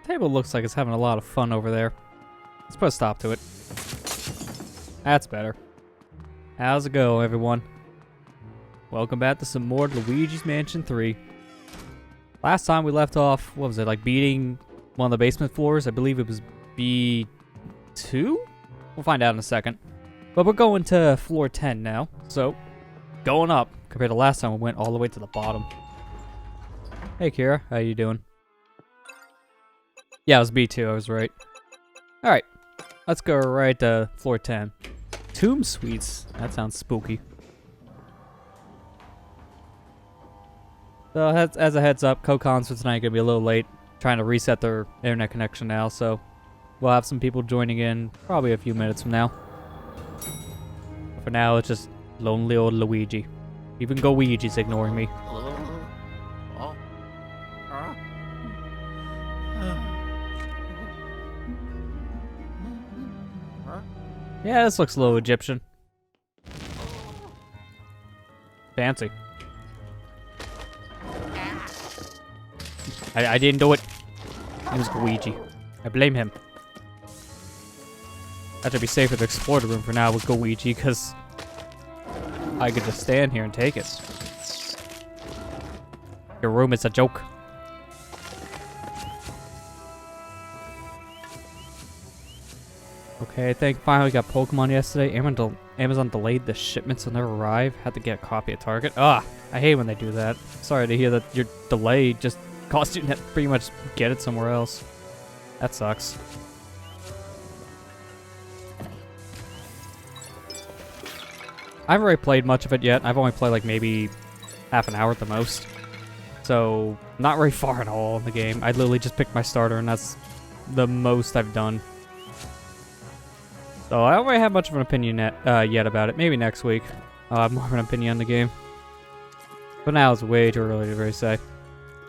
Table looks like it's having a lot of fun over there. Let's put a stop to it. That's better. How's it go, everyone? Welcome back to some more Luigi's Mansion 3. Last time we left off, what was it, like beating one of the basement floors? I believe it was B2? We'll find out in a second. But we're going to floor 10 now, so going up compared to last time we went all the way to the bottom. Hey Kira, how you doing? Yeah, it was B2, I was right. Alright, let's go right to floor 10. Tomb Suites, that sounds spooky. So as a heads up, co-cons for tonight are going to be a little late. Trying to reset their internet connection now, so we'll have some people joining in probably a few minutes from now. For now, it's just lonely old Luigi. Even Luigi's ignoring me. Yeah, this looks a little Egyptian. Fancy. I didn't do it. It was Luigi. I blame him. I should be safer to explore the room for now with Luigi, because I could just stand here and take it. Your room is a joke. Okay, I think finally got Pokemon yesterday. Amazon delayed the shipments when they arrive. Had to get a copy at Target. Ah, I hate when they do that. Sorry to hear that your delay just cost you to pretty much get it somewhere else. That sucks. I haven't really played much of it yet. I've only played like maybe half an hour at the most. So, not very far at all in the game. I literally just picked my starter and that's the most I've done. So I don't really have much of an opinion yet about it. Maybe next week I'll have more of an opinion on the game. But now it's way too early to really say.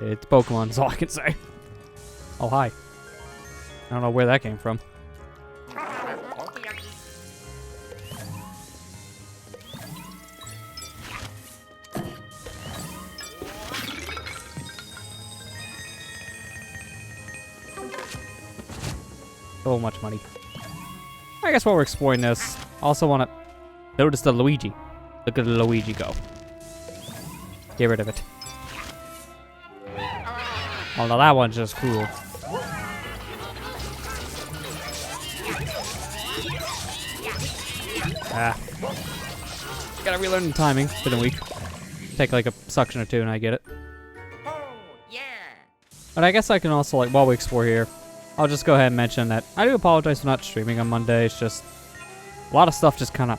It's Pokemon is all I can say. Oh, hi. I don't know where that came from. So much money. I guess while we're exploring this, also want to notice the Luigi. Look at the Luigi go. Get rid of it. Oh no, that one's just cool. Ah. Gotta relearn the timing. It's been a week. Take like a suction or two and I get it. But I guess I can also, like, while we explore here, I'll just go ahead and mention that I do apologize for not streaming on Monday. It's just a lot of stuff just kind of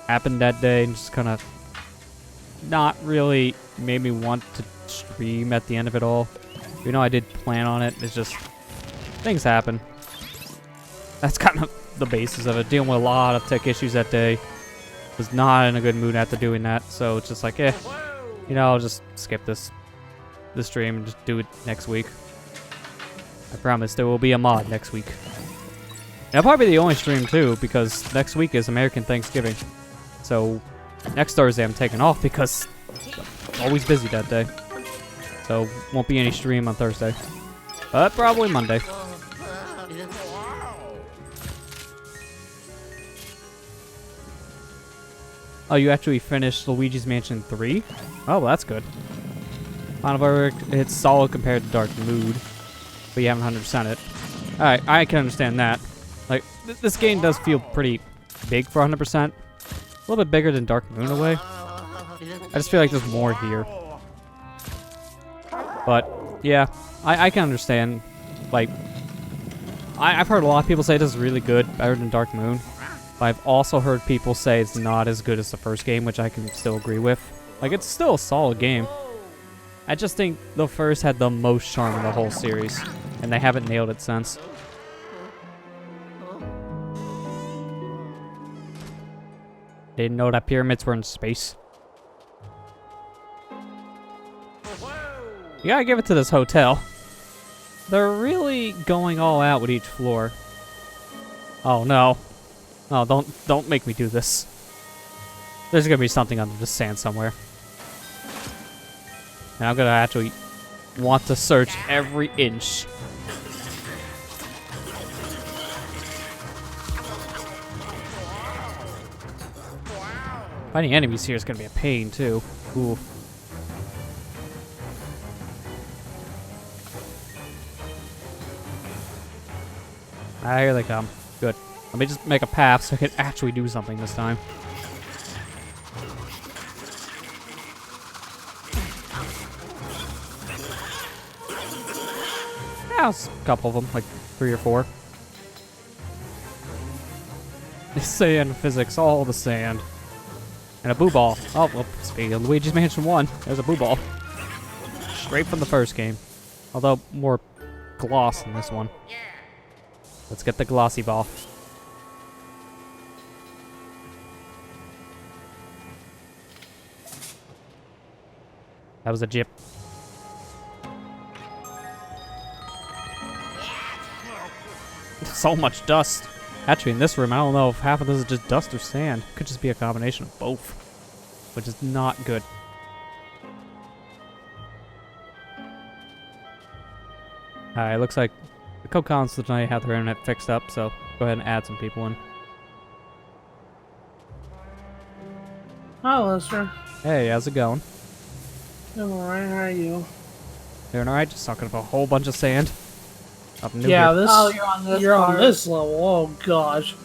happened that day and just kind of not really made me want to stream at the end of it all. You know, I did plan on it. It's just things happen. That's kind of the basis of it. Dealing with a lot of tech issues that day. Was not in a good mood after doing that. So it's just like, you know, I'll just skip this stream and just do it next week. I promise there will be a mod next week. It'll probably be the only stream too, because next week is American Thanksgiving. So next Thursday I'm taking off because I'm always busy that day. So won't be any stream on Thursday. But probably Monday. Oh, you actually finished Luigi's Mansion 3? Oh, well, that's good. Final verdict, it's solid compared to Dark Mood. But you haven't 100%ed it. Alright, I can understand that. Like, this game does feel pretty big for 100%. A little bit bigger than Dark Moon in a way. I just feel like there's more here. But, yeah, I can understand. Like, I've heard a lot of people say this is really good, better than Dark Moon. But I've also heard people say it's not as good as the first game, which I can still agree with. Like, it's still a solid game. I just think the first had the most charm in the whole series, and they haven't nailed it since. Didn't know that pyramids were in space. You gotta give it to this hotel. They're really going all out with each floor. Oh no. Oh, don't make me do this. There's gonna be something under the sand somewhere. And I'm gonna actually want to search every inch. Fighting enemies here is gonna be a pain too. Ooh. Ah, here they come. Good. Let me just make a path so I can actually do something this time. Yeah, it's a couple of them, like 3 or 4. The sand physics, all the sand. And a boo ball. Oh, well, speaking of Luigi's Mansion 1, there's a boo ball. Straight from the first game. Although, more gloss in this one. Let's get the glossy ball. That was a jip. So much dust. Actually, in this room, I don't know if half of this is just dust or sand. Could just be a combination of both, which is not good. Alright, looks like the co-cons tonight have their internet fixed up, so go ahead and add some people in. Hi, Lester. Hey, how's it going? I'm alright, how are you? Doing alright? Just talking about a whole bunch of sand. Up new Yeah, here. this. Oh, you're on this You're on part. this level. Oh gosh.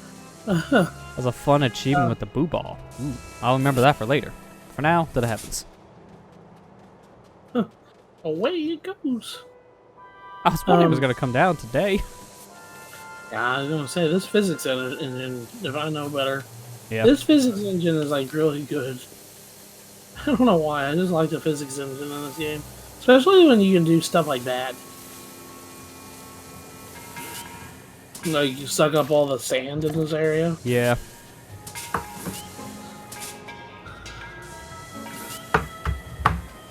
That was a fun achievement with the boo ball. Ooh, I'll remember that for later. For now, to the heavens. Away it goes. I was wondering it was going to come down today. Yeah, I was gonna say this physics engine. If I know better, Yeah. this physics engine is like really good. I don't know why. I just like the physics engine in this game, especially when you can do stuff like that. Like you suck up all the sand in this area. Yeah.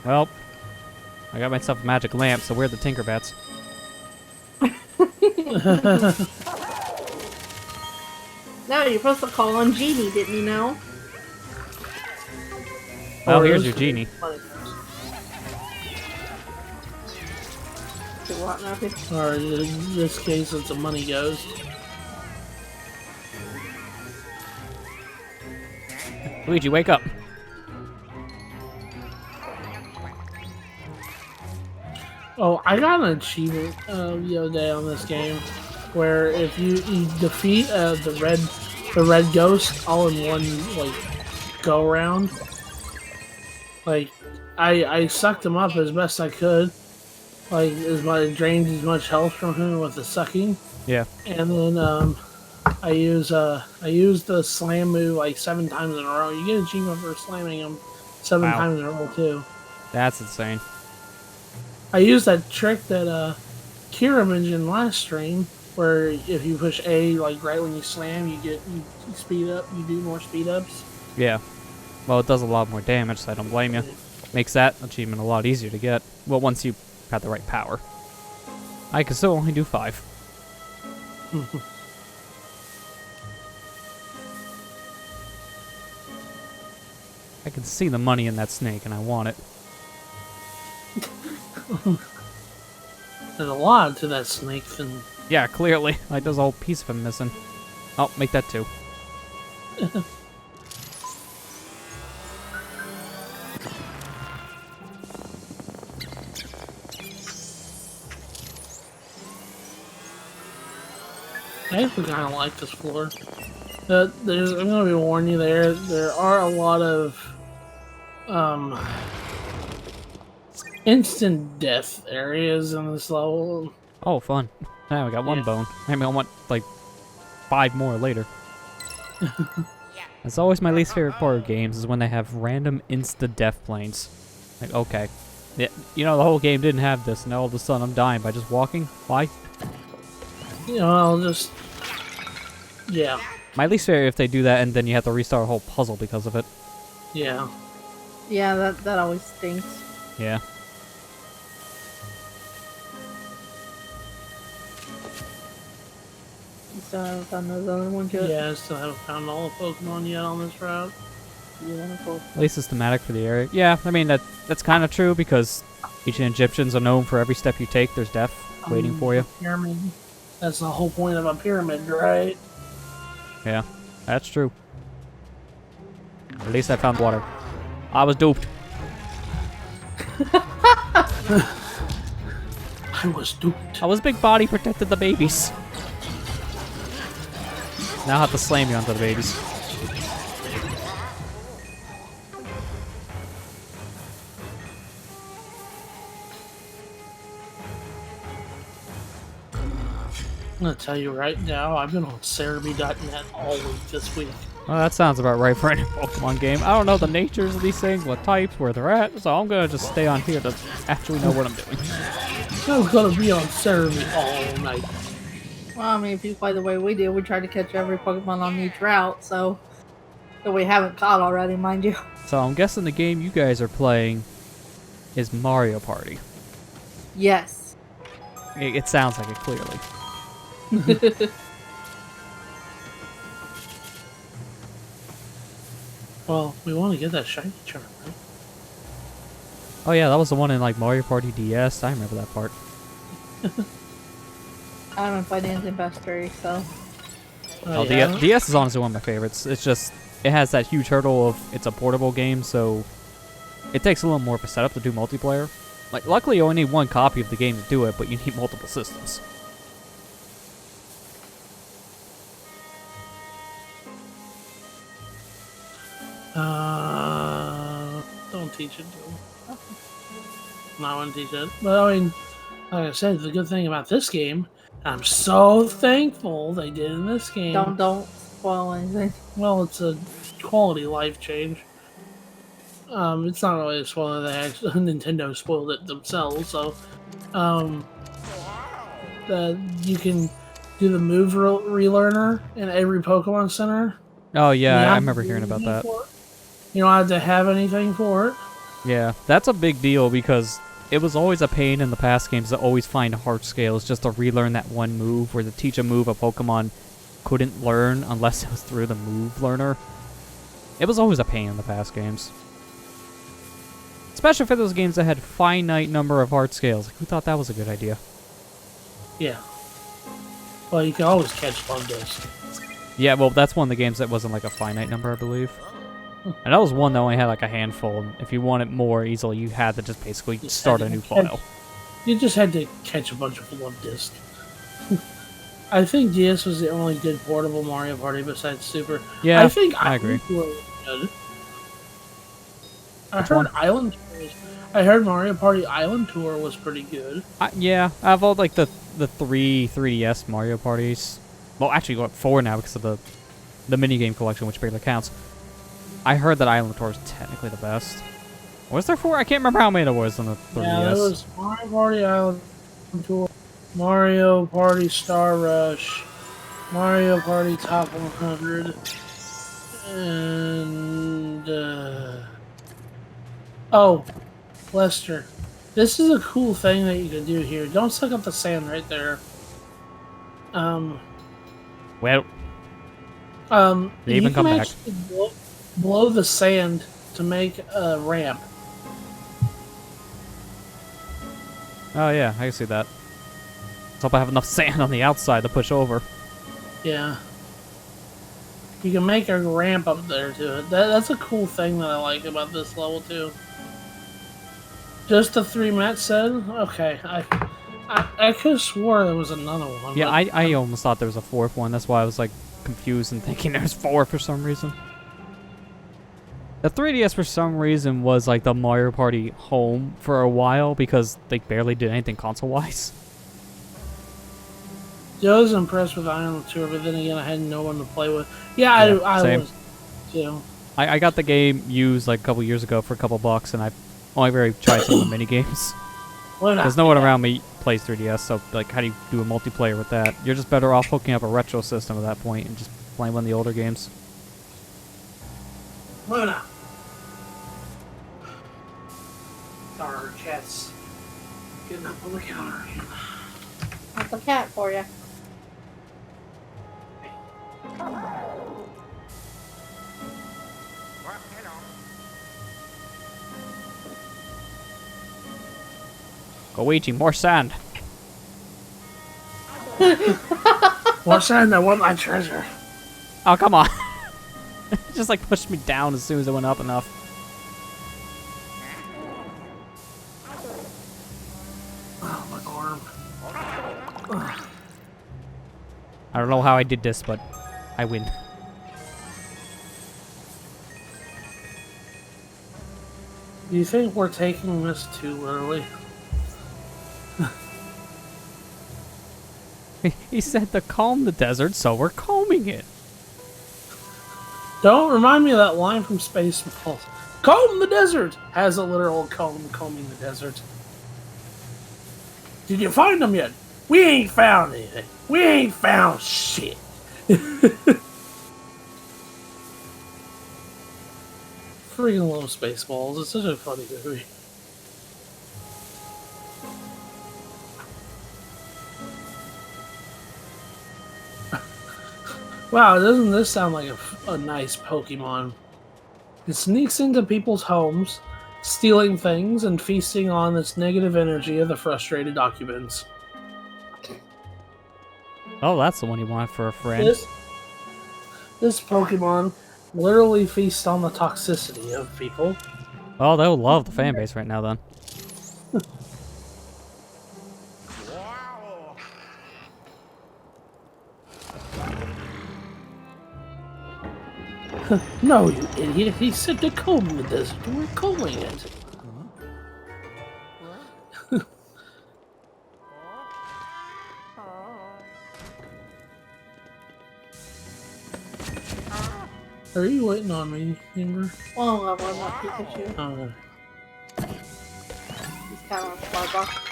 Well, I got myself a magic lamp, so where are the Tinkerbats? No, you're supposed to call on Genie, didn't you know? Oh, Or here's is- your genie. What, nothing? Or in this case, it's a money ghost. Luigi, wake up. Oh, I got an achievement the other day on this game, where if you defeat the red ghost all in one like go around, like I sucked him up as best I could, like I drained as much health from him with the sucking, Yeah. and then I used the slam move like 7 times in a row. You get an achievement for slamming him 7 Wow. times in a row too. That's insane. I used that trick that Kira mentioned last stream, where if you push A like right when you slam, you speed up. You do more speed ups. Yeah. Well, it does a lot more damage, so I don't blame you. Makes that achievement a lot easier to get. Well, once you have the right power. I can still only do 5. I can see the money in that snake, and I want it. There's a lot to that snake thing. Yeah, clearly. Like, there's a whole piece of him missing. Oh, make that 2. I actually kind of like this floor. I'm gonna be warning you there are a lot of instant death areas in this level. Oh, fun. Now we got 1 Yeah. bone. I mean, I want, like, 5 more later. That's always my least favorite part of games, is when they have random insta-death planes. Like, okay. Yeah, you know, the whole game didn't have this, and all of a sudden I'm dying by just walking? Why? You know, I'll just yeah. My least favorite if they do that, and then you have to restart a whole puzzle because of it. Yeah. Yeah, that always stinks. Yeah. You still haven't found those other ones yet? Yeah, I still haven't found all the Pokemon yet on this route. You want to go? At least it's thematic for the area. Yeah, I mean, that's kind of true, because ancient Egyptians are known for every step you take, there's death waiting for you. Pyramid. That's the whole point of a pyramid, right? Yeah, that's true. At least I found water. I was duped. I was duped. I was big body protected the babies. Now I have to slam you onto the babies. I'm gonna tell you right now, I've been on Cerebi.net all week this week. Well, that sounds about right for any Pokemon game. I don't know the natures of these things, what types, where they're at, so I'm gonna just stay on here to actually know what I'm doing. I'm gonna be on Cerebi all night. Well, I mean, if you play the way we do, we try to catch every Pokemon on each route, so that we haven't caught already, mind you. So I'm guessing the game you guys are playing is Mario Party. Yes. It sounds like it clearly. Well, we want to get that shiny charm, right? Oh yeah, that was the one in like Mario Party DS. I remember that part. I haven't played anything past 3, so. Oh, yeah? DS is honestly one of my favorites. It's just, it has that huge hurdle of it's a portable game, so it takes a little more of a setup to do multiplayer. Like, luckily you only need one copy of the game to do it, but you need multiple systems. Don't teach it to him. Not want to teach it. But I mean, like I said, the good thing about this game, I'm so thankful they did in this game. Don't spoil anything. Well, it's a quality life change. It's not really a spoiler. They actually, Nintendo spoiled it themselves. So, you can do the move relearner in every Pokemon Center. Oh yeah, You I don't remember have to hearing do about anything that. for it. You don't have to have anything for it. Yeah, that's a big deal because it was always a pain in the past games to always find hard scales just to relearn that one move, where to teach a move a Pokemon couldn't learn unless it was through the move learner. It was always a pain in the past games. Especially for those games that had finite number of hard scales. Like, who thought that was a good idea? Yeah. Well, you can always catch Lugdisc. Yeah, well, that's one of the games that wasn't like a finite number, I believe. And that was one that only had like a handful. And if you wanted more easily, you had to just basically start a new file. You just had to catch a bunch of Lugdisc. I think DS was the only good portable Mario Party besides Super. Yeah, I think I agree. Were good. I heard Mario Party Island Tour was pretty good. Yeah, I have all like the 3DS Mario parties. Well, actually, got 4 now because of the minigame collection, which barely counts. I heard that Island Tour is technically the best. Was there 4? I can't remember how many there was on the 3DS. Yeah, there was Mario Party Island Tour, Mario Party Star Rush, Mario Party Top 100, and oh, Lester, this is a cool thing that you can do here. Don't suck up the sand right there. Well, they even you come can back. actually blow the sand to make a ramp. Oh yeah, I can see that. Let's hope I have enough sand on the outside to push over. Yeah. You can make a ramp up there to it. That's a cool thing that I like about this level too. Just the 3 Matt said? Okay, I could have swore there was another one. Yeah, I almost thought there was a 4th one. That's why I was like confused and thinking there was 4 for some reason. The 3DS for some reason was like the Mario Party home for a while because they barely did anything console-wise. I was impressed with Island Tour, but then again I had no one to play with. Yeah, I same. was too. I got the game used like a couple years ago for a couple bucks, and I only really tried some of the mini games. There's no one around me plays 3DS, so like, how do you do a multiplayer with that? You're just better off hooking up a retro system at that point and just playing one of the older games. Luna. Darn cats getting up on the counter. That's a cat for you. Luigi, more sand. More sand, I want my treasure. Oh, come on. It just like pushed me down as soon as it went up enough. Oh, my arm. Ugh. I don't know how I did this, but I win. Do you think we're taking this too literally? He said to calm the desert, so we're combing it. Don't remind me of that line from Spaceballs. Comb the desert! Has a literal comb combing the desert. Did you find them yet? We ain't found anything. We ain't found shit. Freaking love Spaceballs. It's such a funny movie. Wow, doesn't this sound like a nice Pokemon? It sneaks into people's homes, stealing things and feasting on this negative energy of the frustrated occupants. Oh, that's the one you want for a friend. This Pokemon literally feasts on the toxicity of people. Oh, they'll love the fan base right now then. No, you idiot. He said to comb the desert. We're combing it. Are you waiting on me, Amber? Well, I'm not Pikachu. Oh. He's kind of Starbucks.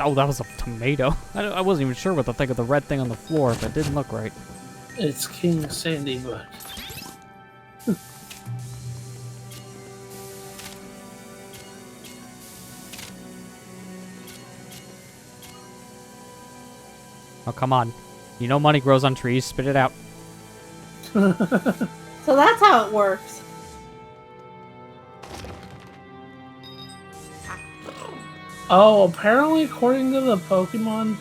Oh, that was a tomato. I wasn't even sure what to think of the red thing on the floor, but it didn't look right. It's King Sandy Butt. Oh, come on. You know money grows on trees. Spit it out. So that's how it works. Oh, apparently, according to the Pokemon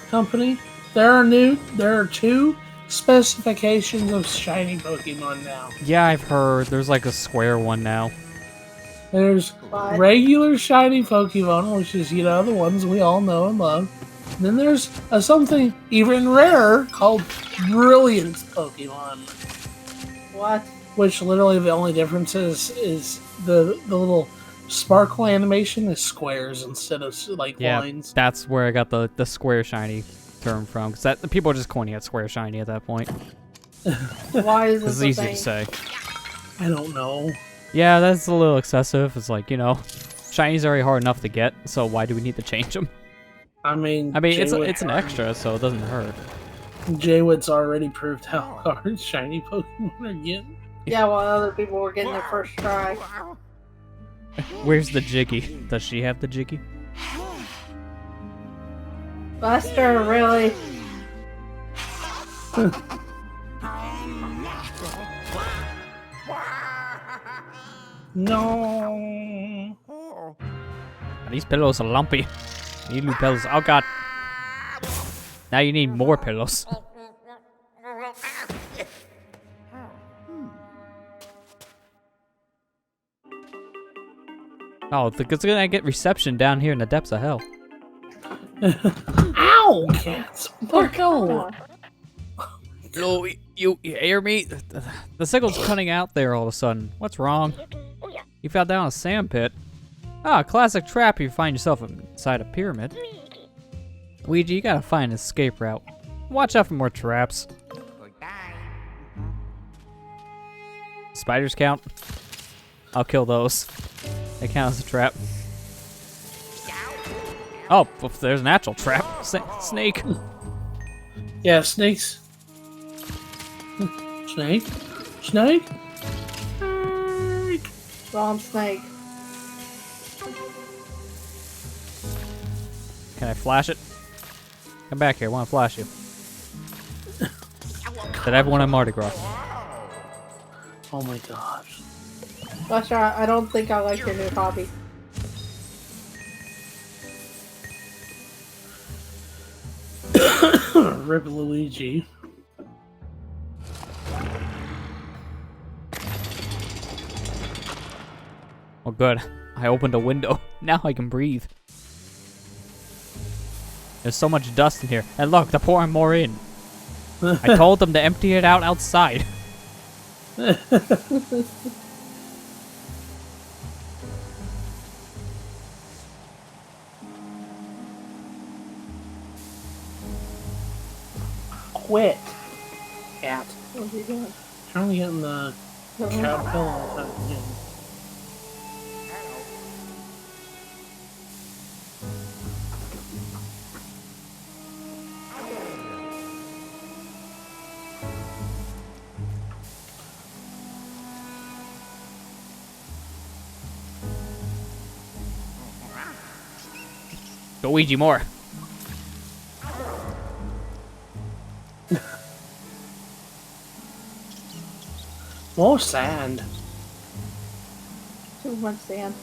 Company, there are two specifications of shiny Pokemon now. Yeah, I've heard. There's like a square one now. There's What? regular shiny Pokemon, which is, you know, the ones we all know and love. And then there's something even rarer called Brilliant Pokemon. What? Which literally the only difference is the little sparkle animation is squares instead of like lines. That's where I got the square shiny term from. Because the people are just coining it square shiny at that point. Why is It's this a easy thing? to say. I don't know. Yeah, that's a little excessive. It's like, you know, shinies are already hard enough to get, so why do we need to change them? I mean, it's an extra, so it doesn't hurt. Jaywood's already proved how hard shiny Pokemon are getting. Yeah, while other people were getting their first try. Where's the Jiggy? Does she have the Jiggy? Buster, really? No. These pillows are lumpy. You need new pillows. Oh god. Now you need more pillows. Oh, it's gonna get reception down here in the depths of hell. Ow, cats! Let go. Hello, you hear me? The signal's cutting out there all of a sudden. What's wrong? You fell down a sand pit. Ah, classic trap if you find yourself inside a pyramid. Luigi, you gotta find an escape route. Watch out for more traps. Spiders count? I'll kill those. They count as a trap. Oh, there's an actual trap. Snake. Yeah, snakes. Snake? Snake? Wrong snake. Can I flash it? Come back here, I want to flash you. Did everyone on Mardi Gras? Oh my gosh. Buster, I don't think I like your new hobby. Rip Luigi. Oh, good. I opened a window. Now I can breathe. There's so much dust in here. And look, they're pouring more in. I told them to empty it out outside. Quit. Cat. What's he doing? Trying to get in the cat pillow. Luigi, more. More sand. Too much sand.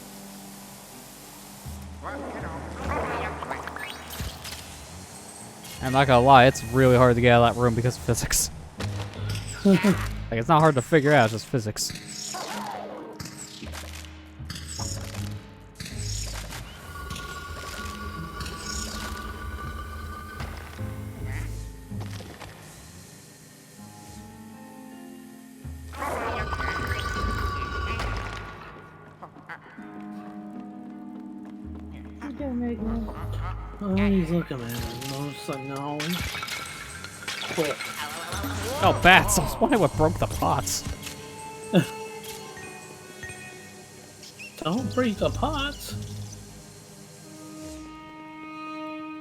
I'm not gonna lie, it's really hard to get out of that room because of physics. Like, it's not hard to figure out, it's just physics. Oh, he's looking at him. I'm just like, no. Quit. Oh, bats! I was wondering what broke the pots. Don't break the pots.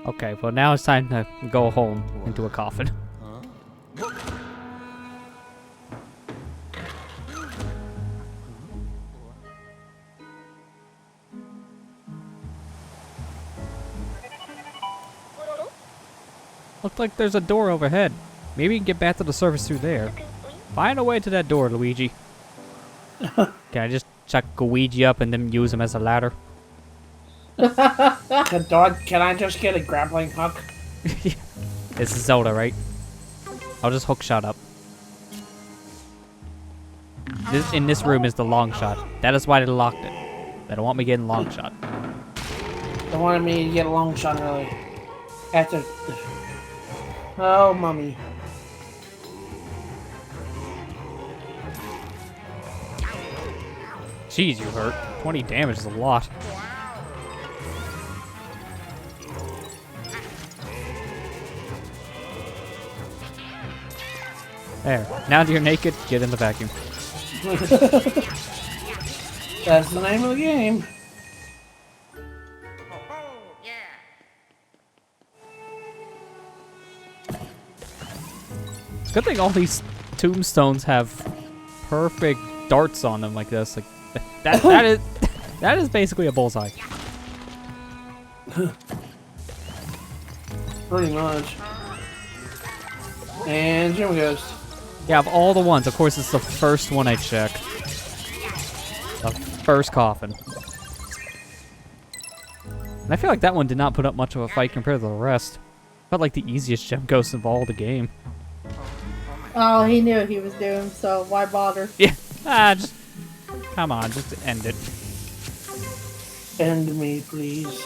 Okay, well now it's time to go home into a coffin. Looks like there's a door overhead. Maybe you can get back to the surface through there. Find a way to that door, Luigi. Can I just chuck Luigi up and then use him as a ladder? The dog, can I just get a grappling hook? This is Zelda, right? I'll just hook shot up. In this room is the long shot. That is why they locked it. They don't want me getting long shot. They wanted me to get a long shot early. After. Oh, mummy. Jeez, you hurt. 20 damage is a lot. There. Now that you're naked, get in the vacuum. That's the name of the game. It's a good thing all these tombstones have perfect darts on them like this. Like that is basically a bullseye. Pretty much. And here we go. Yeah, of all the ones, of course it's the first one I check. The first coffin. And I feel like that one did not put up much of a fight compared to the rest. Felt like the easiest gem ghost of all the game. Oh, he knew what he was doing, so why bother? Yeah, just come on, just end it. End me, please.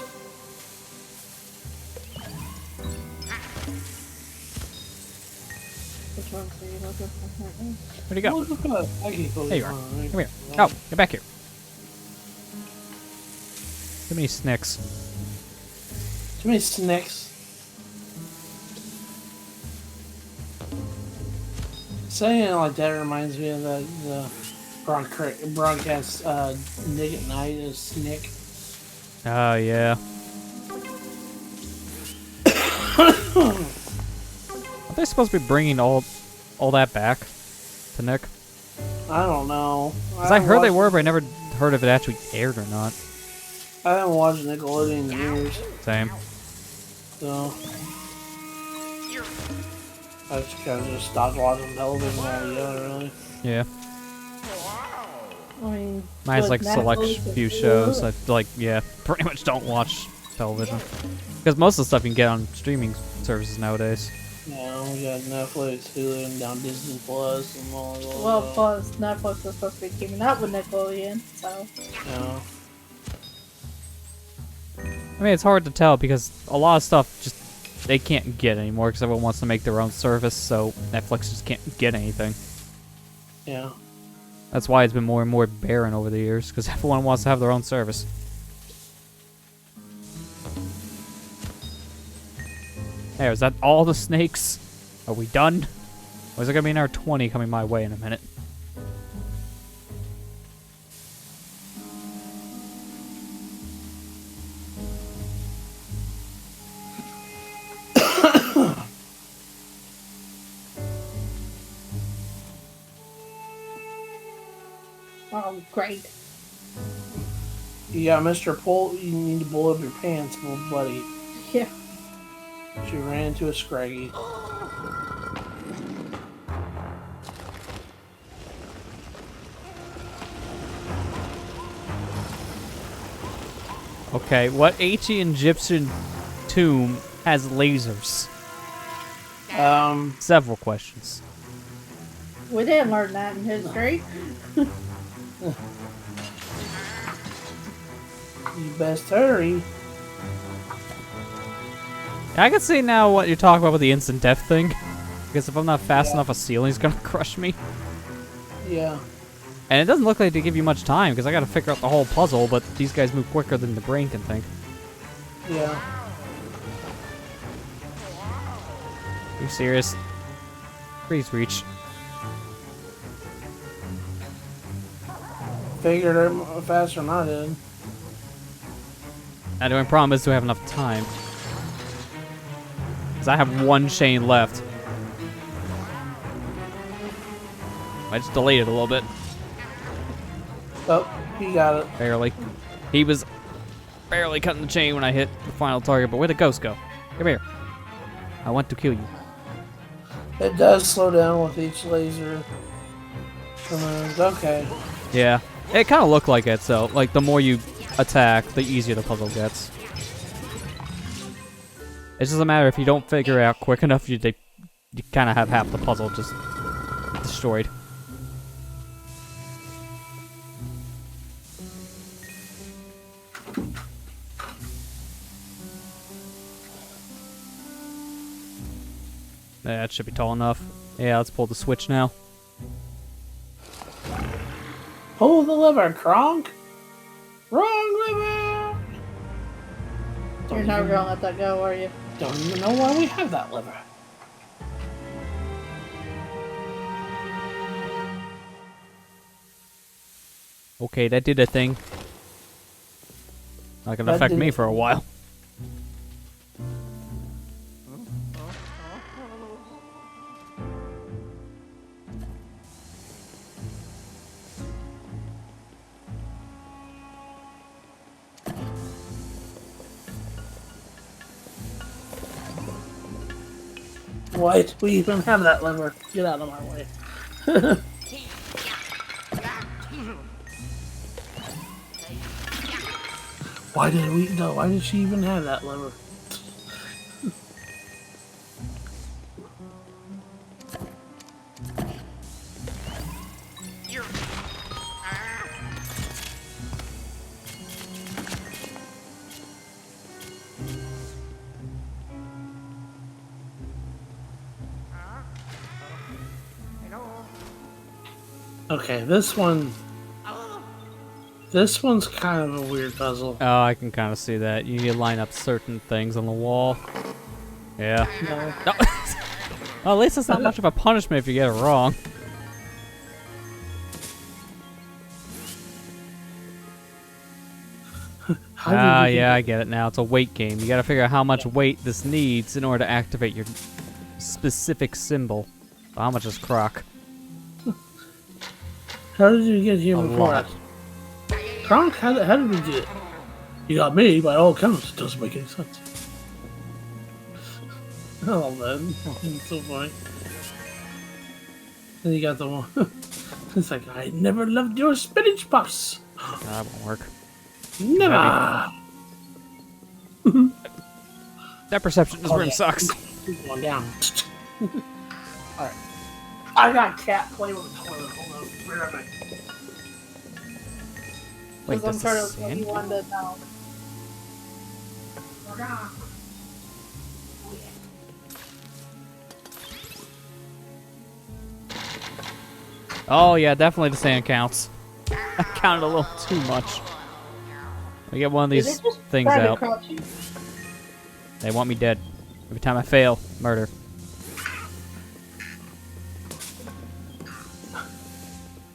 Which one's are you looking for? Where'd he go? Look at that. I can go There you are. right. Come here. Oh, get back here. Too many snicks. Too many snakes. Saying it like that reminds me of the broadcast Nick at Night is Snick. Oh, yeah. Are they supposed to be bringing all that back to Nick? I don't know. Because I heard they were, but I never heard if it actually aired or not. I haven't watched Nickelodeon in years, Same. so I just kind of just stopped watching television altogether, really. Yeah. I mean, Mine's with like select Netflix, few if you shows. look. I pretty much don't watch television. Because most of the stuff you can get on streaming services nowadays. Yeah, we got Netflix, Hulu, and down Disney Plus, and all that. Well, plus Netflix is supposed to be keeping up with Nickelodeon, so. Yeah. I mean, it's hard to tell because a lot of stuff just they can't get anymore because everyone wants to make their own service, so Netflix just can't get anything. Yeah. That's why it's been more and more barren over the years because everyone wants to have their own service. There, is that all the snakes? Are we done? Or is there gonna be another 20 coming my way in a minute? Oh, great. Yeah, Mr. Pull, you need to pull up your pants, little buddy. Yeah. She ran into a Scraggy. Okay, what ancient Egyptian tomb has lasers? Several questions. We didn't learn that in history. You best hurry. I can see now what you're talking about with the instant death thing. Because if I'm not fast enough, a ceiling's gonna crush me. Yeah. And it doesn't look like they give you much time, because I gotta figure out the whole puzzle, but these guys move quicker than the brain can think. Yeah. Are you serious? Freeze reach. Figured it faster than I did. Now the only problem is do I have enough time? Because I have one chain left. I just delayed it a little bit. Oh, he got it. Barely. He was barely cutting the chain when I hit the final target, but where'd the ghost go? Come here. I want to kill you. It does slow down with each laser. Okay. Yeah. It kind of looked like it, so, like, the more you attack, the easier the puzzle gets. It's just a matter if you don't figure it out quick enough, you kind of have half the puzzle just destroyed. Yeah, that should be tall enough. Yeah, let's pull the switch now. Pull the lever, Kronk! Wrong lever! You're never gonna let that go, are you? Don't even know why we have that lever. Okay, that did a thing. Not gonna affect me for a while. Why do we even have that lever? Get out of my way. Why did she even have that lever? Okay, this one's kind of a weird puzzle. Oh, I can kind of see that. You need to line up certain things on the wall. Yeah. No. No. Well, at least it's not much of a punishment if you get it wrong. Ah, yeah, I get it now. It's a weight game. You gotta figure out how much weight this needs in order to activate your specific symbol. So how much is Croc? How did you get here A before lot. us? Kronk, how did we get it? You got me, by all accounts. It doesn't make any sense. Oh, man. It's so funny. Then you got the one. It's like, I never loved your spinach puffs. That won't work. Never. That perception in this room sucks. Going down. Alright. I got cat play with the toilet. Hold on. Where am I? Wait, Because I'm does trying the to sand? you wanted to know. Oh yeah, definitely the sand counts. I counted a little too much. I get one of Did these they just things try to out. crouch you? They want me dead. Every time I fail, murder.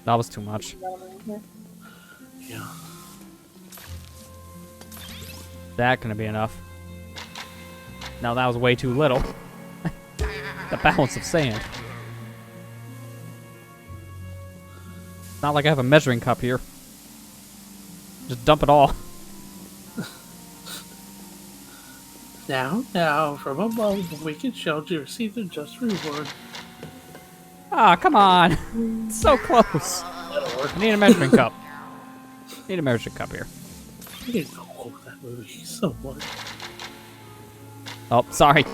That was too much. Yeah. That couldn't be enough. No, that was way too little. The balance of sand. Not like I have a measuring cup here. Just dump it all. Now, from above, the wicked shelter receive their just reward. Ah, come on. It's so close. That'll work. I need a measuring cup. Need a measuring cup here. I didn't quote that movie so much. Oh, sorry.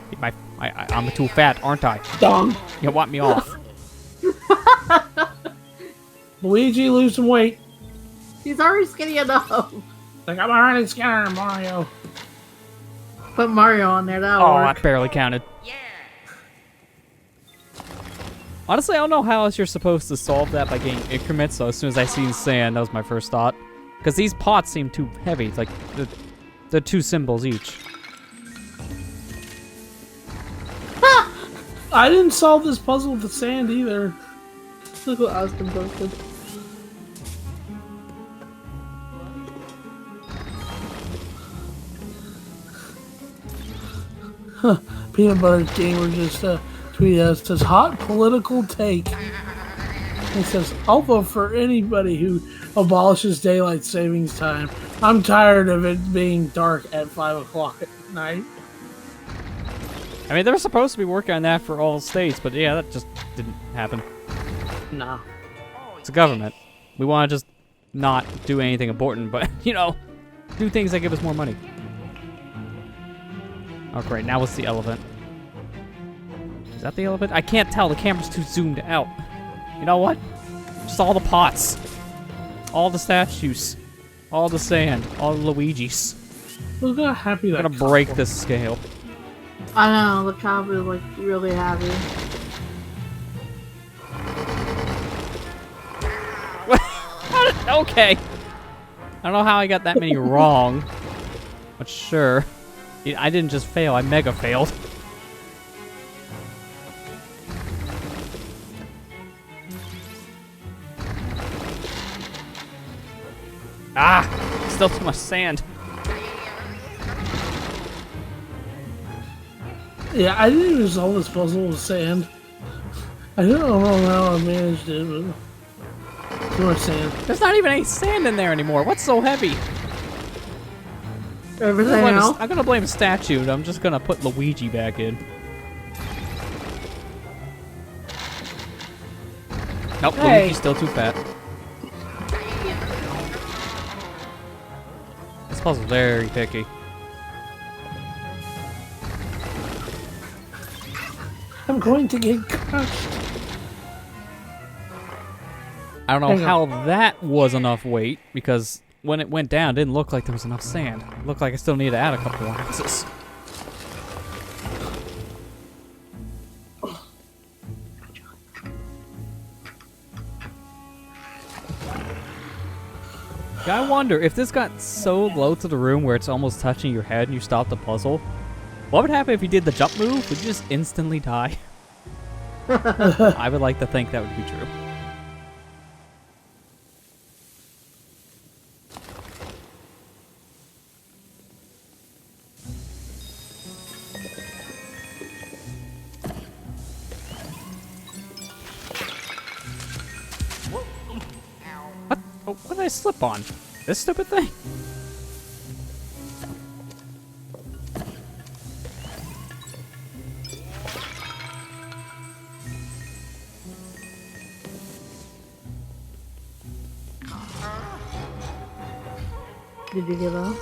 I'm too fat, aren't I? Dumb. You want me off. Luigi, lose some weight. He's already skinny enough. Like, I'm already scared, Mario. Put Mario on there, that'll Oh, I work. barely counted. Honestly, I don't know how else you're supposed to solve that by getting increments, so as soon as I seen sand, that was my first thought. Because these pots seem too heavy. It's like, they're 2 symbols each. I didn't solve this puzzle with the sand either. Look what Austin posted. Peanut Butter Gamer just tweeted us, says, hot political take. He says, I'll vote for anybody who abolishes daylight savings time. I'm tired of it being dark at 5 o'clock at night. I mean, they were supposed to be working on that for all states, but yeah, that just didn't happen. Nah. It's a government. We want to just not do anything important, but, you know, do things that give us more money. Oh, great. Now what's the elephant? Is that the elephant? I can't tell. The camera's too zoomed out. You know what? Just all the pots. All the statues. All the sand. All the Luigis. Look how happy that I'm gonna break this scale. I know, the cop is like really happy. Okay. I don't know how I got that many wrong. But sure. I didn't just fail, I mega failed. Ah! Still too much sand. Yeah, I didn't even solve this puzzle with sand. I don't know how I managed it, but too much sand. There's not even any sand in there anymore. What's so heavy? Everything else? I'm gonna blame a statue, and I'm just gonna put Luigi back in. Nope, Hey. Luigi's still too fat. This puzzle's very picky. I'm going to get crushed. I don't know Hang how that was enough weight, because when it went down, it didn't look like there was enough sand. It looked like I still needed to add a couple more ounces. I wonder, if this got so low to the room where it's almost touching your head and you stopped the puzzle, what would happen if you did the jump move? Would you just instantly die? I would like to think that would be true. What? Oh, what did I slip on? This stupid thing? Did you give up?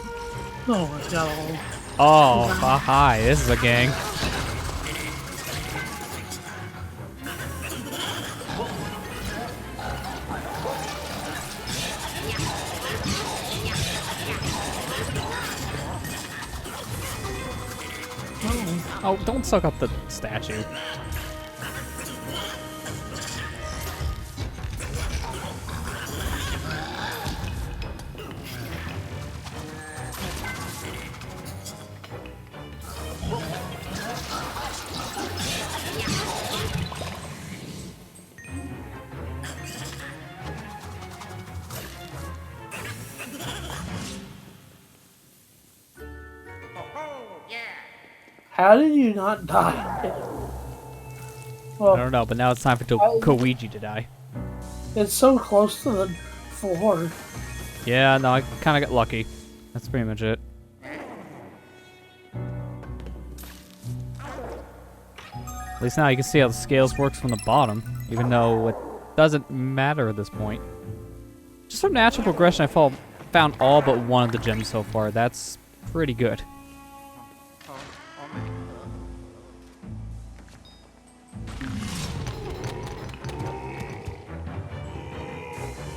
No, I got all. Oh, hi, this is a gang. Oh, don't suck up the statue. How did you not die? Well, I don't know, but now it's time for Luigi to die. it's so close to the floor. Yeah, no, I kind of got lucky. That's pretty much it. At least now you can see how the scales works from the bottom, even though it doesn't matter at this point. Just from natural progression, I found all but one of the gems so far. That's pretty good.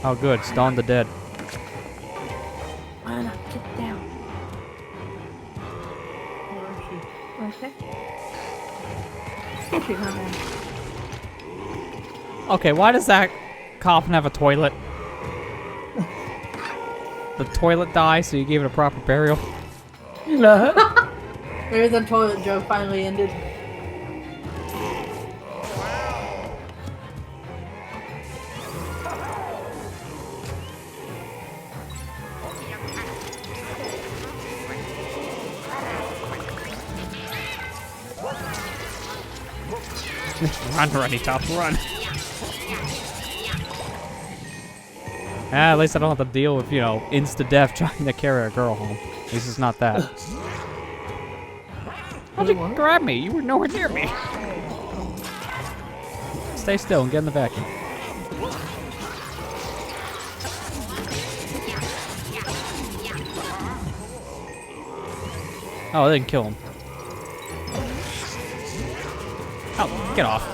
Oh good, it's Dawn the Dead. Why not get down? Okay. She's not down. Okay, why does that coffin have a toilet? The toilet died, so you gave it a proper burial? You know, Maybe the toilet joke finally ended. Run, Runny Top, run! At least I don't have to deal with, you know, insta-death trying to carry a girl home. At least it's not that. How'd you grab me? You were nowhere near me. Stay still and get in the vacuum. Oh, they didn't kill him. Oh, get off.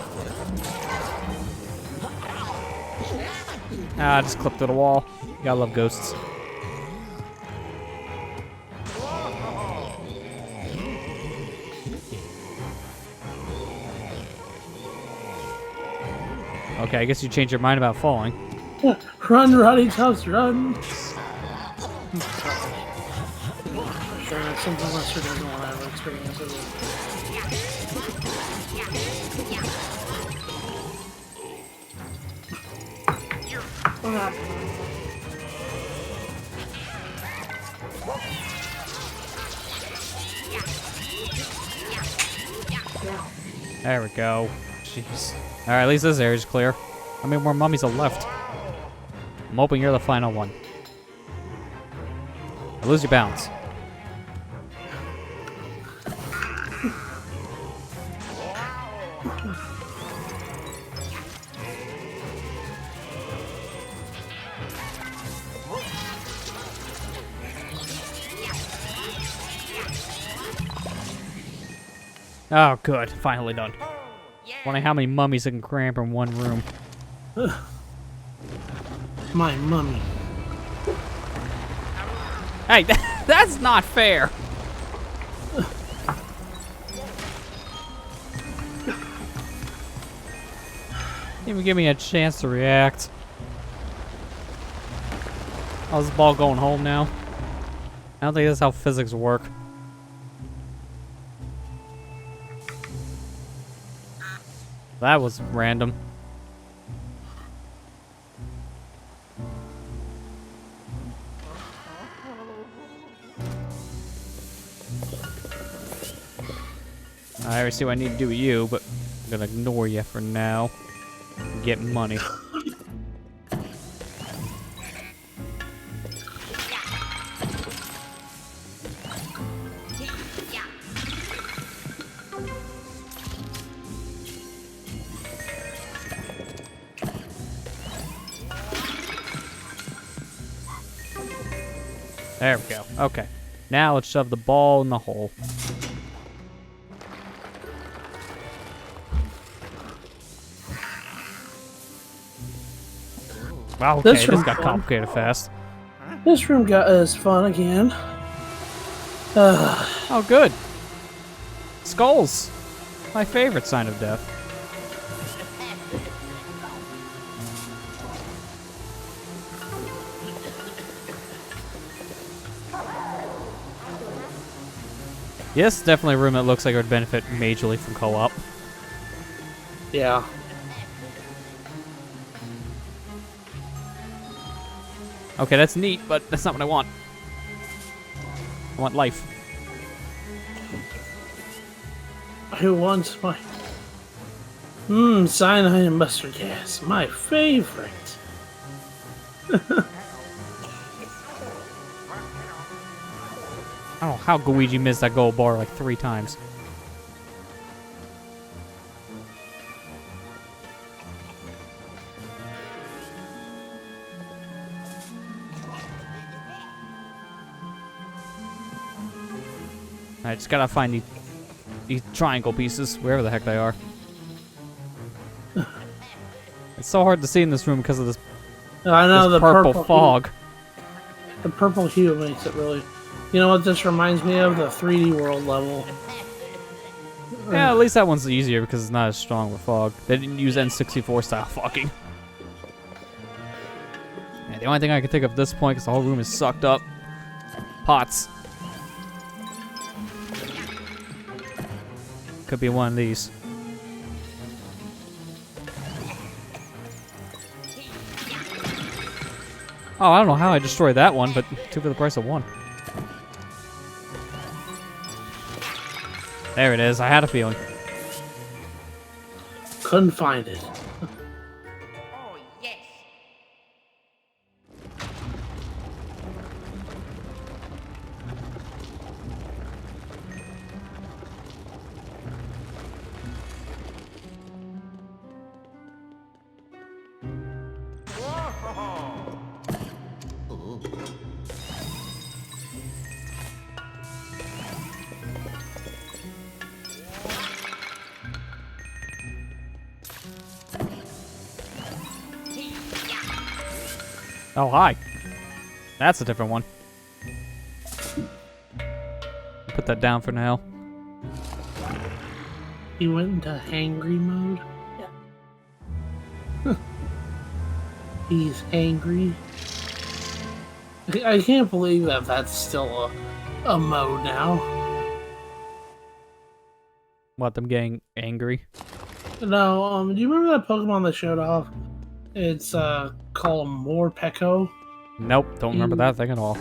Ah, I just clipped to the wall. You gotta love ghosts. Okay, I guess you changed your mind about falling. run, Roddy Tops, run! Sure, that's something Lester doesn't want to have experience with. Okay. There we go. Jeez. Alright, at least this area's clear. How many more mummies are left? I'm hoping you're the final one. I lose your balance. Oh, good. Finally done. Wondering how many mummies I can cram in one room. My mummy. Hey, that's not fair! Didn't even give me a chance to react. How's the ball going home now? I don't think that's how physics work. That was random. I already see what I need to do with you, but I'm gonna ignore you for now. Get money. There we go. Okay. Now let's shove the ball in the hole. Wow, okay, this got complicated fast. This room is fun again. Oh, good. Skulls! My favorite sign of death. Yes, definitely a room that looks like it would benefit majorly from co-op. Yeah. Okay, that's neat, but that's not what I want. I want life. Who wants my... cyanide and mustard gas. My favorite. I don't know how Luigi missed that gold bar like 3 times. I just gotta find these triangle pieces, wherever the heck they are. It's so hard to see in this room because of this, I know this the purple fog. Hue, the purple hue makes it really... You know what this reminds me of? The 3D World level. Yeah, at least that one's easier because it's not as strong with fog. They didn't use N64 style fogging. Yeah, the only thing I can think of at this point, because the whole room is sucked up. Pots. Could be one of these. Oh, I don't know how I destroyed that one, but 2 for the price of 1. There it is. I had a feeling. Couldn't find it. Oh, yes. Oh, hi. That's a different one. Put that down for now. He went into hangry mode? Yeah. He's angry. I can't believe that that's still a mode now. What, them getting angry? No, do you remember that Pokemon that showed off? It's called Morpeko. Nope, don't remember that thing at all.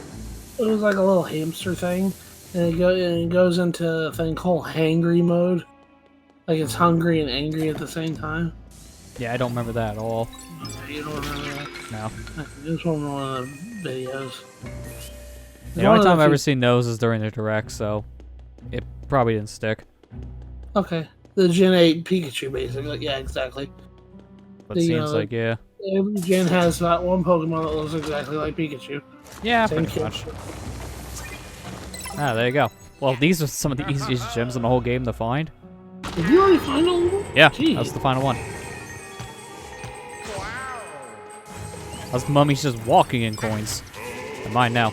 It was like a little hamster thing, and it goes into a thing called hangry mode. Like it's hungry and angry at the same time. Yeah, I don't remember that at all. Okay, you don't remember that? No. This one was one of the videos. The only time I've ever seen those is during the direct, so it probably didn't stick. Okay. The Gen 8 Pikachu, basically. Yeah, exactly. But it seems like, yeah. Every gen has that one Pokemon that looks exactly like Pikachu. Yeah, Same pretty kid. much. Ah, there you go. Well, these are some of the easiest gems in the whole game to find. Did you already find all of them? Yeah, Jeez. that's the final one. Us mummies just walking in coins. And mine now.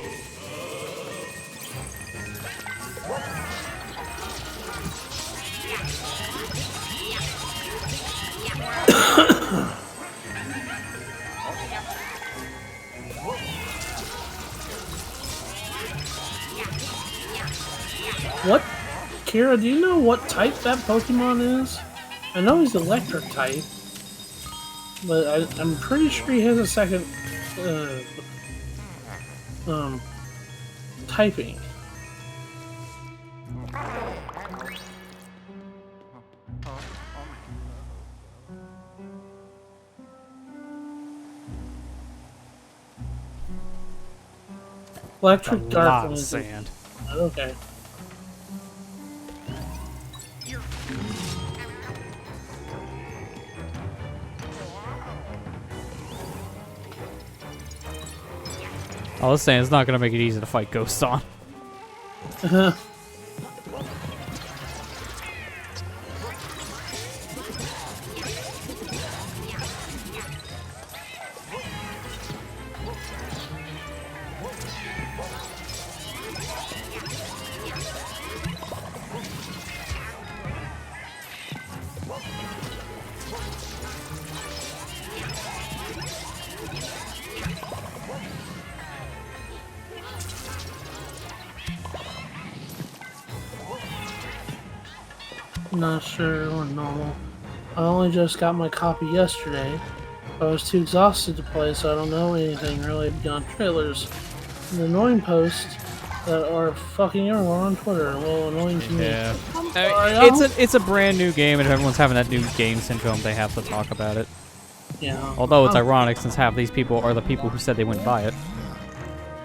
What? Kira, do you know what type that Pokemon is? I know he's electric type. But I'm pretty sure he has a second typing. Electric A Dark lot one of is sand. okay. I was saying it's not gonna make it easy to fight ghosts on. Not sure or normal. I only just got my copy yesterday. I was too exhausted to play, so I don't know anything really beyond trailers. And the annoying posts that are fucking everyone on Twitter. Well, annoying to me. Yeah. I'm sorry, It's a brand new game, and everyone's having that new game syndrome. They have to talk about it. Yeah. Although it's ironic, since half these people are the people who said they wouldn't buy it.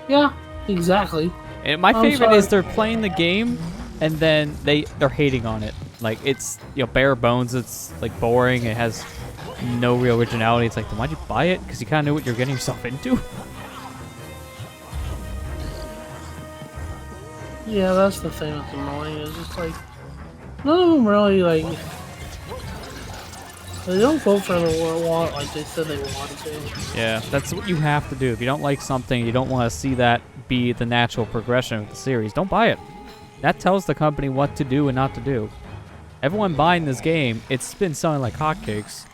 Yeah, exactly. And my I'm favorite sorry. is they're playing the game, and then they're hating on it. Like, it's, you know, bare bones. It's like boring. It has no real originality. It's like, then why'd you buy it? Because you kind of knew what you're getting yourself into. Yeah, that's the thing that's annoying. Is just like none of them really like. They don't vote for the war like they said they wanted to. Yeah, that's what you have to do. If you don't like something, you don't want to see that be the natural progression of the series, don't buy it. That tells the company what to do and not to do. Everyone buying this game, it's been selling like hotcakes.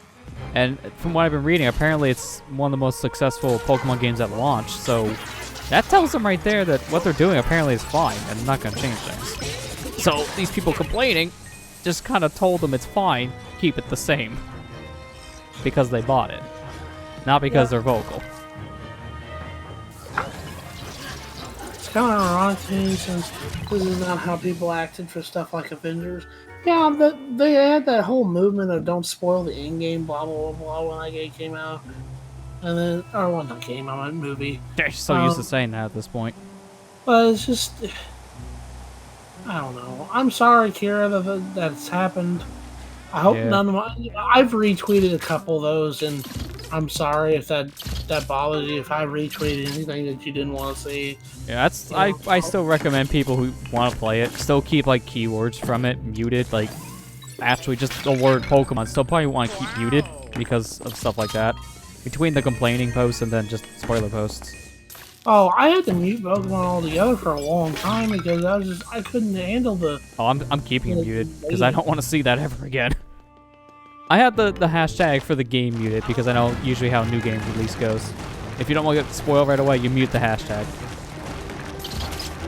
And from what I've been reading, apparently it's one of the most successful Pokemon games at launch, so that tells them right there that what they're doing apparently is fine and not going to change things. So these people complaining just kind of told them it's fine, keep it the same. Because they bought it. Not because they're vocal. It's kind of ironic to me since this is not how people acted for stuff like Avengers. Yeah, they had that whole movement of don't spoil the in-game blah blah blah when that game came out. And then, or when the game, I meant movie. They're so used to saying that at this point. But it's just, I don't know. I'm sorry, Kira, that's happened. I hope none of my. I've retweeted a couple of those, and I'm sorry if that bothers you. If I retweeted anything that you didn't want to see. Yeah, that's. I still recommend people who want to play it still keep like keywords from it muted. Like, actually, just the word Pokemon still probably want to keep muted because of stuff like that. Between the complaining posts and then just spoiler posts. Oh, I had to mute Pokemon altogether for a long time because I couldn't handle the. Oh, I'm keeping it muted because I don't want to see that ever again. I had the hashtag for the game muted because I know usually how new game release goes. If you don't want to get spoiled right away, you mute the hashtag.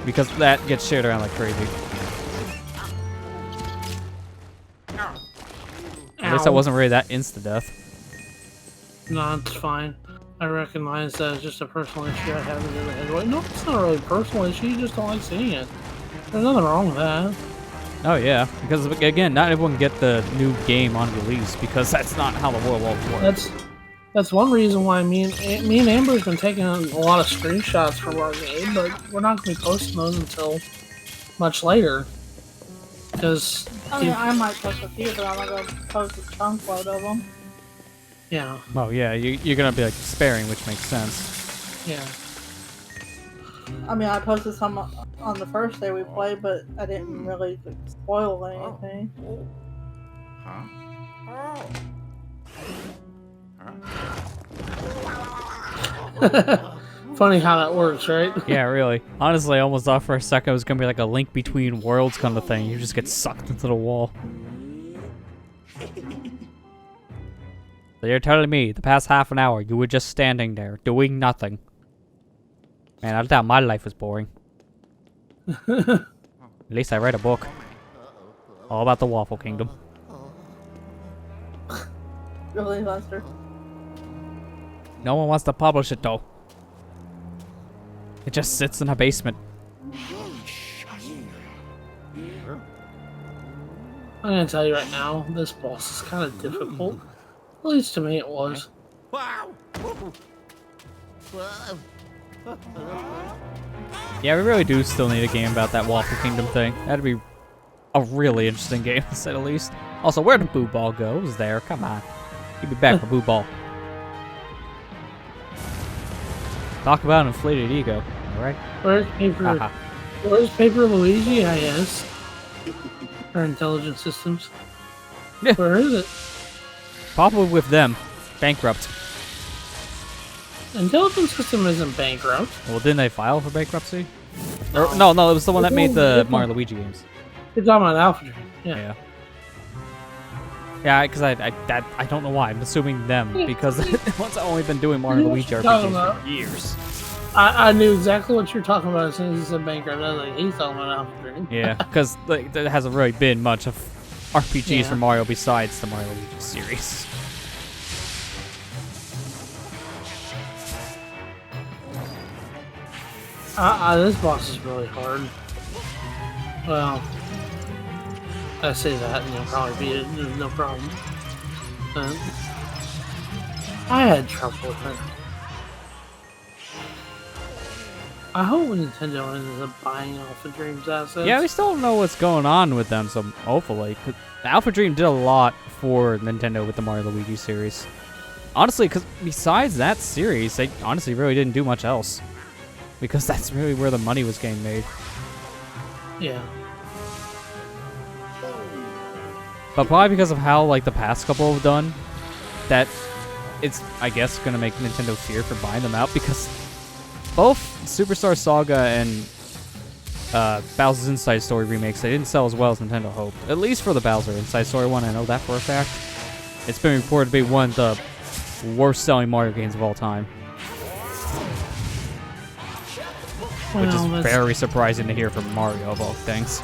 Because that gets shared around like crazy. At least I wasn't really that insta-death. No, it's fine. I recognize that it's just a personal issue I have with the head. No, it's not really a personal issue. You just don't like seeing it. There's nothing wrong with that. Oh yeah, because again, not everyone can get the new game on release because that's not how the world works. That's one reason why me and Amber's been taking a lot of screenshots from our game, but we're not going to be posting those until much later. Because I might post a few, but I'm not going to post a chunk load of them. Yeah. Oh yeah, you're gonna be like sparing, which makes sense. Yeah. I mean, I posted some on the first day we played, but I didn't really spoil anything. Funny how that works, right? Yeah, really. Honestly, I almost thought for a second it was gonna be like a link between worlds kind of thing. You just get sucked into the wall. So you're telling me the past half an hour you were just standing there doing nothing? Man, I thought my life was boring. At least I read a book. All about the Waffle Kingdom. Really, Lester? No one wants to publish it though. It just sits in a basement. I'm gonna tell you right now, this boss is kind of difficult. At least to me it was. Yeah, we really do still need a game about that Waffle Kingdom thing. That'd be a really interesting game, to say the least. Also, where'd the Boo Ball go? It was there. Come on. Give me back my Boo Ball. Talk about an inflated ego. Alright? Where's Paper Luigi, I guess? Or Intelligent Systems? Yeah. Where is it? Probably with them. Bankrupt. Intelligent System isn't bankrupt. Well, didn't they file for bankruptcy? Or, no, it was the one that made the Mario Luigi games. You're talking about Alpha Dream. Yeah. Yeah, because I don't know why. I'm assuming them, because one's only been doing Mario Luigi RPGs for years. I knew exactly what you're talking about as soon as you said bankrupt. I was like, he's talking about Alpha Dream. Yeah, because like, there hasn't really been much of RPGs Yeah. for Mario besides the Mario Luigi series. This boss is really hard. Well, I say that and you'll probably beat it, no problem. I had trouble with it. I hope Nintendo ends up buying Alpha Dream's assets. Yeah, we still don't know what's going on with them, so hopefully. 'Cause Alpha Dream did a lot for Nintendo with the Mario Luigi series. Honestly, because besides that series, they honestly really didn't do much else. Because that's really where the money was getting made. Yeah. But probably because of how, like, the past couple have done, that it's, I guess, going to make Nintendo fear for buying them out, because both Superstar Saga and Bowser's Inside Story remakes, they didn't sell as well as Nintendo hoped. At least for the Bowser Inside Story one, I know that for a fact. It's been reported to be one of the worst-selling Mario games of all time. Which is Well, very surprising to hear from Mario, of all things.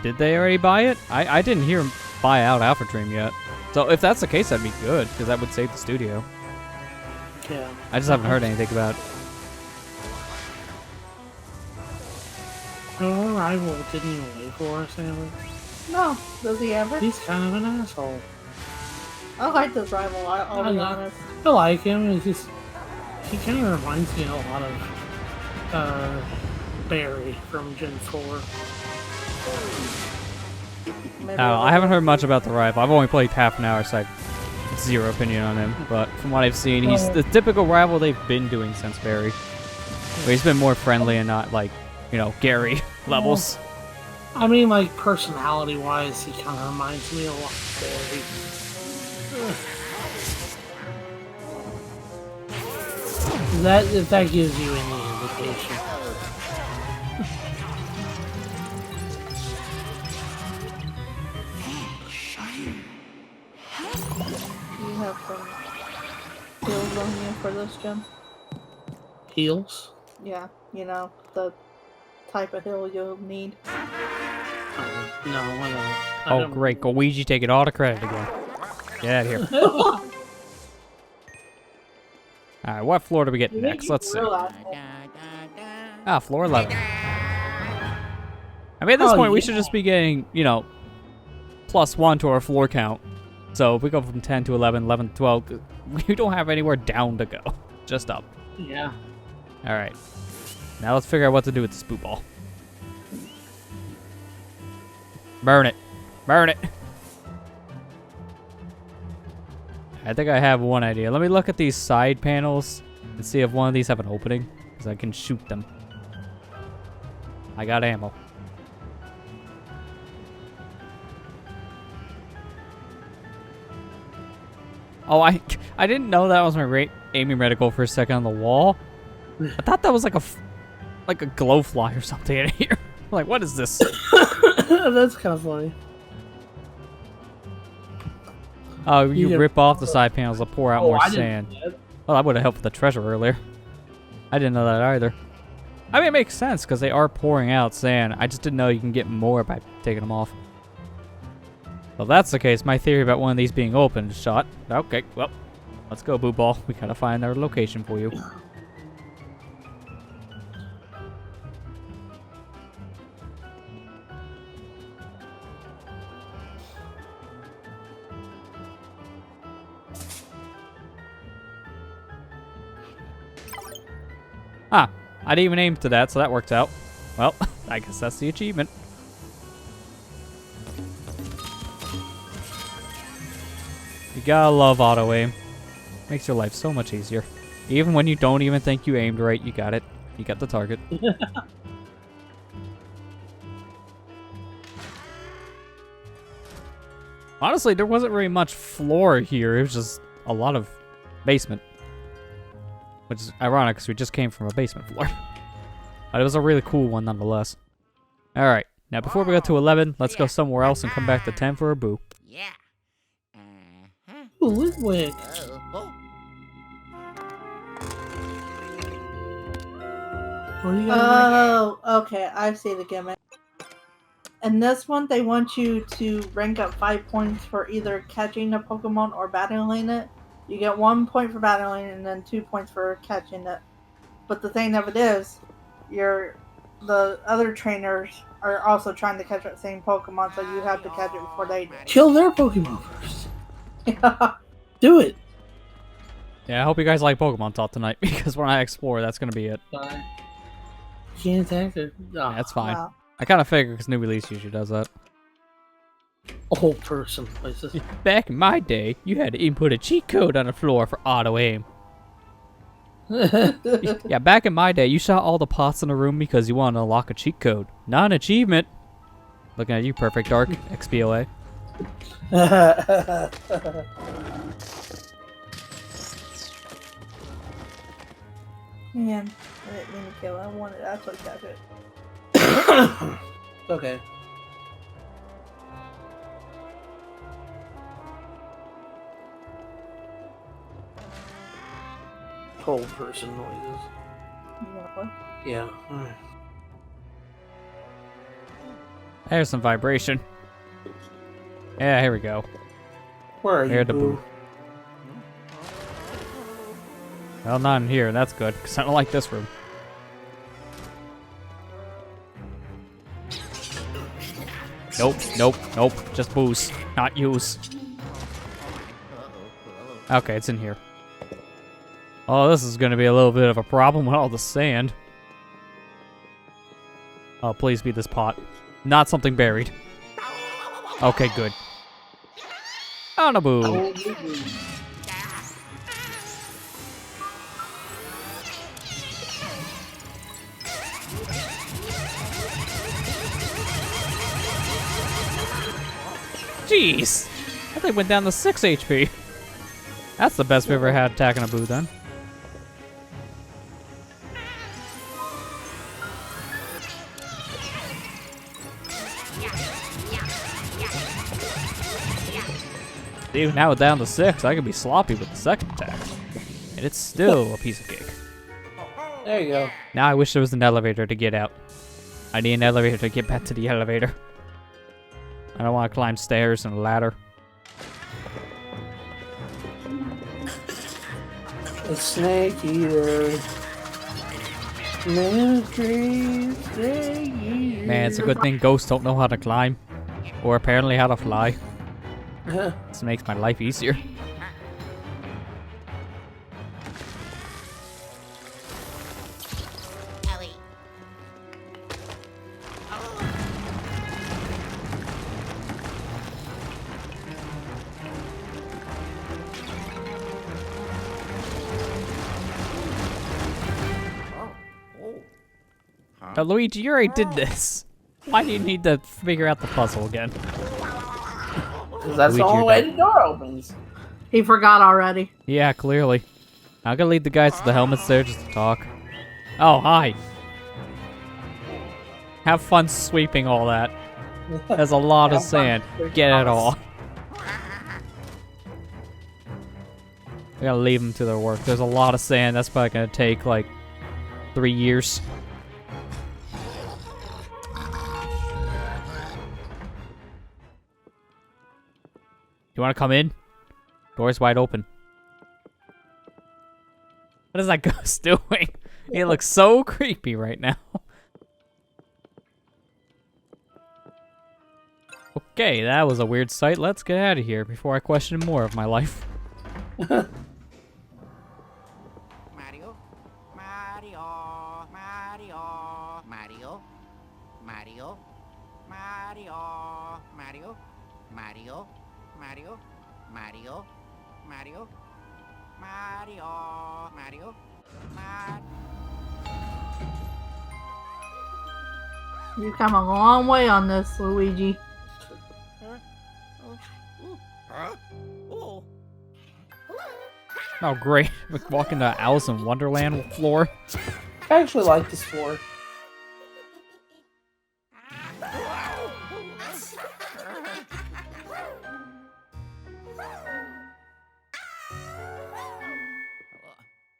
Did they already buy it? I didn't hear them buy out Alpha Dream yet. So if that's the case, that'd be good, because that would save the studio. Yeah. I just haven't heard anything about it. Our rival didn't even wait for us, Amber. No, does he ever? He's kind of an asshole. I like this rival, I'll be honest. I like him. It's just he kind of reminds me a lot of Barry from Gen 4. Maybe I haven't heard much about the rival. I've only played half an hour, so I have zero opinion on him. But from what I've seen, he's the typical rival they've been doing since Barry. Where he's been more friendly and not like, you know, Gary levels. I mean, like personality-wise, he kind of reminds me a lot of Barry. If that gives you any indication. you have some skills on you for this gen. Heels? Yeah, you know, the type of hill you'll need. No, I don't. Oh, great. Luigi taking all the credit again. Get out of here. Alright, what floor do we get next? Let's see. Ah, floor 11. I mean, at this point, we should just be getting, you know, +1 to our floor count. So if we go from 10 to 11, 11 to 12, we don't have anywhere down to go. Just up. Yeah. Alright. Now let's figure out what to do with this boot ball. Burn it. Burn it. I think I have one idea. Let me look at these side panels and see if one of these have an opening, because I can shoot them. I got ammo. Oh, I didn't know that was my aiming reticle for a second on the wall. I thought that was like like a glow fly or something in here. Like, what is this? That's kind of funny. Oh, you rip off the side panels to pour out more I didn't sand. do that. Well, that would have helped with the treasure earlier. I didn't know that either. I mean, it makes sense because they are pouring out sand. I just didn't know you can get more by taking them off. Well, if that's the case, my theory about one of these being open is shot. Okay, well, let's go, Boo Ball. We gotta find their location for you. Ah, I didn't even aim to that, so that worked out. Well, I guess that's the achievement. You gotta love auto aim. Makes your life so much easier. Even when you don't even think you aimed right, you got it. You got the target. Honestly, there wasn't really much floor here. It was just a lot of basement. Which is ironic because we just came from a basement floor. But it was a really cool one nonetheless. Alright, now before we go to 11, let's go somewhere else and come back to 10 for a boo. Yeah. Ooh, Ludwig. Oh. What do you got? Oh, okay. I see the gimmick. In this one, they want you to rank up 5 points for either catching a Pokemon or battling it. You get 1 point for battling and then 2 points for catching it. But the thing of it is, the other trainers are also trying to catch that same Pokemon, so you have to catch it before they do. Kill their Pokemon first. Yeah. Do it. Yeah, I hope you guys like Pokemon Talk tonight, because when I explore, that's gonna be it. Fine. You can't attack it. Oh, Yeah, that's fine. Wow. I kind of figured because new release usually does that. old person places. Back in my day, you had to input a cheat code on the floor for auto aim. Yeah, back in my day, you saw all the pots in the room because you wanted to unlock a cheat code, not an achievement. Looking at you, Perfect Dark, XBOA. Man, I didn't mean to kill it. I wanted to actually catch it. Okay. Cold person noises. You know what? Yeah. Alright. There's some vibration. Yeah, here we go. Where are Here you, the boo? boo. Well, not in here. That's good, because I don't like this room. Nope, nope, nope. Just booze, not use. Okay, it's in here. Oh, this is gonna be a little bit of a problem with all the sand. Oh, please be this pot. Not something buried. Okay, good. Oh, no, boo. Oh, you boo. Jeez! I think went down to 6 HP. That's the best we've ever had attacking a boo then. Dude, now it's down to 6. I can be sloppy with the second attack. And it's still a piece of cake. There you go. Now I wish there was an elevator to get out. I need an elevator to get back to the elevator. I don't want to climb stairs and a ladder. A snake eater. Mystery snake eater. Man, it's a good thing ghosts don't know how to climb. Or apparently how to fly. This makes my life easier. Ellie. Luigi, you already did this. Why do you need to figure out the puzzle again? Because that's Luigi, the only you're way dead. the door opens. He forgot already. Yeah, clearly. I'm gonna leave the guys to the helmets there just to talk. Oh, hi. Have fun sweeping all that. There's a lot of Have fun sand. sweeping Get it all all. We gotta leave them to their work. There's a lot of sand. That's probably gonna take like 3 years. You wanna come in? Door's wide open. What is that ghost doing? He looks so creepy right now. Okay, that was a weird sight. Let's get out of here before I question more of my life. Mario. Mario. Mario. Mario. Mario. Mario. Mario. Mario. Mario. Mario. Mario. Mario. Mario. You've come a long way on this, Luigi. Oh, great. We're walking to Alice in Wonderland floor. I actually like this floor.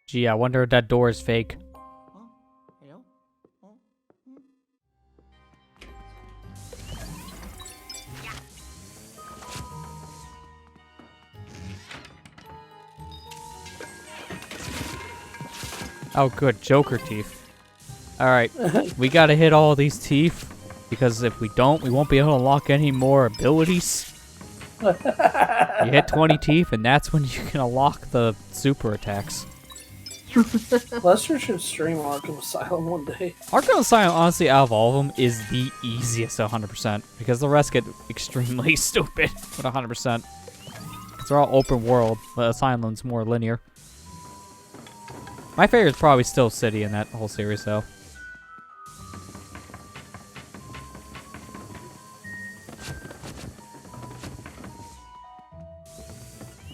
Gee, I wonder if that door is fake. Hello? Oh, good. Joker teeth. Alright. We gotta hit all these teeth. Because if we don't, we won't be able to unlock any more abilities. You hit 20 teeth, and that's when you can unlock the super attacks. Lester should stream Arkham Asylum one day. Arkham Asylum, honestly, out of all of them, is the easiest 100%. Because the rest get extremely stupid with 100%. Because they're all open world, but Asylum's more linear. My favorite is probably still City in that whole series, though.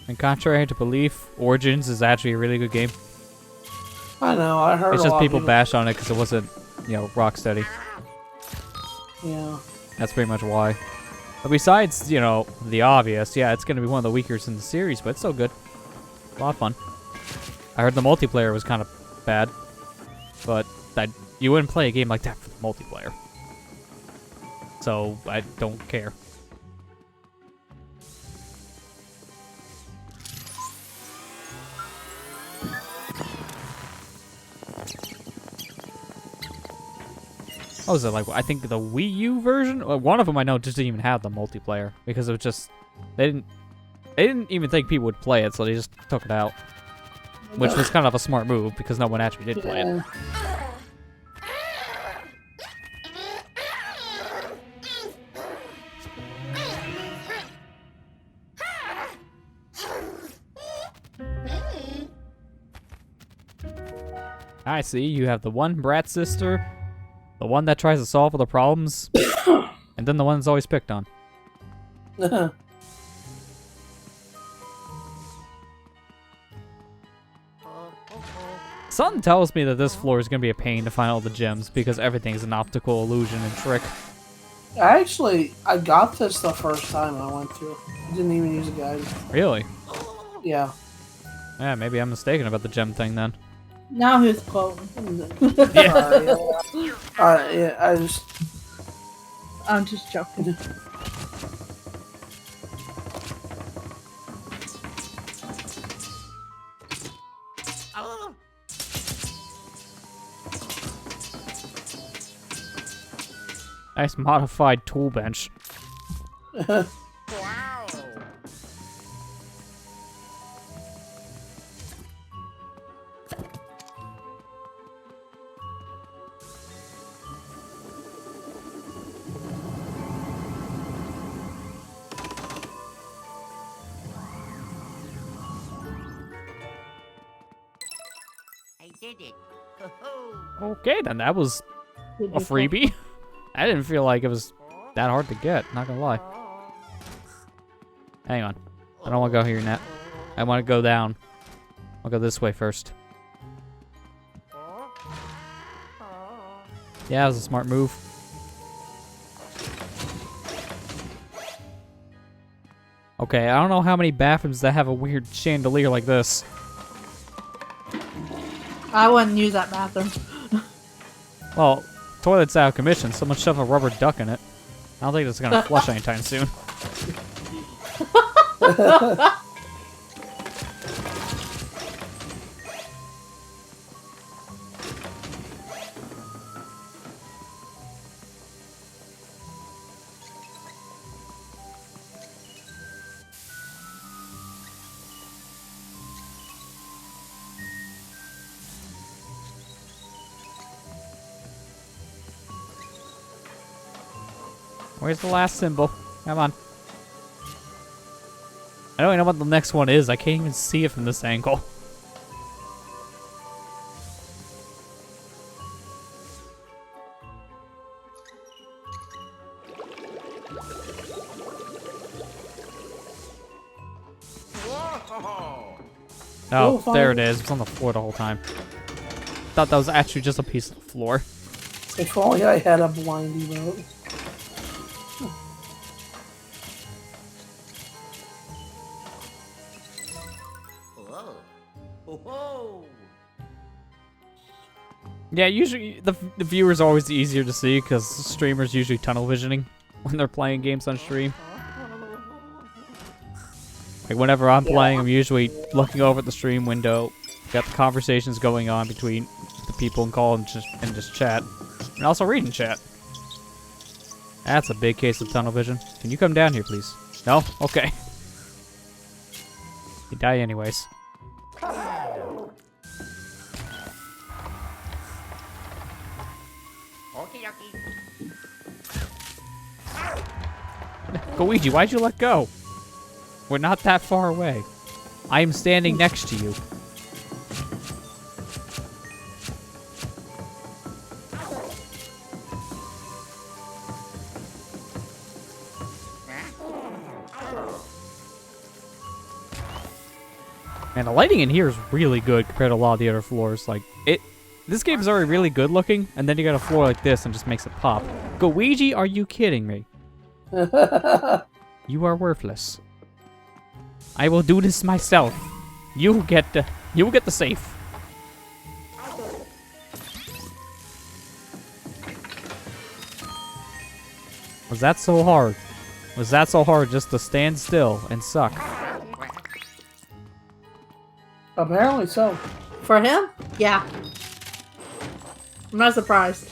And contrary to belief, Origins is actually a really good game. I know, I heard It's a just lot people of bash on it because it wasn't, you know, Rocksteady. Yeah. That's pretty much why. But besides, you know, the obvious, yeah, it's going to be one of the weakers in the series, but it's still good. A lot of fun. I heard the multiplayer was kind of bad, but you wouldn't play a game like that for the multiplayer. So, I don't care. What was it like? I think the Wii U version. One of them I know just didn't even have the multiplayer because it was just they didn't even think people would play it, so they just took it out, which was kind of a smart move because no one actually did play it. I see. You have the one brat sister. The one that tries to solve all the problems, and then the one that's always picked on. Something tells me that this floor is going to be a pain to find all the gems because everything's an optical illusion and trick. I got this the first time I went through. I didn't even use a guide. Really? Yeah. Yeah, maybe I'm mistaken about the gem thing then. Now who's quoting? Yeah. Yeah, I'm just joking. Nice modified tool bench. Wow. I did it. Ho-ho. Okay, then that was a freebie. I didn't feel like it was that hard to get, not gonna lie. Hang on. I don't want to go here, Nat. I want to go down. I'll go this way first. Yeah, that was a smart move. Okay, I don't know how many bathrooms that have a weird chandelier like this. I wouldn't use that bathroom. Well, toilet's out of commission. Someone shoved a rubber duck in it. I don't think it's gonna flush anytime soon. Where's the last symbol? Come on. I don't even know what the next one is. I can't even see it from this angle. Whoa. Oh, there it is. It's on the floor the whole time. Thought that was actually just a piece of the floor. If only I had a blindy mode. Whoa. Whoa. Yeah, usually the viewer's always easier to see because streamers usually tunnel visioning when they're playing games on stream. Like whenever I'm playing, I'm usually looking over at the stream window, Got the conversations going on between the people in call and just chat. And also reading chat. That's a big case of tunnel vision. Can you come down here, please? No? Okay. You die anyways. Okie dokie. Luigi, why'd you let go? We're not that far away. I am standing next to you. Man, the lighting in here is really good compared to a lot of the other floors. Like, this game is already really good looking, and then you got a floor like this and just makes it pop. Luigi, are you kidding me? You are worthless. I will do this myself. You get the safe. Was that so hard? Was that so hard just to stand still and suck? Apparently so. For him? Yeah. I'm not surprised.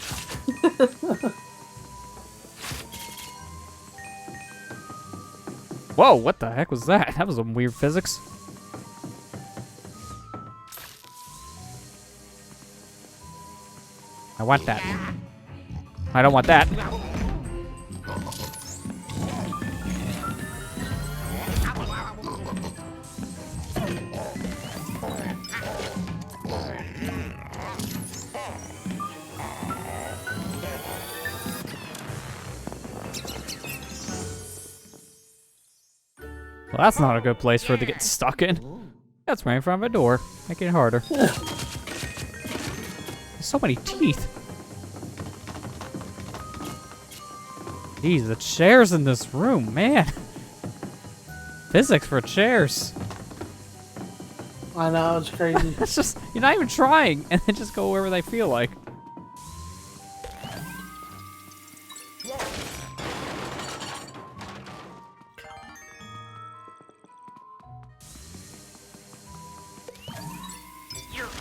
Whoa, what the heck was that? That was some weird physics. I want that. I don't want that. Well, that's not a good place for it to get stuck in. That's right in front of a door. Making it harder. There's so many teeth. Jeez, the chairs in this room, man. Physics for chairs. I know, it's crazy. It's just, you're not even trying, and then just go wherever they feel like.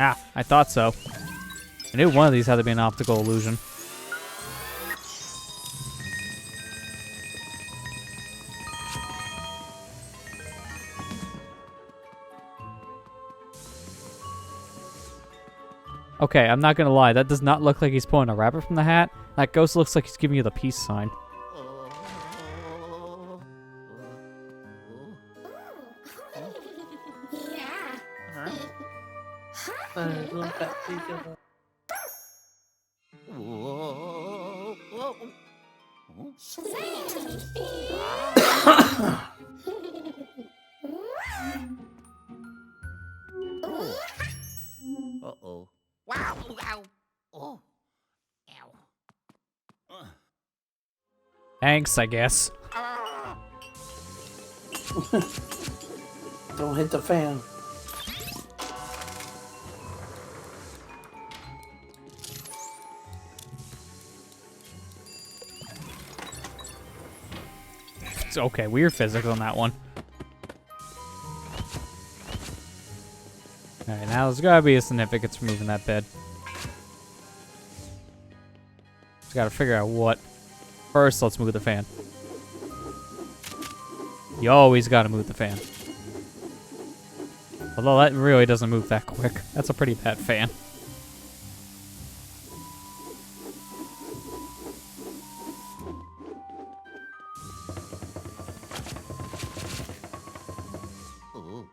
Ah, I thought so. I knew one of these had to be an optical illusion. Okay, I'm not gonna lie, that does not look like he's pulling a rabbit from the hat. That ghost looks like he's giving you the peace sign. Look at people. Uh-oh. Wow! Ow! Oh! Ow! Thanks, I guess. Don't hit the fan. It's okay, weird physics on that one. Alright, now there's gotta be a significance for moving that bed. Just gotta figure out what. First, let's move the fan. You always gotta move the fan. Although that really doesn't move that quick. That's a pretty bad fan. Ooh.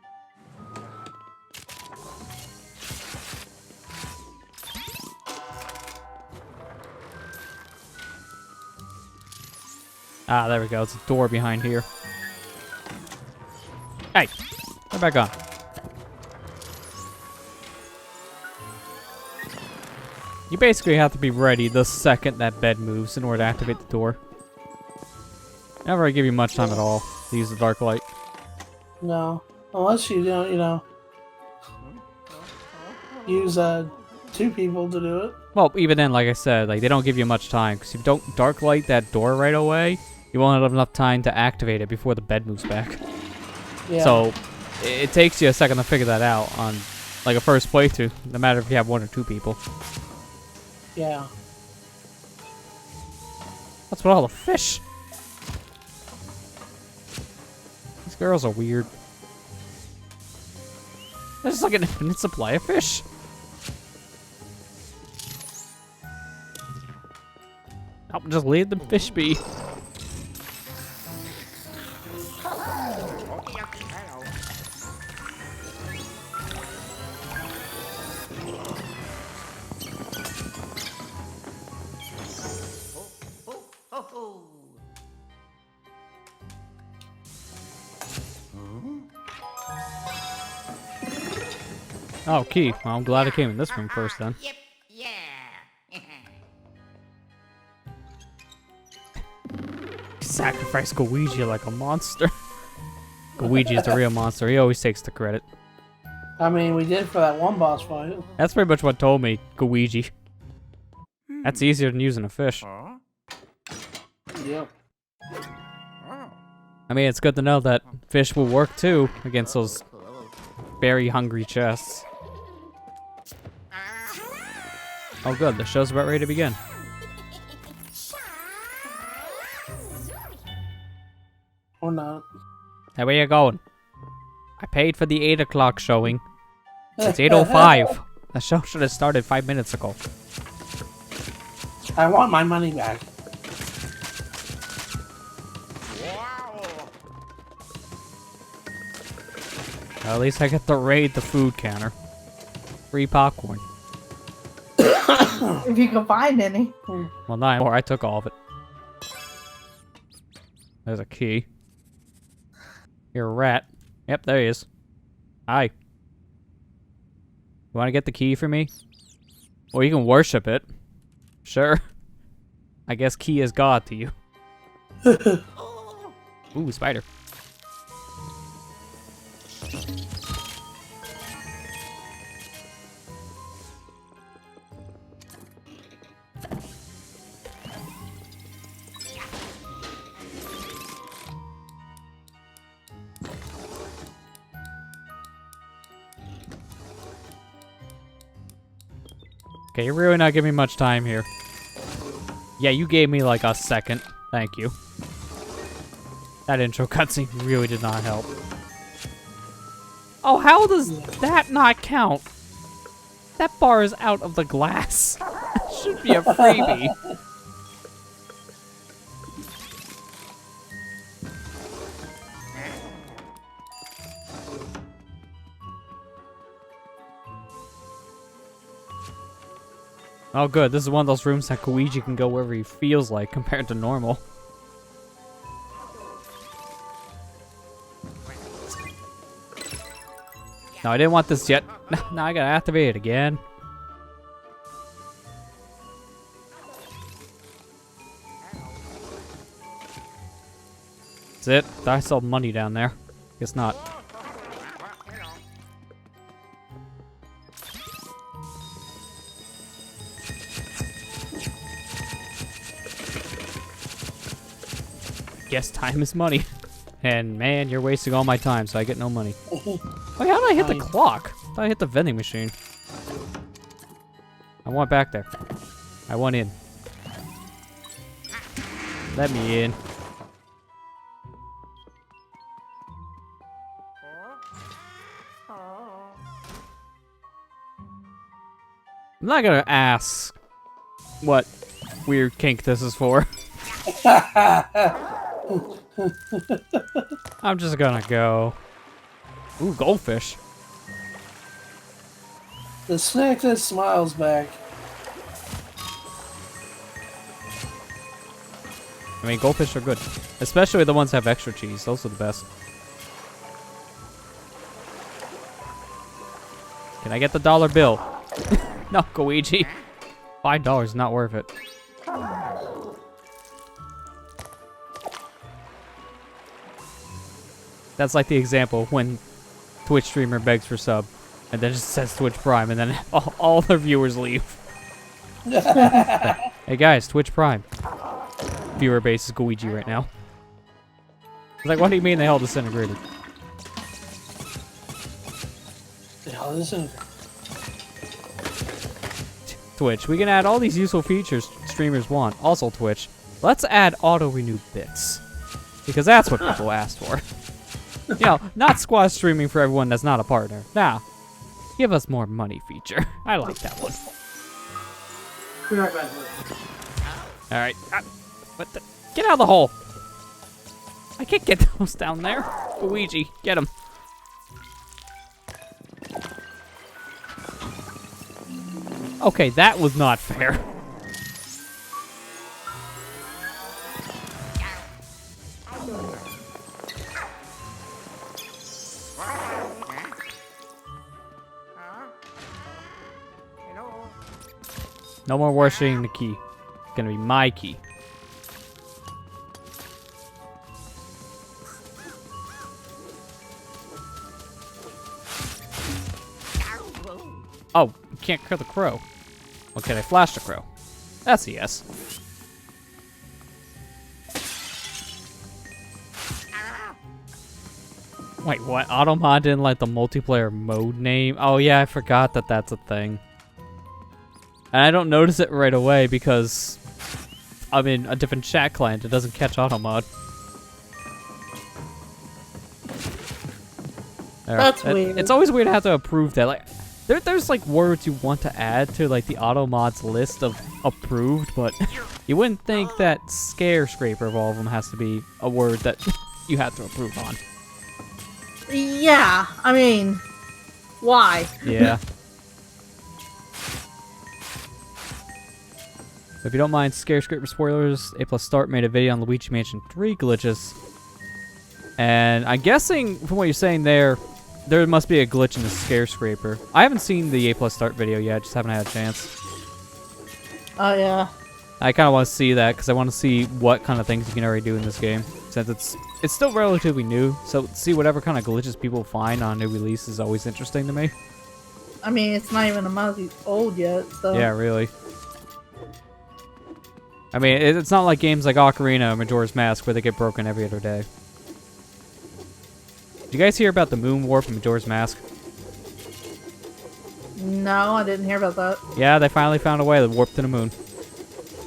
Ah, there we go. It's a door behind here. Hey! Come back on. You basically have to be ready the second that bed moves in order to activate the door. Never give you much time at all to use the dark light. No. Unless you don't, use 2 people to do it. Well, even then, like I said, like they don't give you much time because if you don't dark light that door right away, you won't have enough time to activate it before the bed moves back. Yeah. So it takes you a second to figure that out on like a first playthrough, no matter if you have 1 or 2 people. Yeah. What's with all the fish? These girls are weird. There's just like an infinite supply of fish. I'll just leave the fish be. Oh, key. Well, I'm glad I came in this room first then. Yep, yeah. Sacrifice Luigi like a monster. Luigi is the real monster. He always takes the credit. I mean, we did for that one boss fight. That's pretty much what told me, Luigi. That's easier than using a fish. Yep. I mean, it's good to know that fish will work too against those very hungry chests. Oh good, the show's about ready to begin. Or not. Hey, where you going? I paid for the 8 o'clock showing. It's 8:05. The show should have started 5 minutes ago. I want my money back. Well, at least I get to raid the food counter. Free popcorn. If you can find any. Well, not anymore. I took all of it. There's a key. You're a rat. Yep, there he is. Hi. You want to get the key for me? Well, you can worship it. Sure. I guess key is God to you. Ooh, spider. Okay, you're really not giving me much time here. Yeah, you gave me like a second. Thank you. That intro cutscene really did not help. Oh, how does that not count? That bar is out of the glass. It should be a freebie. Oh good, this is one of those rooms that Luigi can go wherever he feels like compared to normal. No, I didn't want this yet. Now I gotta activate it again. That's it. I saw money down there. Guess not. Guess time is money. And man, you're wasting all my time, so I get no money. Wait, how did I hit the clock? I thought I hit the vending machine. I want back there. I want in. Let me in. I'm not gonna ask what weird kink this is for. I'm just gonna go. Ooh, goldfish. The snack that smiles back. I mean, goldfish are good. Especially the ones that have extra cheese. Those are the best. Can I get the dollar bill? No, Luigi. $5 is not worth it. That's like the example when Twitch streamer begs for sub, and then just says Twitch Prime, and then all the viewers leave. Hey guys, Twitch Prime. Viewer base is Luigi right now. It's like, what do you mean they all disintegrated? The hell is it? Twitch. We can add all these useful features streamers want. Also Twitch. Let's add auto-renew bits. Because that's what people asked for. You know, not squad streaming for everyone that's not a partner. Nah. Give us more money feature. I like that one. Alright. What the? Get out of the hole! I can't get those down there. Luigi, get him. Okay, that was not fair. No more worshipping the key. It's gonna be my key. Oh, you can't kill the crow. Okay, I flashed the crow. That's a yes. Wait, what? Automod didn't like the multiplayer mode name? Oh yeah, I forgot that that's a thing. And I don't notice it right away because I'm in a different chat client. It doesn't catch Automod. That's weird. It's always weird to have to approve that. Like, there's like words you want to add to like the Automod's list of approved, but you wouldn't think that scraper of all of them has to be a word that you have to approve on. Yeah, I mean, why? Yeah. If you don't mind scraper spoilers, A+ Start made a video on Luigi Mansion 3 glitches. And I'm guessing from what you're saying there must be a glitch in the scraper. I haven't seen the A+ Start video yet, just haven't had a chance. Oh yeah. I kind of want to see that because I want to see what kind of things you can already do in this game, since it's still relatively new. So see whatever kind of glitches people find on a new release is always interesting to me. I mean, it's not even a month old yet, so. Yeah, really. I mean, it's not like games like Ocarina or Majora's Mask where they get broken every other day. Did you guys hear about the moon warp in Majora's Mask? No, I didn't hear about that. Yeah, they finally found a way to warp to the moon.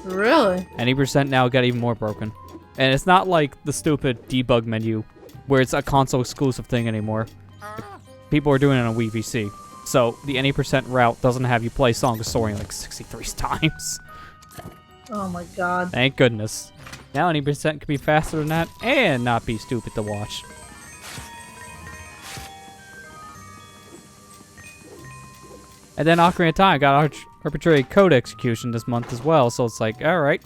Really? Any percent now got even more broken. And it's not like the stupid debug menu where it's a console exclusive thing anymore. People are doing it on Wii VC. So the any percent route doesn't have you play Song of Soaring like 63 times. Oh my god. Thank goodness. Now any percent can be faster than that and not be stupid to watch. And then Ocarina of Time got arbitrary code execution this month as well, so it's like, alright.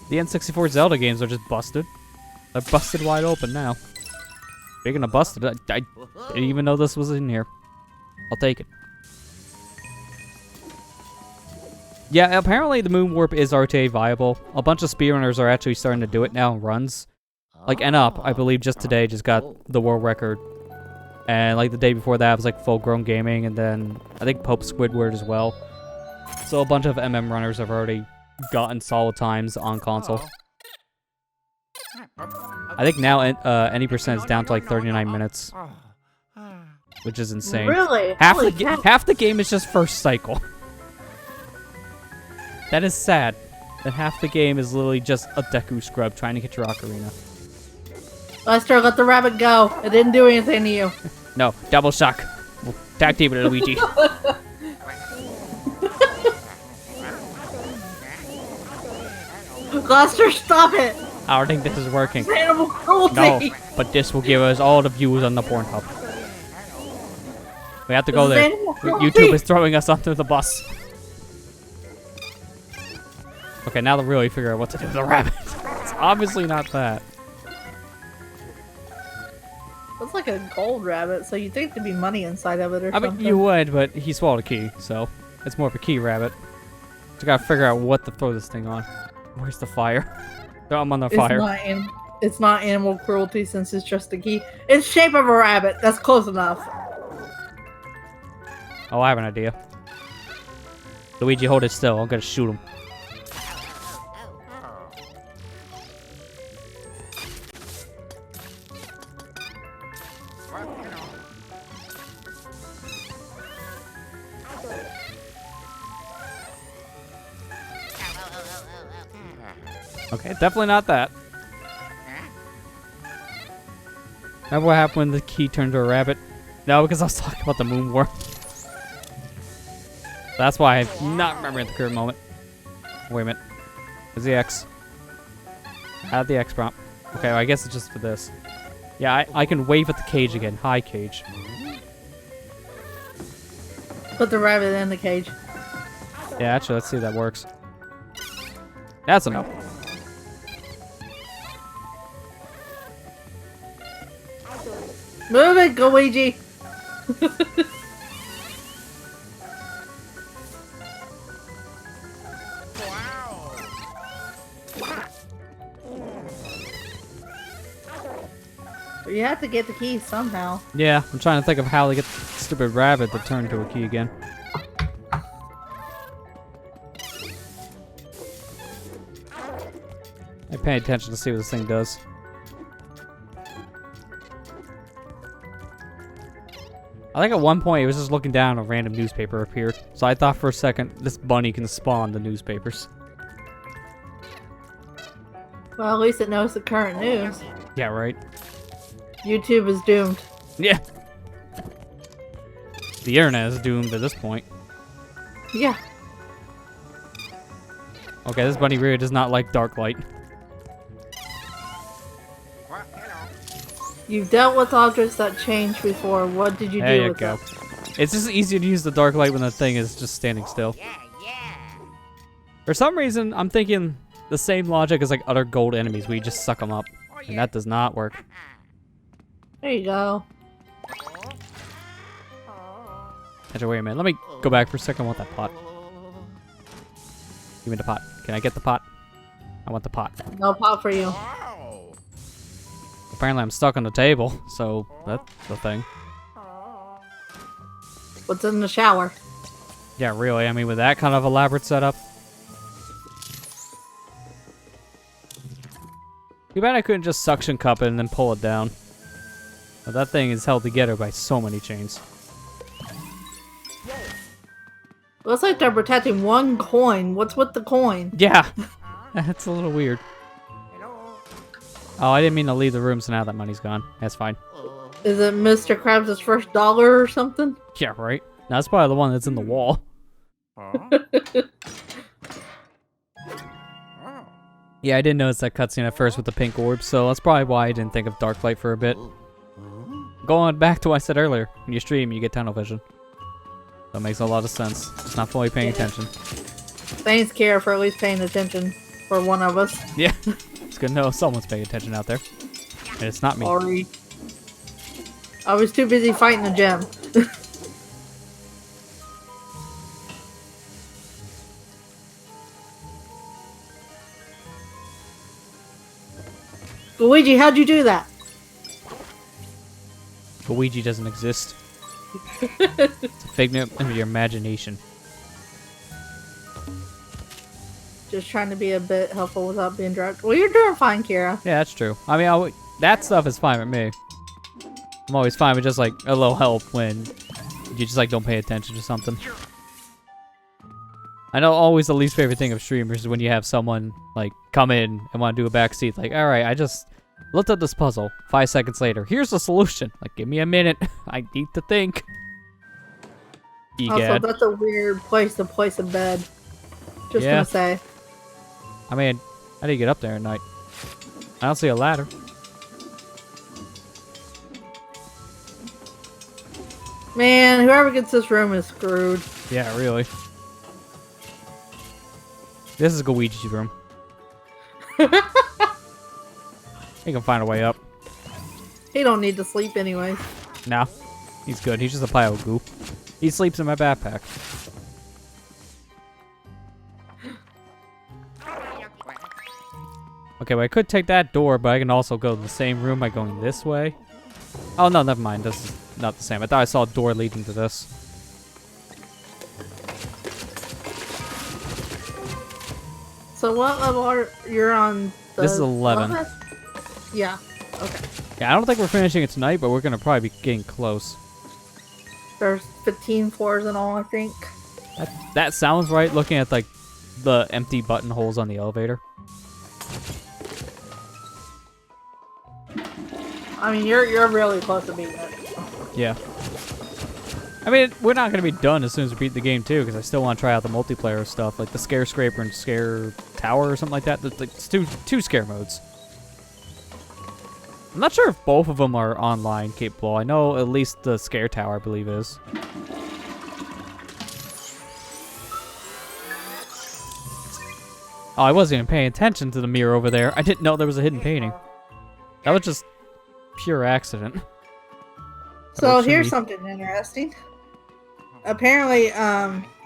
The N64 Zelda games are just busted. They're busted wide open now. Speaking of busted, I didn't even know this was in here. I'll take it. Yeah, apparently the moon warp is RTA viable. A bunch of speedrunners are actually starting to do it now in runs. Like N-Up, I believe just today just got the world record. And like the day before that was like Full Grown Gaming, and then I think Pope Squidward as well. So a bunch of MM runners have already gotten solid times on console. I think now any percent is down to like 39 minutes. Which is insane. Really? Half Holy the cow. half the game is just first cycle. That is sad. That half the game is literally just a Deku scrub trying to get your ocarina. Lester, let the rabbit go. It didn't do anything to you. No, double shock. We'll tag team it, Luigi. Lester, stop it! I don't think this is working. It's animal cruelty! No, but this will give us all the views on the Pornhub. We have to go This is there. animal cruelty. YouTube is throwing us onto the bus. Okay, now they'll really figure out what to do with the rabbit. It's obviously not that. It's like a gold rabbit, so you'd think there'd be money inside of it or I something. mean, you would, but he swallowed a key, so it's more of a key rabbit. So gotta figure out what to throw this thing on. Where's the fire? Oh, I'm on the fire. It's not animal cruelty since it's just a key. It's shape of a rabbit. That's close enough. Oh, I have an idea. Luigi, hold it still. I'm gonna shoot him. Okay, definitely not that. Remember what happened when the key turned to a rabbit? No, because I was talking about the moon war. That's why I'm not remembering at the current moment. Wait a minute. Where's the X? Add the X prompt. Okay, well, I guess it's just for this. Yeah, I can wave at the cage again. Hi, cage. Put the rabbit in the cage. Yeah, actually, let's see if that works. That's enough. Move it, Luigi. You have to get the key somehow. Yeah, I'm trying to think of how to get the stupid rabbit to turn into a key again. I pay attention to see what this thing does. I think at one point it was just looking down and a random newspaper appeared. So I thought for a second this bunny can spawn the newspapers. Well, at least it knows the current news. Yeah, right? YouTube is doomed. Yeah. The internet is doomed at this point. Yeah. Okay, this bunny really does not like dark light. You've dealt with objects that changed before. What did you There do you with go. them? It's just easier to use the dark light when the thing is just standing still. Yeah, yeah. For some reason, I'm thinking the same logic as like other gold enemies, where you just suck them up. Oh, And that does not work. There you go. Actually, wait a minute. Let me go back for a second. I want that pot. Give me the pot. Can I get the pot? I want the pot. No pot for you. Oh. Apparently, I'm stuck on the table, so that's the thing. What's in the shower? Yeah, really. I mean, with that kind of elaborate setup. Too bad I couldn't just suction cup it and then pull it down. But that thing is held together by so many chains. Looks like they're protecting one coin. What's with the coin? Yeah, that's a little weird. Hello. Oh, I didn't mean to leave the room, so now that money's gone. That's fine. Is it Mr. Krabs' first dollar or something? Yeah, right? No, that's probably the one that's in the wall. Huh? Oh. Yeah, I didn't notice that cutscene at first with the pink orb, so that's probably why I didn't think of dark light for a bit. Going back to what I said earlier, when you stream, you get tunnel vision. That makes a lot of sense. Just not fully paying attention. Thanks, Kara, for at least paying attention for one of us. Yeah, it's good to know someone's paying attention out there. And it's not me. Sorry. I was too busy fighting the gem. Luigi, how'd you do that? Luigi doesn't exist. It's a figment of your imagination. Just trying to be a bit helpful without being direct. Well, you're doing fine, Kira. Yeah, that's true. I mean, that stuff is fine with me. I'm always fine with just like a little help when you just like don't pay attention to something. I know always the least favorite thing of streamers is when you have someone like come in and want to do a backseat. Like, all right, I just looked at this puzzle. 5 seconds later, here's the solution. Like, give me a minute. I need to think. Also, Egad. that's a weird place to place a bed. Just Yeah. gonna say. I mean, how do you get up there at night? I don't see a ladder. Man, whoever gets this room is screwed. Yeah, really. This is Luigi's room. He can find a way up. He don't need to sleep anyways. Nah, he's good. He's just a pile of goo. He sleeps in my backpack. Okay, well, I could take that door, but I can also go to the same room by going this way. Oh, no, never mind. This is not the same. I thought I saw a door leading to this. So what level are you're on? This is 11. 11th? Yeah. Okay. Yeah, I don't think we're finishing it tonight, but we're going to probably be getting close. There's 15 floors in all, I think. That sounds right, looking at, like, the empty buttonholes on the elevator. I mean, you're really close to beating it. Yeah. I mean, we're not going to be done as soon as we beat the game, too, because I still want to try out the multiplayer stuff, like the Scare Scraper and Scare Tower or something like that. There's like two scare modes. I'm not sure if both of them are online capable. I know at least the Scare Tower, I believe, is. Oh, I wasn't even paying attention to the mirror over there. I didn't know there was a hidden painting. That was just pure accident. So here's something interesting. Apparently,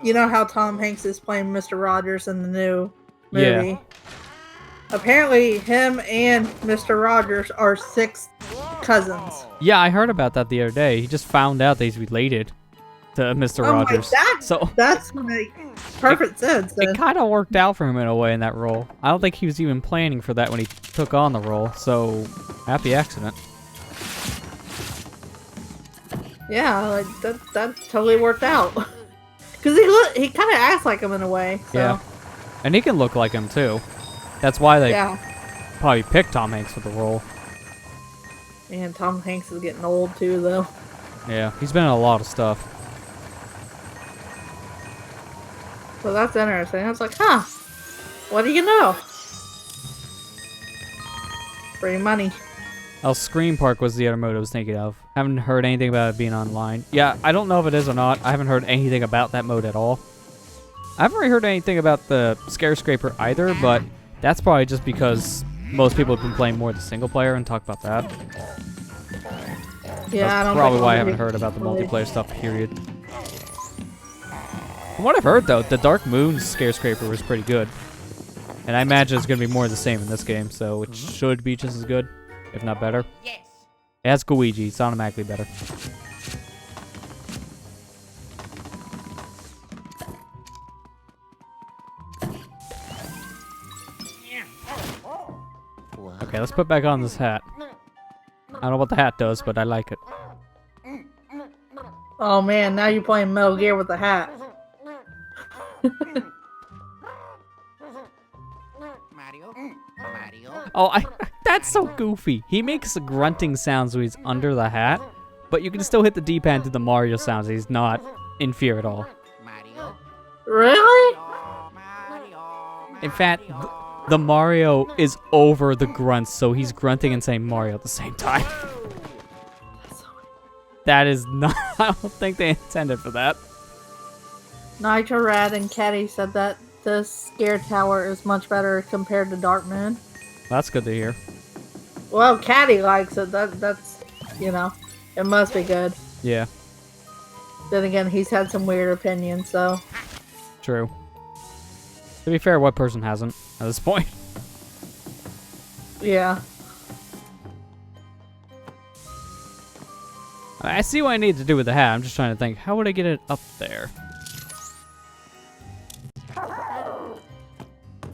you know how Tom Hanks is playing Mr. Rogers in the new movie? Yeah. Apparently, him and Mr. Rogers are 6 cousins. Yeah, I heard about that the other day. He just found out that he's related to Mr. Rogers. That's make perfect sense. It kind of worked out for him in a way in that role. I don't think he was even planning for that when he took on the role, so happy accident. Yeah, like that totally worked out. Cause he kind of acts like him in a way. So. Yeah, and he can look like him too. That's why they Yeah. probably picked Tom Hanks for the role. And Tom Hanks is getting old too, though. Yeah, he's been in a lot of stuff. So that's interesting. I was like, huh, what do you know? Free money. Oh, Scream Park was the other mode I was thinking of. Haven't heard anything about it being online. Yeah, I don't know if it is or not. I haven't heard anything about that mode at all. I haven't really heard anything about the Scare Scraper either, but that's probably just because most people have been playing more the single player and talk about that. Yeah, That's I don't probably think why I I'll haven't be- heard about the multiplayer stuff, period. From what I've heard, though, the Dark Moon Scare Scraper was pretty good. And I imagine it's going to be more of the same in this game, so it should be just as good, if not better. Yes. It has Luigi, it's automatically better. Okay, let's put back on this hat. I don't know what the hat does, but I like it. Oh man, now you're playing Metal Gear with the hat. Mario. Mario. Oh, that's so goofy. He makes the grunting sounds when he's under the hat, but you can still hit the D-pad to the Mario sounds. He's not in fear at all. Mario. Really? Mario. In fact, the Mario is over the grunts, so he's grunting and saying Mario at the same time. That is not... I don't think they intended for that. Nitro Rad and Caddy said that the Scare Tower is much better compared to Dark Moon. That's good to hear. Well, Caddy likes it. That's, you know, it must be good. Yeah, Then again, he's had some weird opinions, so. true. To be fair, what person hasn't at this point? Yeah. I see what I need to do with the hat. I'm just trying to think, how would I get it up there?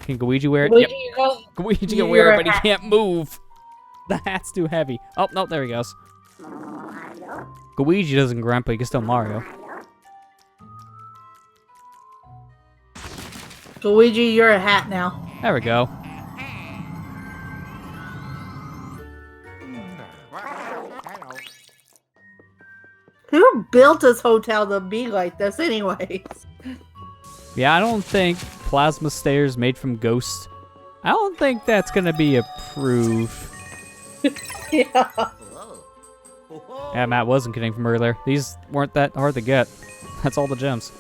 Can Luigi wear it? Yep. Luigi can wear it, but he can't move. The hat's too heavy. Oh, no, there he goes. Luigi doesn't grunt, but he can still Mario. Luigi, you're a hat now. There we go. Hello. Who built this hotel to be like this anyways? Yeah, I don't think plasma stairs made from ghosts. I don't think that's gonna be approved. Yeah. Whoa. Yeah, Matt wasn't kidding from earlier. These weren't that hard to get. That's all the gems.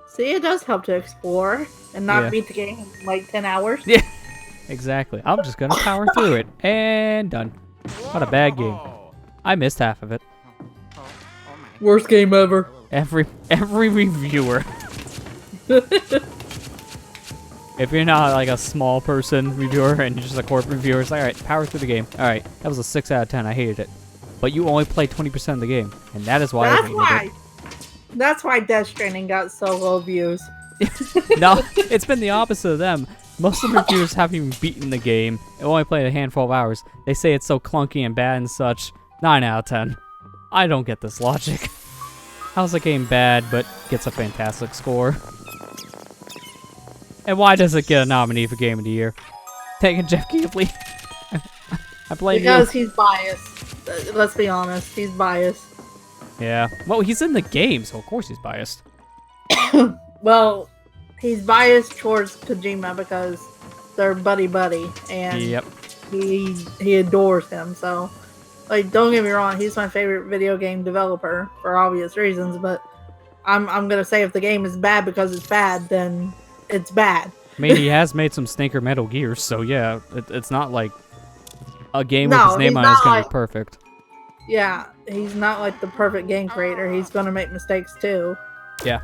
See, it does help to explore and not Yeah. beat the game in like 10 hours. Yeah, exactly. I'm just gonna power through it. And done. What a bad game. I missed half of it. Oh my. Worst game ever. Every reviewer. If you're not like a small person reviewer and you're just a corporate reviewer, it's like, alright, power through the game. Alright, that was a 6 out of 10. I hated it. But you only play 20% of the game. And that is why I hated That's why Death Stranding got so low views. it. No, it's been the opposite of them. Most of the reviewers haven't even beaten the game. They only played a handful of hours. They say it's so clunky and bad and such. 9 out of 10. I don't get this logic. How's a game bad but gets a fantastic score? And why does it get a nominee for Game of the Year? taking Jeff Keighley. I blame Because you. he's biased. Let's be honest, he's biased. Yeah. Well, he's in the game, so of course he's biased. Well, he's biased towards Kojima because they're buddy, and Yep. he adores him. So, like, don't get me wrong, he's my favorite video game developer for obvious reasons. But I'm gonna say if the game is bad because it's bad, then it's bad. I mean, he has made some stinker Metal Gears, so yeah, it's not like a game with No, his name he's on it is not gonna be like- perfect. Yeah, he's not like the perfect game creator. He's gonna make mistakes too. Yeah.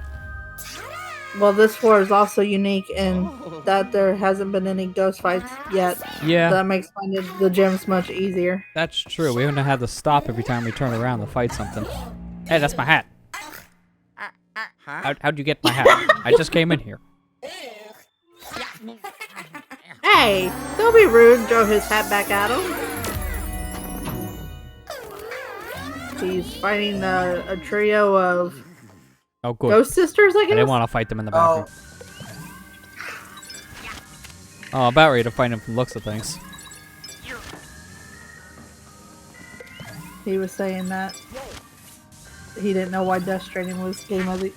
Well, this floor is also unique in that there hasn't been any ghost fights yet. Yeah, That makes finding the gems much easier. that's true. We haven't had to stop every time we turn around to fight something. Hey, that's my hat. Huh? How'd you get my hat? I just came in here. Hey, don't be rude and throw his hat back at him. He's fighting a trio of Oh, good. ghost sisters, I I didn't guess? want to fight them in the bathroom. Oh, about ready to fight him from looks of things. He was saying that he didn't know why Death Stranding was game of the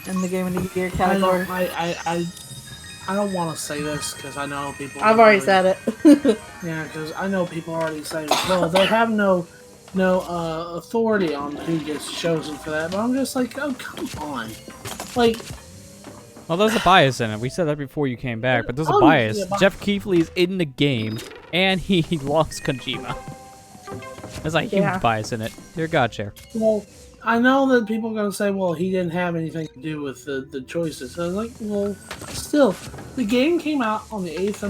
in the game of the year category. I don't want to say this because I know people. I've already said it. Yeah, because I know people already say, well, they have no authority on who gets chosen for that. But I'm just like, oh, come on, like. Well, there's a bias in it. We said that before you came back, but there's a Oh, bias. yeah, Jeff Keighley's in the game, and he loves Kojima. There's a huge Yeah. bias in it. Dear God, Chair. Well, I know that people are going to say, well, he didn't have anything to do with the choices. So I was like, well, still, the game came out on the 8th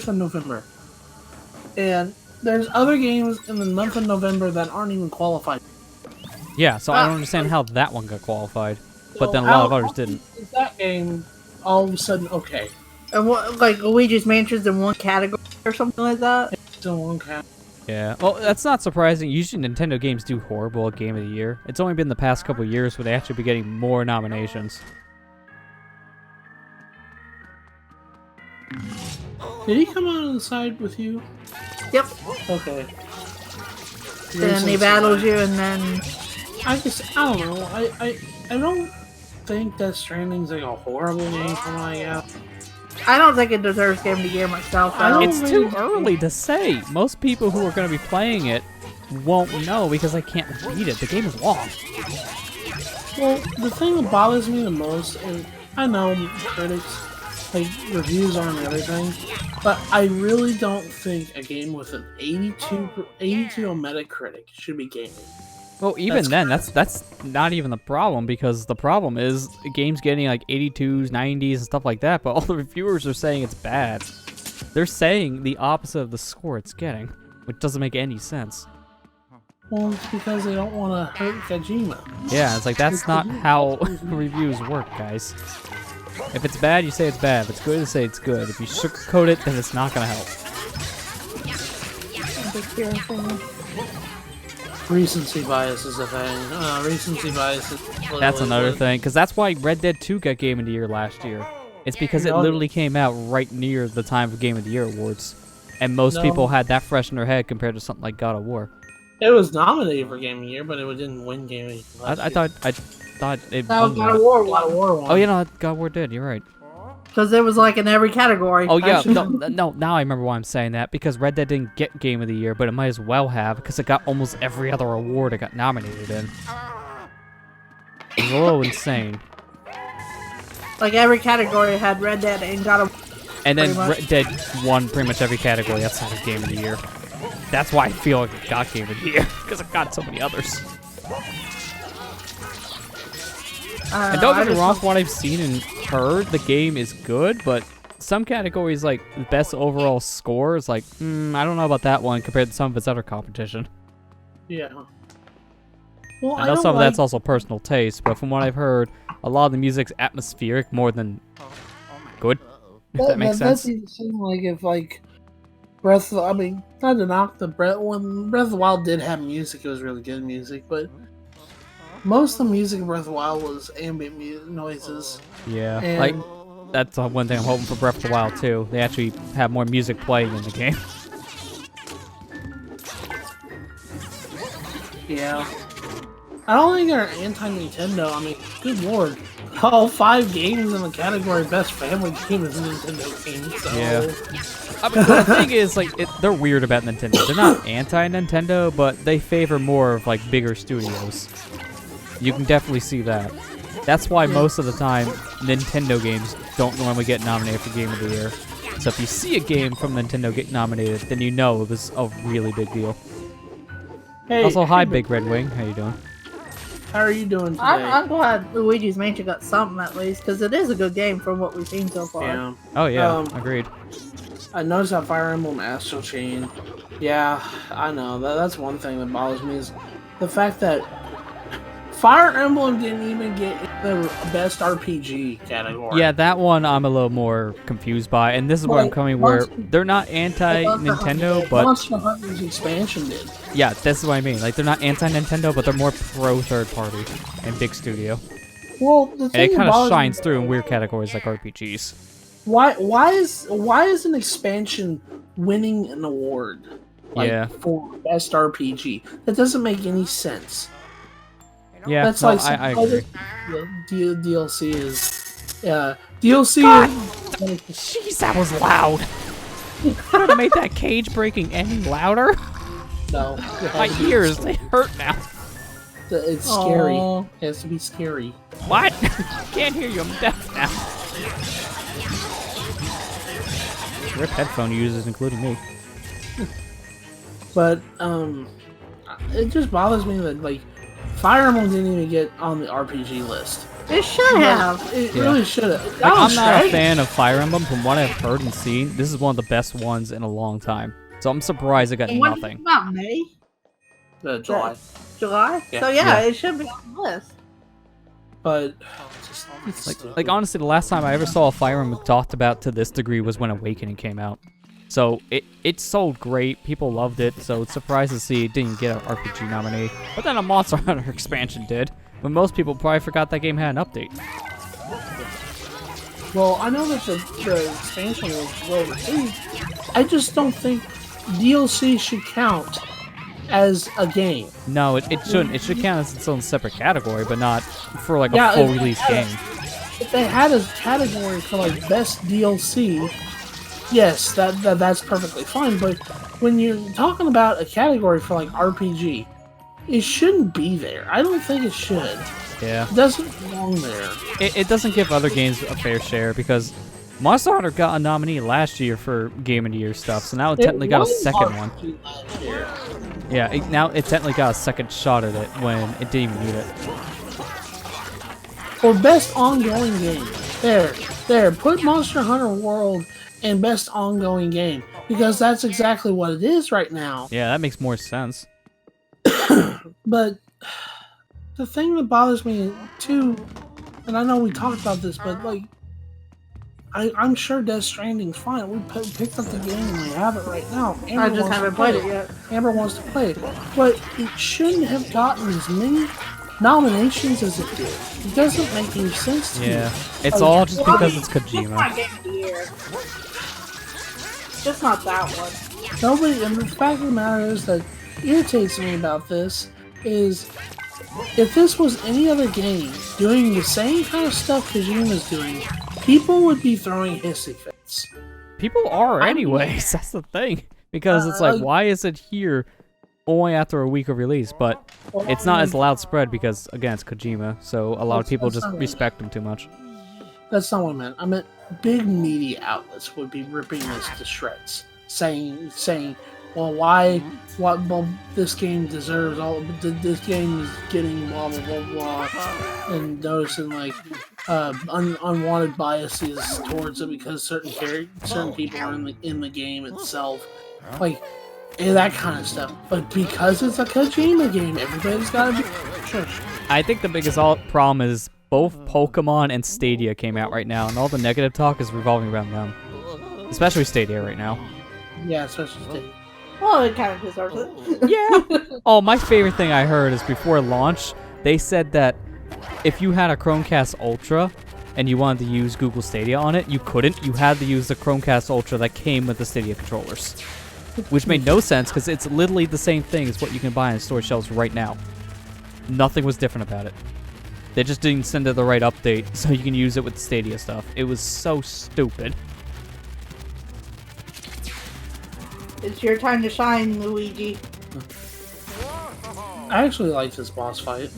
of November. And there's other games in the month of November that aren't even qualified. Yeah, so I don't understand how that one got qualified, but then a lot of others didn't. Is that game all of a sudden okay? And what, like Luigi's Mansion's in one category or something like that? Still one cat. Yeah, well, that's not surprising. Usually Nintendo games do horrible at Game of the Year. It's only been the past couple years where they actually be getting more nominations. Did he come out on the side with you? Yep. Okay. Then he battles you, and then I don't know. I don't think Death Stranding's like a horrible game from what I got. I don't think it deserves Game of the Year myself. I don't It's too early to say. Most people who are going to be playing it won't know because they can't beat it. The game is long. Well, the thing that bothers me the most, and I know critics, like, reviews aren't everything, but I really don't think a game with an 82 on Metacritic should be gaming. Well, even then, that's not even the problem, because the problem is the game's getting like 82s, 90s, and stuff like that, but all the reviewers are saying it's bad. They're saying the opposite of the score it's getting, which doesn't make any sense. Well, it's because they don't want to hurt Kojima. Yeah, it's like, that's not how reviews work, guys. If it's bad, you say it's bad. If it's good, you say it's good. If you sugarcoat it, then it's not gonna help. Recency bias is a thing. Recency bias is literally That's another what- thing, because that's why Red Dead 2 got Game of the Year last year. It's because it literally came out right near the time of Game of the Year awards. And most people had that fresh in their head compared to something like God of War. It was nominated for Game of the Year, but it didn't win Game of the Year. I thought it that was won God that. of War God of one. War won. Oh, you know, God of War did, you're right. Because it was like in every category. Oh, yeah, Actually, no, now I remember why I'm saying that, because Red Dead didn't get Game of the Year, but it might as well have, because it got almost every other award it got nominated in. It was a little insane. like every category had Red Dead and God of And then Pretty much. Red Dead won pretty much every category outside of Game of the Year. That's why I feel like it got Game of the Year, because it got so many others. And don't get me wrong, from what I've seen and heard, the game is good, but some categories, like the best overall score, is like, I don't know about that one compared to some of its other competition. Yeah. Well, I know some of that's also personal taste, but from what I've heard, a lot of the music's atmospheric more than good, if that makes sense. That even seem like if like not to knock the Breath of the Wild did have music, it was really good music, but most of the music in Breath of the Wild was ambient noises. Yeah, And like, that's one thing I'm hoping for Breath of the Wild too. They actually have more music playing in the game. Yeah. I don't think they're anti-Nintendo. I mean, good lord. All 5 games in the category Best Family Game is a Nintendo game, so... Yeah. I mean, the thing is, like, they're weird about Nintendo. They're not anti-Nintendo, but they favor more of, like, bigger studios. You can definitely see that. That's why most of the time, Nintendo games don't normally get nominated for Game of the Year. So if you see a game from Nintendo get nominated, then you know it was a really big deal. Hey, Also, hi, Big Red Wing. How you doing? How are you doing today? I'm glad Luigi's Mansion got something at least, because it is a good game from what we've seen so far. Yeah. Oh, yeah. Agreed. I noticed that Fire Emblem Astral Chain. Yeah, I know. That's one thing that bothers me is the fact that Fire Emblem didn't even get the Best RPG category. Yeah, that one I'm a little more confused by, and this is where I'm coming where they're not anti-Nintendo, but... Monster Hunter's expansion did. Yeah, this is what I mean. Like, they're not anti-Nintendo, but they're more pro-third party and big studio. Well, the And thing it kind that of bothers shines me- through in weird categories like RPGs. Why is an expansion winning an award? Yeah. For Best RPG. That doesn't make any sense. Yeah, That's no, like I agree. DLC is DLC God! is Jeez, that was loud. Could have made that cage breaking any louder. no. My ears, they hurt now. It's scary. Aw. It has to be scary. What? Can't hear you, I'm deaf now. Rip headphone users, including me. But it just bothers me that like Fire Emblem didn't even get on the RPG list. It should have. It Yeah. really should have. Like, I'm not a fan of Fire Emblem. From what I've heard and seen, this is one of the best ones in a long time. So I'm surprised it got And when nothing. about May? July. July? Yeah. So yeah, Yeah. it should be on the list. But it's Like honestly, the last time I ever saw a Fire Emblem talked about to this degree was when Awakening came out. So it sold great, people loved it, so it's surprised to see it didn't get an RPG nominee. But then a Monster Hunter expansion did, when most people probably forgot that game had an update. well, I know that the expansion was well received. I just don't think DLC should count as a game. No, it shouldn't. It should count as its own separate category, but not for like Yeah, a full if- release game. If they had a category for like best DLC, yes, that's perfectly fine. But when you're talking about a category for like RPG, it shouldn't be there. I don't think it should. Yeah. It doesn't belong there. It doesn't give other games a fair share because Monster Hunter got a nominee last year for Game of the Year stuff, so now it technically got a was second one. RPG last year. Yeah, now it technically got a second shot at it when it didn't even need it. For best ongoing game, there, put Monster Hunter World in best ongoing game because that's exactly what it is right now. Yeah, that makes more sense. But the thing that bothers me too, and I know we talked about this, but like, I'm sure Death Stranding's fine. We picked up the game and we have it right now. I Amber just wants to haven't play played it yet. Amber wants to play it, but it shouldn't have gotten as many nominations as it did. It doesn't make any sense to me. Yeah, it's all just because it's Kojima. Not Game of the Year. Just not that one. Nobody, and the fact of the matter is that irritates me about this is if this was any other game doing the same kind of stuff Kojima's doing, people would be throwing hissy fits. People are anyways, that's the thing. Because it's like, why is it here only after a week of release? But it's not as loud spread because, again, it's Kojima, so a lot of people just respect him too much. That's not what I meant. I meant big media outlets would be ripping this to shreds, saying, well, well, this game deserves all, this game is getting blah, blah, blah, blah, and noticing, like, unwanted biases towards it because certain people are in the game itself. Like, and that kind of stuff. But because it's a Kojima game, everybody's gotta be sure. I think the biggest problem is both Pokemon and Stadia came out right now, and all the negative talk is revolving around them. Especially Stadia right now. Yeah, especially Stadia. Well, it kind of deserves it. Yeah. Oh, my favorite thing I heard is before launch, they said that if you had a Chromecast Ultra, and you wanted to use Google Stadia on it, you couldn't. You had to use the Chromecast Ultra that came with the Stadia controllers. Which made no sense, because it's literally the same thing as what you can buy on store shelves right now. Nothing was different about it. They just didn't send it the right update, so you can use it with Stadia stuff. It was so stupid. It's your time to shine, Luigi. I actually like this boss fight.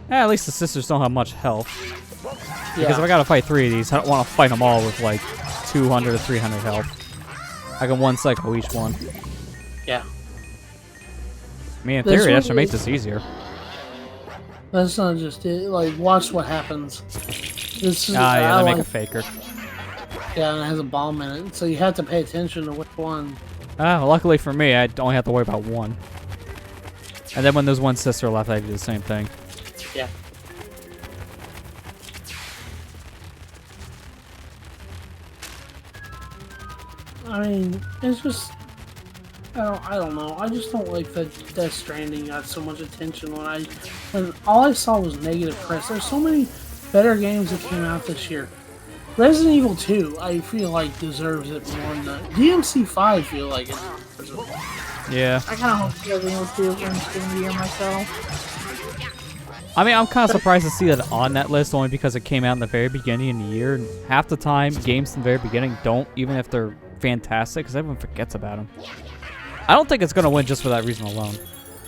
At least the sisters don't have much health. Yeah. Because if I gotta fight 3 of these, I don't want to fight them all with like 200 or 300 health. I can one cycle each one. Yeah. I mean, in This theory, that one should make is- this easier. That's not just it. Like, watch what happens. This is Ah, yeah, I they make a like- faker. Yeah, and it has a bomb in it, so you have to pay attention to which one. Luckily for me, I only have to worry about one. And then when there's one sister left, I do the same thing. Yeah. I mean, it's just I don't know. I just don't like that Death Stranding got so much attention when all I saw was negative press. There's so many better games that came out this year. Resident Evil 2, I feel like deserves it more than the DMC 5. Feel like it deserves it. Yeah. I kind of hope Resident Evil 2 wins Game of the Year myself. I mean, I'm kind of surprised to see that on that list only because it came out in the very beginning of the year. And half the time, games in the very beginning don't, even if they're fantastic, because everyone forgets about them. I don't think it's going to win just for that reason alone.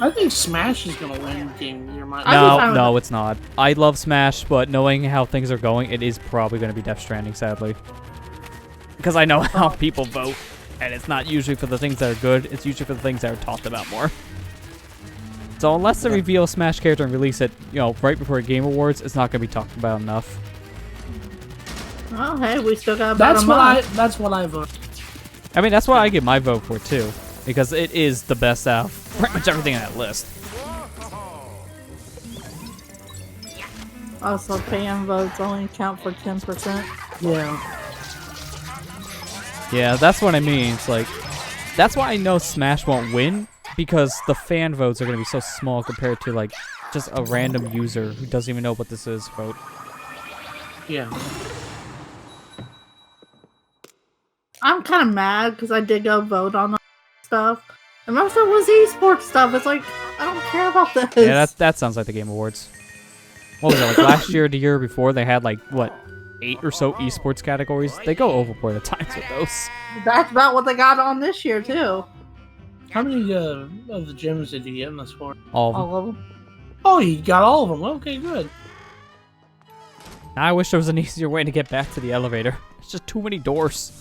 I think Smash is gonna win Game of the Year. No, it's not. I love Smash, but knowing how things are going, it is probably going to be Death Stranding, sadly. Because I know how people vote, and it's not usually for the things that are good, it's usually for the things that are talked about more. So unless they reveal a Smash character and release it, right before Game Awards, it's not going to be talked about enough. Well, hey, we still got about That's a what month. that's what I vote. I mean, that's what I give my vote for, too. Because it is the best out of pretty much everything on that list. Also, fan votes only count for 10%. Yeah. Yeah, that's what I mean. It's like, that's why I know Smash won't win, because the fan votes are going to be so small compared to, like, just a random user who doesn't even know what this is vote. Yeah. I'm kind of mad because I did go vote on that stuff. And most of it was esports stuff. It's like, I don't care about this. Yeah, that sounds like the Game Awards. What was it, like last year or the year before, they had, like, what, 8 or so esports categories? They go overboard at times with those. That's about what they got on this year, too. How many of the gems did you get in this for? All of them. All of them. Oh, you got all of them. Okay, good. I wish there was an easier way to get back to the elevator. It's just too many doors.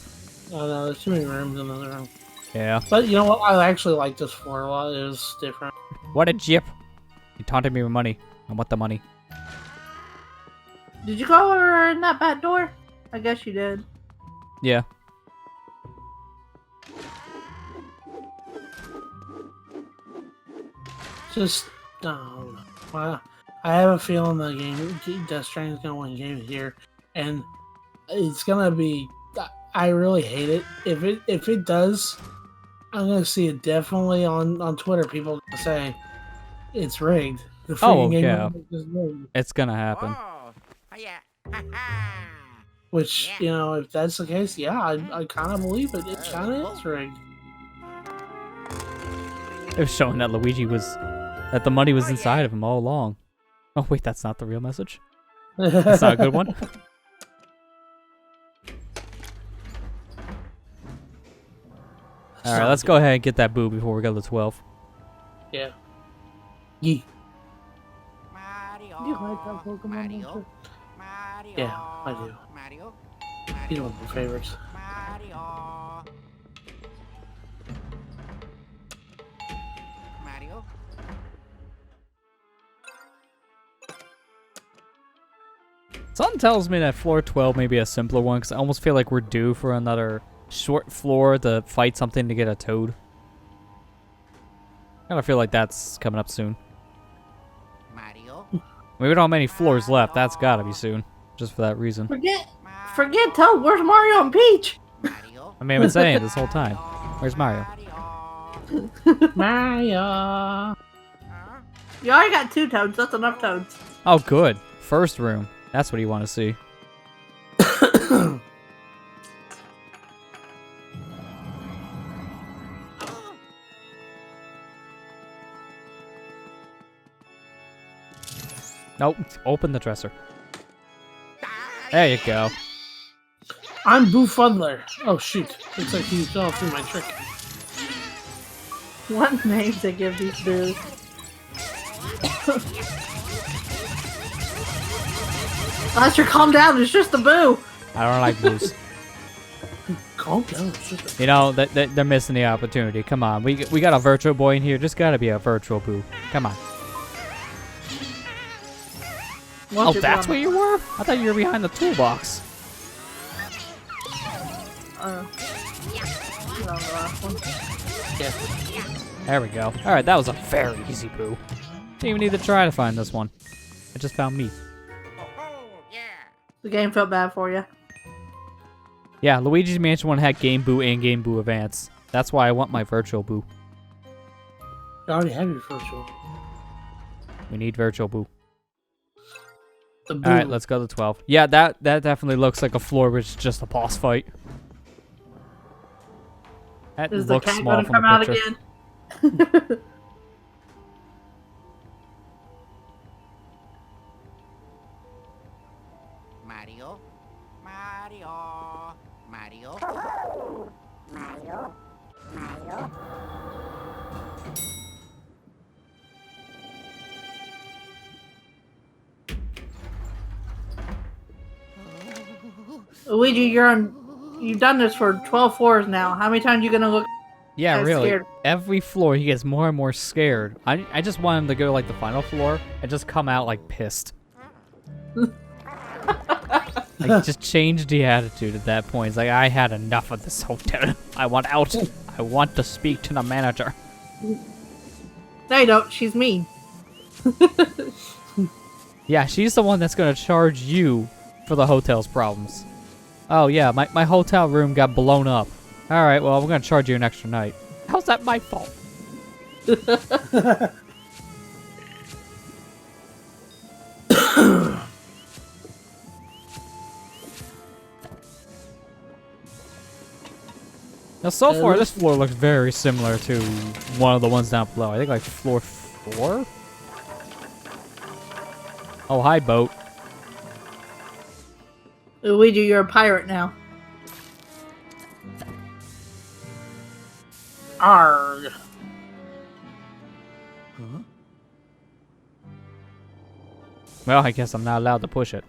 Oh no, there's too many rooms in the room. Yeah. But you know what? I actually like this floor a lot. It was different. What a jip. You taunted me with money. I want the money. Did you go over in that back door? I guess you did. Yeah. Just, I have a feeling the game, Death Stranding is going to win Game of the Year. And it's going to be, I really hate it. If it does, I'm going to see it definitely on Twitter. People are gonna say it's rigged. The freaking game yeah. is rigged. It's gonna happen. Oh, yeah. Ha-ha. Which, you know, if that's the case, yeah, I kind of believe it. It kind of is rigged. It was showing that that the money was inside of him all along. Oh wait, that's not the real message. That's not a good one. Alright, let's go ahead and get that boo before we go to 12. Yeah. Yee. Mario. You like that Pokemon Mario. monster? Mario. Yeah, I do. Mario. He's one of my favorites. Mario. Mario. Something tells me that floor 12 may be a simpler one, because I almost feel like we're due for another short floor to fight something to get a toad. I kind of feel like that's coming up soon. Mario. I mean, we don't have many floors left. That's gotta be soon, just for that reason. Forget Toad. Where's Mario and Peach? Mario. I mean, I've been saying it this whole time. Where's Mario? Mario. Huh? You already got 2 toads. That's enough toads. Oh, good. First room. That's what you want to see. Nope. Open the dresser. There you go. I'm Boo Fuddler. Oh shoot! Looks like you fell through my trick. What names they give these boos? Lester, calm down. It's just a boo. I don't like boos. Calm down. It's just a... You know, they're missing the opportunity. Come on. We got a virtual boy in here. Just gotta be a virtual boo. Come on. Oh, that's where you were? I thought you were behind the toolbox. There we go. Alright, that was a very easy boo. Didn't even need to try to find this one. It just found me. The game felt bad for you. Yeah, Luigi's Mansion 1 had Game Boo and Game Boo Advance. That's why I want my virtual boo. I already have your virtual. We need virtual boo. The boo. Alright, let's go to 12. Yeah, that definitely looks like a floor which is just a boss fight. That Is the looks cat small gonna from come the out picture. again? Mario. Mario. Mario. Mario. Mario. Luigi, you've done this for 12 floors now. How many times are you gonna look? Yeah, I'm really. scared. Every floor he gets more and more scared. I just want him to go to, like, the final floor and just come out like pissed. Like, just change the attitude at that point. It's like, I had enough of this hotel. I want out. I want to speak to the manager. No, you don't. She's mean. Yeah, she's the one that's gonna charge you for the hotel's problems. Oh yeah, my hotel room got blown up. Alright, well, I'm gonna charge you an extra night. How's that my fault? Now, so far, this floor looks very similar to one of the ones down below. I think, like, floor 4? Oh, hi, boat. Luigi, you're a pirate now. Arg. Well, I guess I'm not allowed to push it.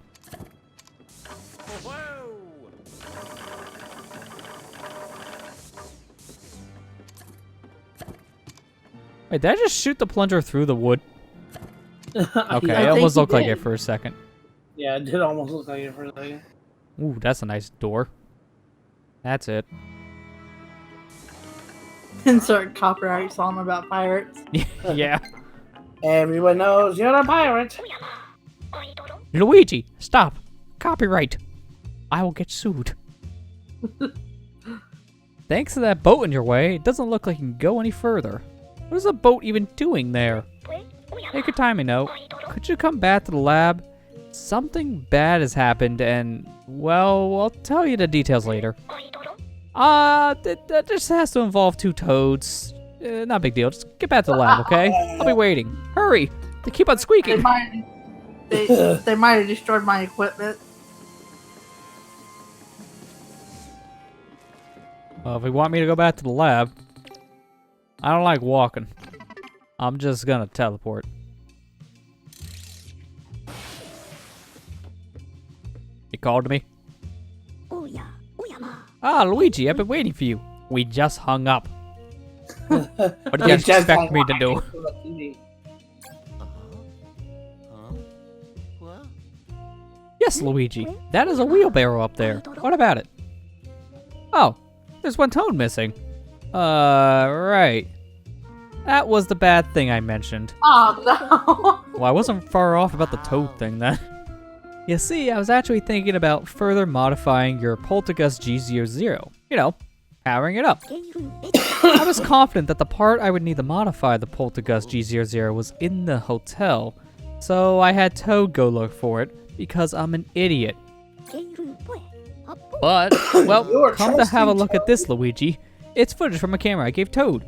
Wait, did I just shoot the plunger through the wood? Okay, Yeah, it almost you looked like did. it for a second. yeah, it did almost look like it for a second. Ooh, that's a nice door. That's it. Insert copyright song about pirates. Yeah. Everyone knows you're a pirate. Luigi, stop. Copyright. I will get sued. Thanks to that boat in your way, it doesn't look like you can go any further. What is the boat even doing there? Take your time, could you come back to the lab? Something bad has happened and, well, I'll tell you the details later. That just has to involve 2 toads. Not a big deal. Just get back to the lab, okay? I'll be waiting. Hurry! They keep on They squeaking. they might have destroyed my equipment. Well, if you want me to go back to the lab, I don't like walking. I'm just gonna teleport. You called to me? Ah, Luigi, I've been waiting for you. We just hung up. What do you expect me to do? What? Yes, Luigi. That is a wheelbarrow up there. What about it? Oh, there's one toad missing. Right. That was the bad thing I mentioned. Oh no! Well, I wasn't far off about the toad thing then. You see, I was actually thinking about further modifying your Poltergust G00. You know, powering it up. I was confident that the part I would need to modify the Poltergust G00 was in the hotel, so I had Toad go look for it because I'm an idiot. But, well, come to have a look at this, Luigi. It's footage from a camera I gave Toad.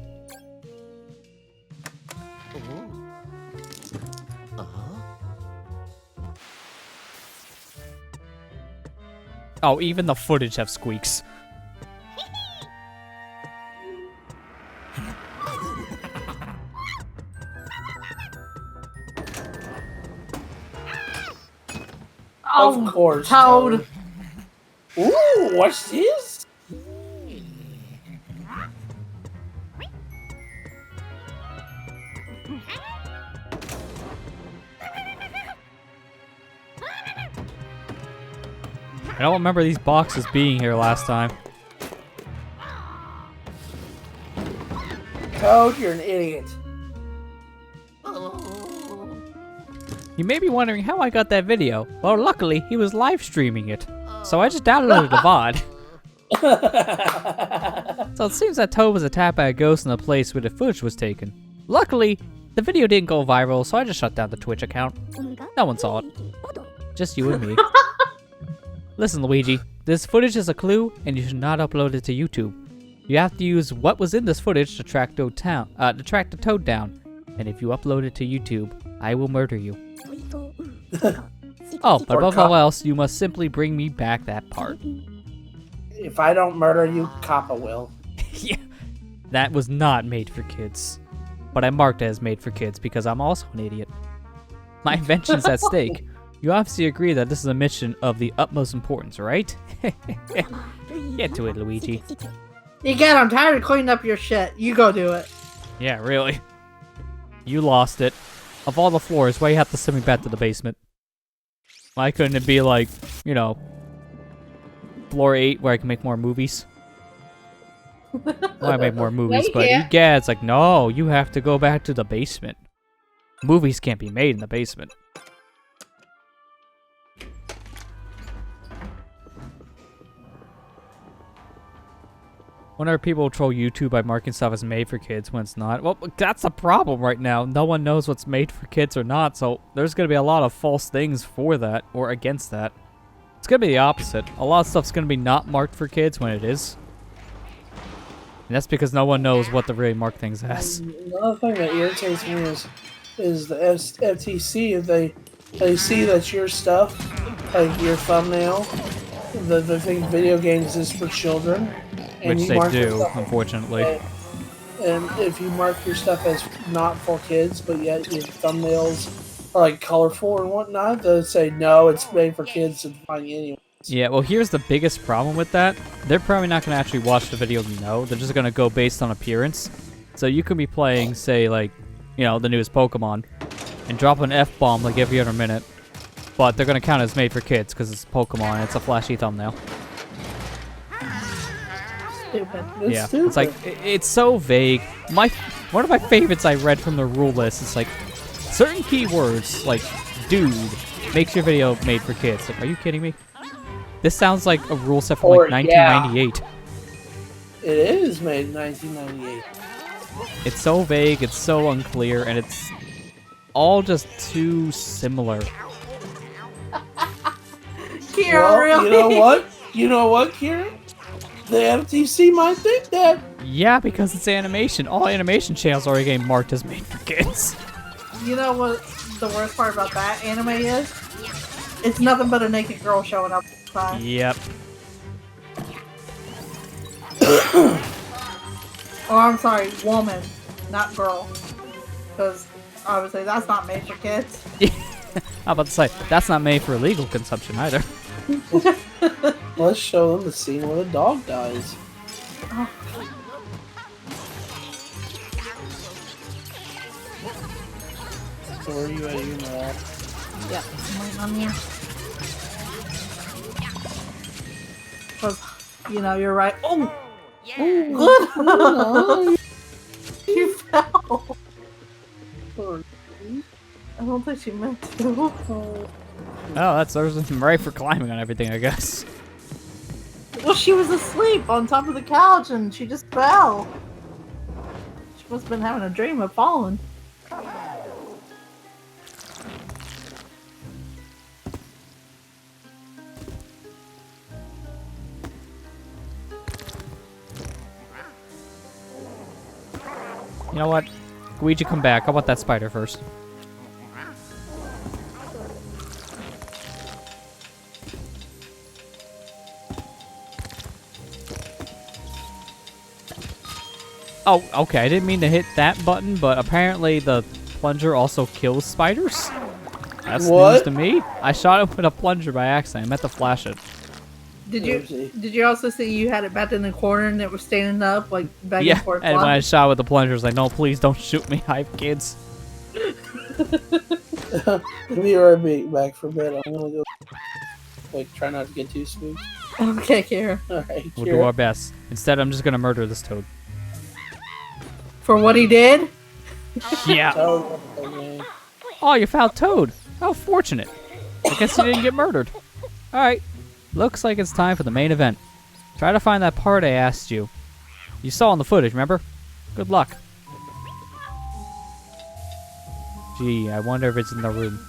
Oh, even the footage have squeaks. Of course. Toad. Ooh, what's this? I don't remember these boxes being here last time. Toad, you're an idiot. You may be wondering how I got that video. Well, luckily, he was live streaming it. So I just downloaded the VOD. So it seems that Toad was attacked by a ghost in the place where the footage was taken. Luckily, the video didn't go viral, so I just shut down the Twitch account. No one saw it. Just you and me. Listen, Luigi, this footage is a clue, and you should not upload it to YouTube. You have to use what was in this footage to track the Toad down. And if you upload it to YouTube, I will murder you. Oh, but above all else, you must simply bring me back that part. If I don't murder you, Kappa will. Yeah, that was not made for kids. But I marked it as made for kids because I'm also an idiot. My invention's at stake. You obviously agree that this is a mission of the utmost importance, right? Get to it, Luigi. Again, I'm tired of cleaning up your shit. You go do it. Yeah, really. You lost it. Of all the floors, why you have to send me back to the basement? Why couldn't it be like, you know, floor 8 where I can make more movies? Why make more movies? But yeah, it's like, no, you have to go back to the basement. Movies can't be made in the basement. Whenever people troll YouTube by marking stuff as made for kids when it's not, well, that's a problem right now. No one knows what's made for kids or not, so there's going to be a lot of false things for that or against that. It's going to be the opposite. A lot of stuff's going to be not marked for kids when it is. And that's because no one knows what to really mark things as. Another thing that irritates me is the FTC. If they see that your stuff, like your thumbnail, they think video games is for children. Which they do, unfortunately. And if you mark your stuff as not for kids, but yet your thumbnails are like colorful and whatnot, they'll say no, it's made for kids and fine anyway. Yeah, well, here's the biggest problem with that. They're probably not going to actually watch the video, they're just going to go based on appearance. So you could be playing, say, like, you know, the newest Pokemon, and drop an F-bomb like every other minute, but they're going to count as made for kids because it's Pokemon and it's a flashy thumbnail. Stupid. Yeah, it's like, it's so vague. One of my favorites I read from the rule list is like, certain keywords, like, dude, makes your video made for kids. Like, are you kidding me? This sounds like a rule set from like 1998. It is made in 1998. It's so vague, it's so unclear, and it's all just too similar. Kira, Well, really? You know what, Kira? The FTC might think that. Yeah, because it's animation. All animation channels are already getting marked as made for kids. You know what the worst part about that anime is? It's nothing but a naked girl showing up. Yep. Oh, I'm sorry, woman, not girl. Because obviously that's not made for kids. I'm about to say, that's not made for illegal consumption either. Let's show them the scene where the dog dies. Oh. So where are you at? You know that. Yep, I'm waiting on you. Because, you know, you're right. Oh! Oh, You fell! I don't think she meant to. Oh, that's there's right for climbing on everything, I guess. Well, she was asleep on top of the couch and she just fell. She must have been having a dream of falling. You know what? Luigi, come back. I want that spider first. Oh, okay. I didn't mean to hit that button, but apparently the plunger also kills spiders. That's news to me. I shot him with a plunger by accident. I meant to flash it. Did you also see you had it back in the corner and it was standing up like back Yeah, and forth? and when I shot with the plunger, I was like, no, please don't shoot me. I have kids. Let me right back for bed. I'm gonna go. Like, try not to get too spooked. Okay, Kira. Alright, We'll do our best. Instead, I'm just gonna murder this toad. For what he did? Yeah. Oh, you found Toad. How fortunate. I guess you didn't get murdered. Alright. Looks like it's time for the main event. Try to find that part I asked you. You saw in the footage, remember? Good luck. Gee, I wonder if it's in the room.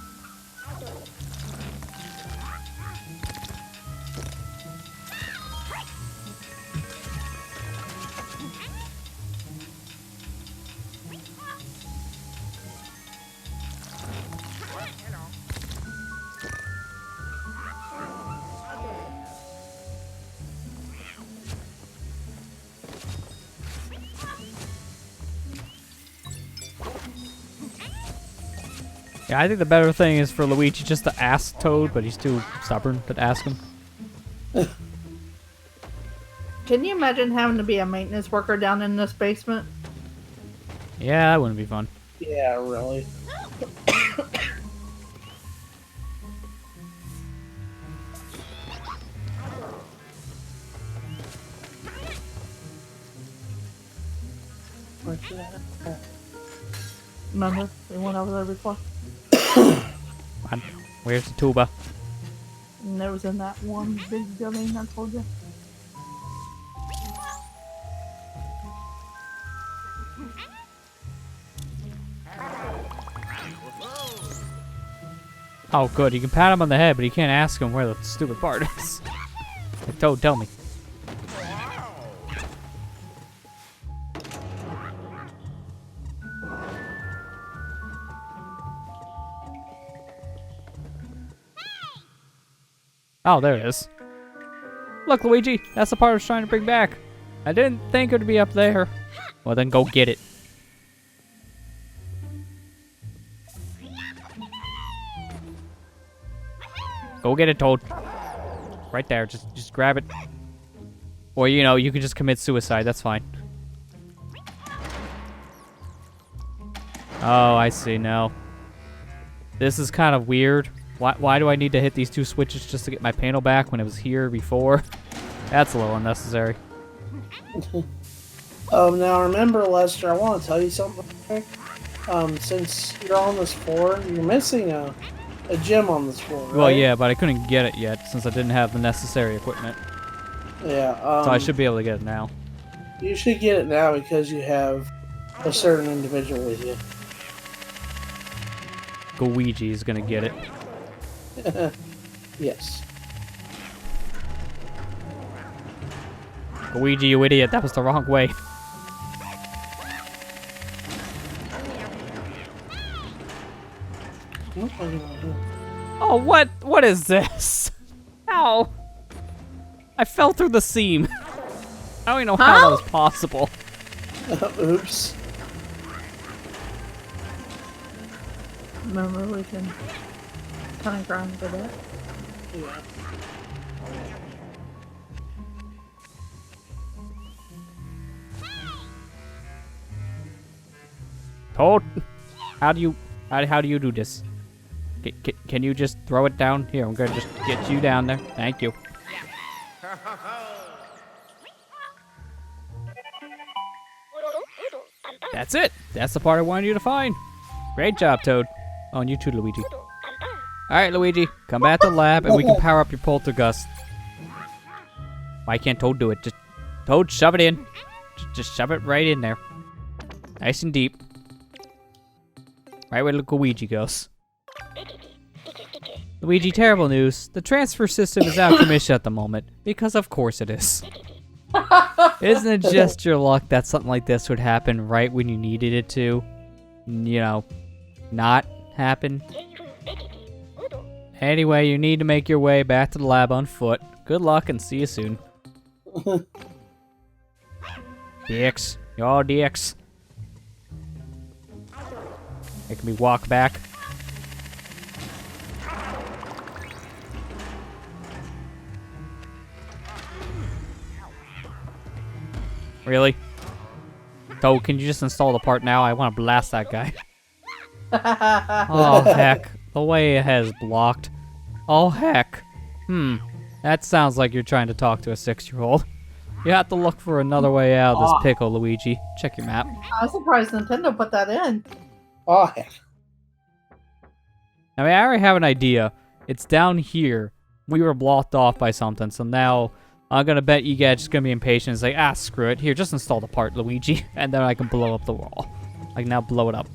Yeah, I think the better thing is for Luigi just to ask Toad, but he's too stubborn to ask him. Can you imagine having to be a maintenance worker down in this basement? Yeah, that wouldn't be fun. Yeah, really. Remember? We went over there before. Man, where's the tuba? And it was in that one big building I told you. Oh, good. You can pat him on the head, but you can't ask him where the stupid part is. Like, Toad, tell me. Oh, there it is. Look, Luigi, that's the part I was trying to bring back. I didn't think it would be up there. Well, then go get it. Go get it, Toad. Right there, just grab it. Or, you know, you can just commit suicide, that's fine. Oh, I see now. This is kind of weird. Why do I need to hit these two switches just to get my panel back when it was here before? That's a little unnecessary. Now remember, Lester, I want to tell you something. Since you're on this floor, you're missing a gem on this floor, right? Well, yeah, but I couldn't get it yet since I didn't have the necessary equipment. Yeah. So I should be able to get it now. You should get it now because you have a certain individual with you. Luigi is gonna get it. Yes. Luigi, you idiot, that was the wrong way. Oh, what is this? Ow. I fell through the seam. I don't even know how that was possible. Oops. Remember, we can kind of grind for that. Yeah. Toad, how do you do this? Can you just throw it down? Here, I'm gonna just get you down there. Thank you. That's it. That's the part I wanted you to find. Great job, Toad. Oh, and you too, Luigi. Alright, Luigi. Come back to the lab and we can power up your poltergust. Why can't Toad do it? Just Toad, shove it in. Just shove it right in there. Nice and deep. Right where Luigi goes. Luigi, terrible news. The transfer system is out of commission at the moment. Because of course it is. Isn't it just your luck that something like this would happen right when you needed it to? You know, not happen? Anyway, you need to make your way back to the lab on foot. Good luck and see you soon. DX. Y'all DX. Making me walk back. Really? Toad, can you just install the part now? I want to blast that guy. Oh, heck. The way it has blocked. Oh, heck. That sounds like you're trying to talk to a 6-year-old. You have to look for another way out of this pickle, Luigi. Check your map. I'm surprised Nintendo put that in. Oh, heck. I mean, I already have an idea. It's down here. We were blocked off by something, so now I'm gonna bet you guys just gonna be impatient. It's like, screw it. Here, just install the part, Luigi, and then I can blow up the wall. Like, now blow it up.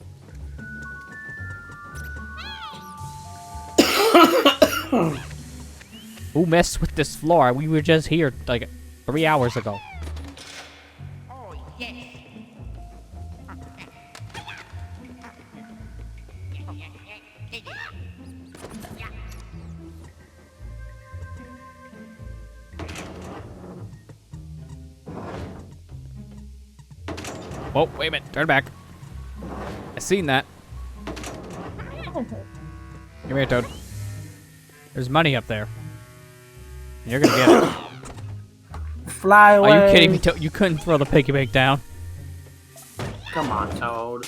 Who messed with this floor? We were just here, like, 3 hours ago. Oh, yes. Oh, wait a minute. Turn back. I seen that. Come here, Toad. There's money up there. And you're gonna get it. Fly away. Are you kidding me, Toad? You couldn't throw the piggy bank down. Come on, Toad.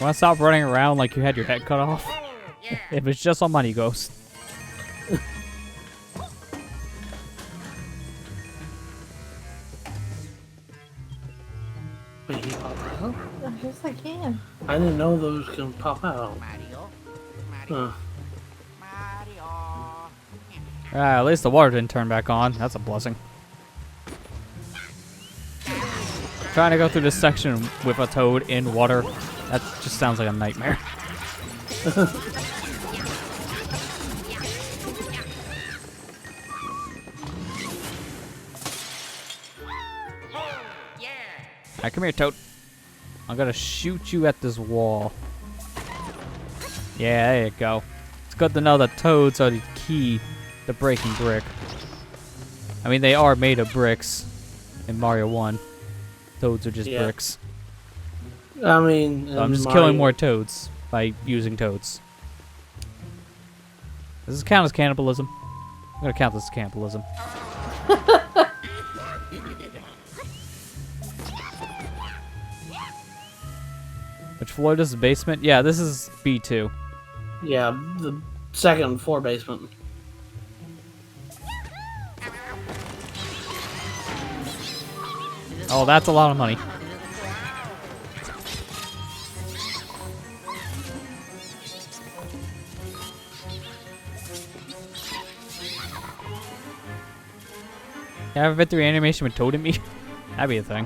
Wanna stop running around like you had your head cut off? If it's just on Money Ghost. Wait, he popped out? Yes, I can. I didn't know those can pop out. Mario. Huh. Mario. At least the water didn't turn back on. That's a blessing. Trying to go through this section with a Toad in water. That just sounds like a nightmare. Alright, come here, Toad. I'm gonna shoot you at this wall. Yeah, there you go. It's good to know that Toads are the key to breaking brick. I mean, they are made of bricks in Mario 1. Toads are just bricks. I mean, So I'm just killing more Toads by using Toads. Does this count as cannibalism? I'm gonna count this as cannibalism. Which floor does the basement? Yeah, this is B2. Yeah, the second floor basement. Oh, that's a lot of money. Can I have a victory animation with Toad in me? That'd be a thing.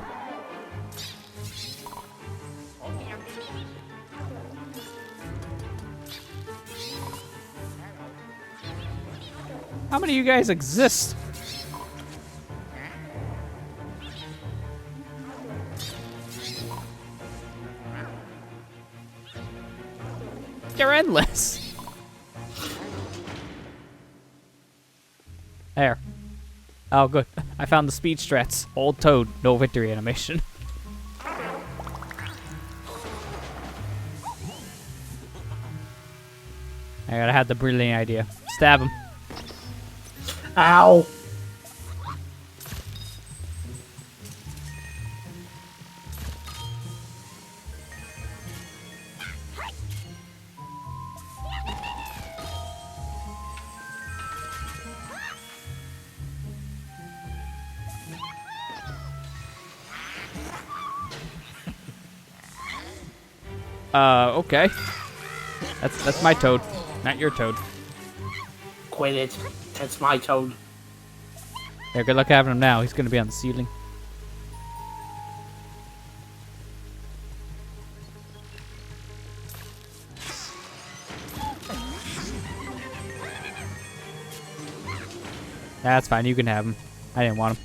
How many of you guys exist? They're endless. There. Oh, good. I found the speed strats. Old Toad, no victory animation. I gotta have the brilliant idea. Stab him. Ow! Okay. That's my toad, not your toad. Quit it. That's my toad. Yeah, good luck having him now. He's gonna be on the ceiling. That's fine. You can have him. I didn't want him.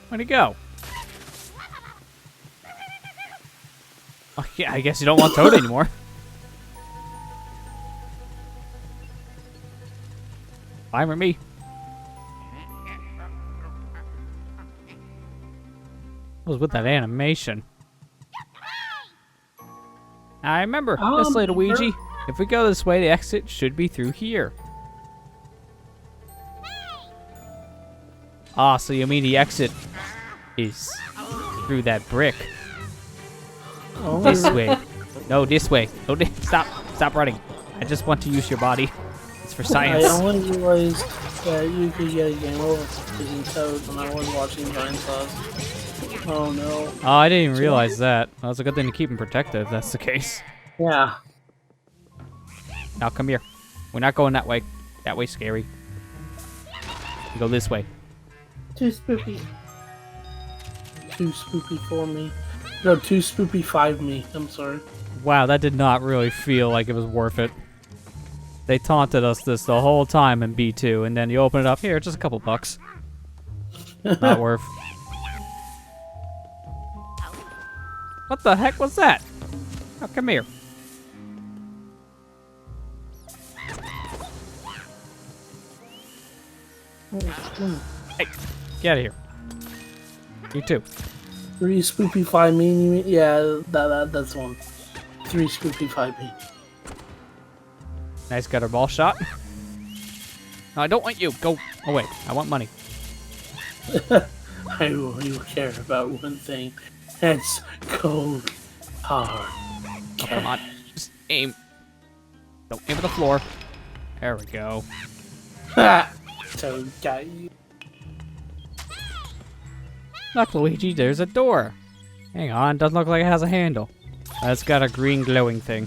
Where'd he go? Oh, yeah, I guess you don't want Toad anymore. Fine with me. What was with that animation? I remember this way, Luigi. If we go this way, the exit should be through here. Ah, so you mean the exit is through that brick? Oh, This way. No, this way. No, stop running. I just want to use your body. It's for I science. only realized that you could get a game over using Toad when I was watching Giant Sauce. Oh no. Oh, I didn't even realize that. Well, it's a good thing to keep him protected if that's the case. Yeah. Now come here. We're not going that way. That way's scary. We go this way. Too spooky. Too spoopy for me. No, too spoopy 5 me. I'm sorry. Wow, that did not really feel like it was worth it. They taunted us this the whole time in B2, and then you open it up here, just a couple bucks. Not worth. What the heck was that? Oh, come here. Hey, get out of here. You too. 3 spoopy 5 me. You mean? Yeah, that's one. 3 spoopy 5 me. Nice gutter ball shot. No, I don't want you. Go away. I want money. I only care about one thing. That's cold, hard. Oh, come on. Just aim. Don't aim at the floor. There we go. Ha! Toad got you. Look, Luigi, there's a door. Hang on, doesn't look like it has a handle. It's got a green glowing thing.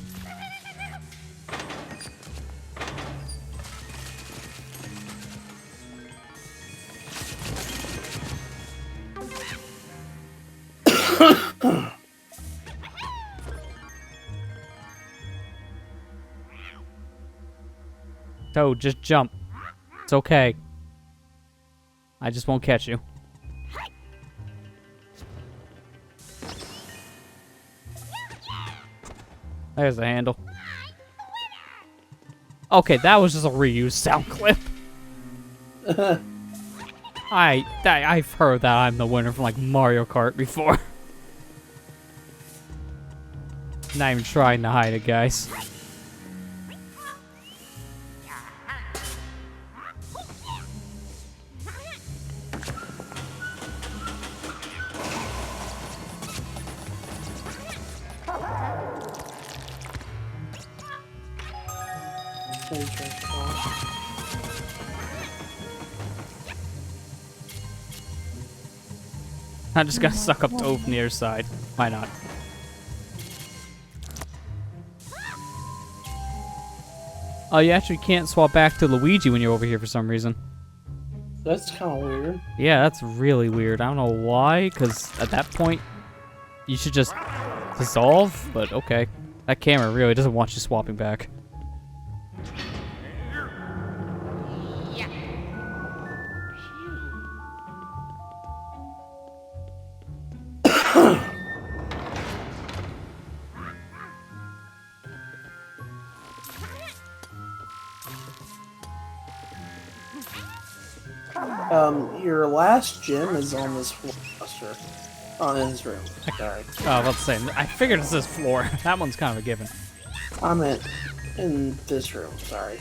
Toad, just jump. It's okay. I just won't catch you. There's the handle. Okay, that was just a reused sound clip. I've heard that I'm the winner from like Mario Kart before. Not even trying to hide it, guys. I'm just gonna suck up Toad from the other side. Why not? Oh, you actually can't swap back to Luigi when you're over here for some reason. That's kind of weird. Yeah, that's really weird. I don't know why, because at that point, you should just dissolve, but okay. That camera really doesn't want you swapping back. Yeah. Your last gym is on this floor, Buster. On his room. Sorry. Oh, let's say I figured it's this floor. That one's kind of a given. I meant in this room. Sorry.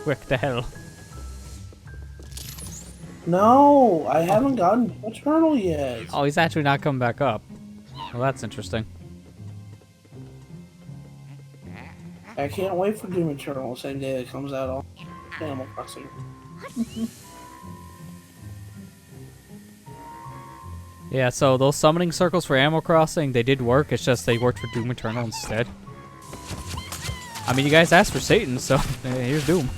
Quick the hell. No, I haven't gotten a turtle yet. Oh, he's actually not coming back up. Well, that's interesting. I can't wait for Doom Eternal the same day it comes out on Animal Crossing. Yeah, so those summoning circles for Animal Crossing, they did work. It's just they worked for Doom Eternal instead. I mean, you guys asked for Satan, so here's Doom.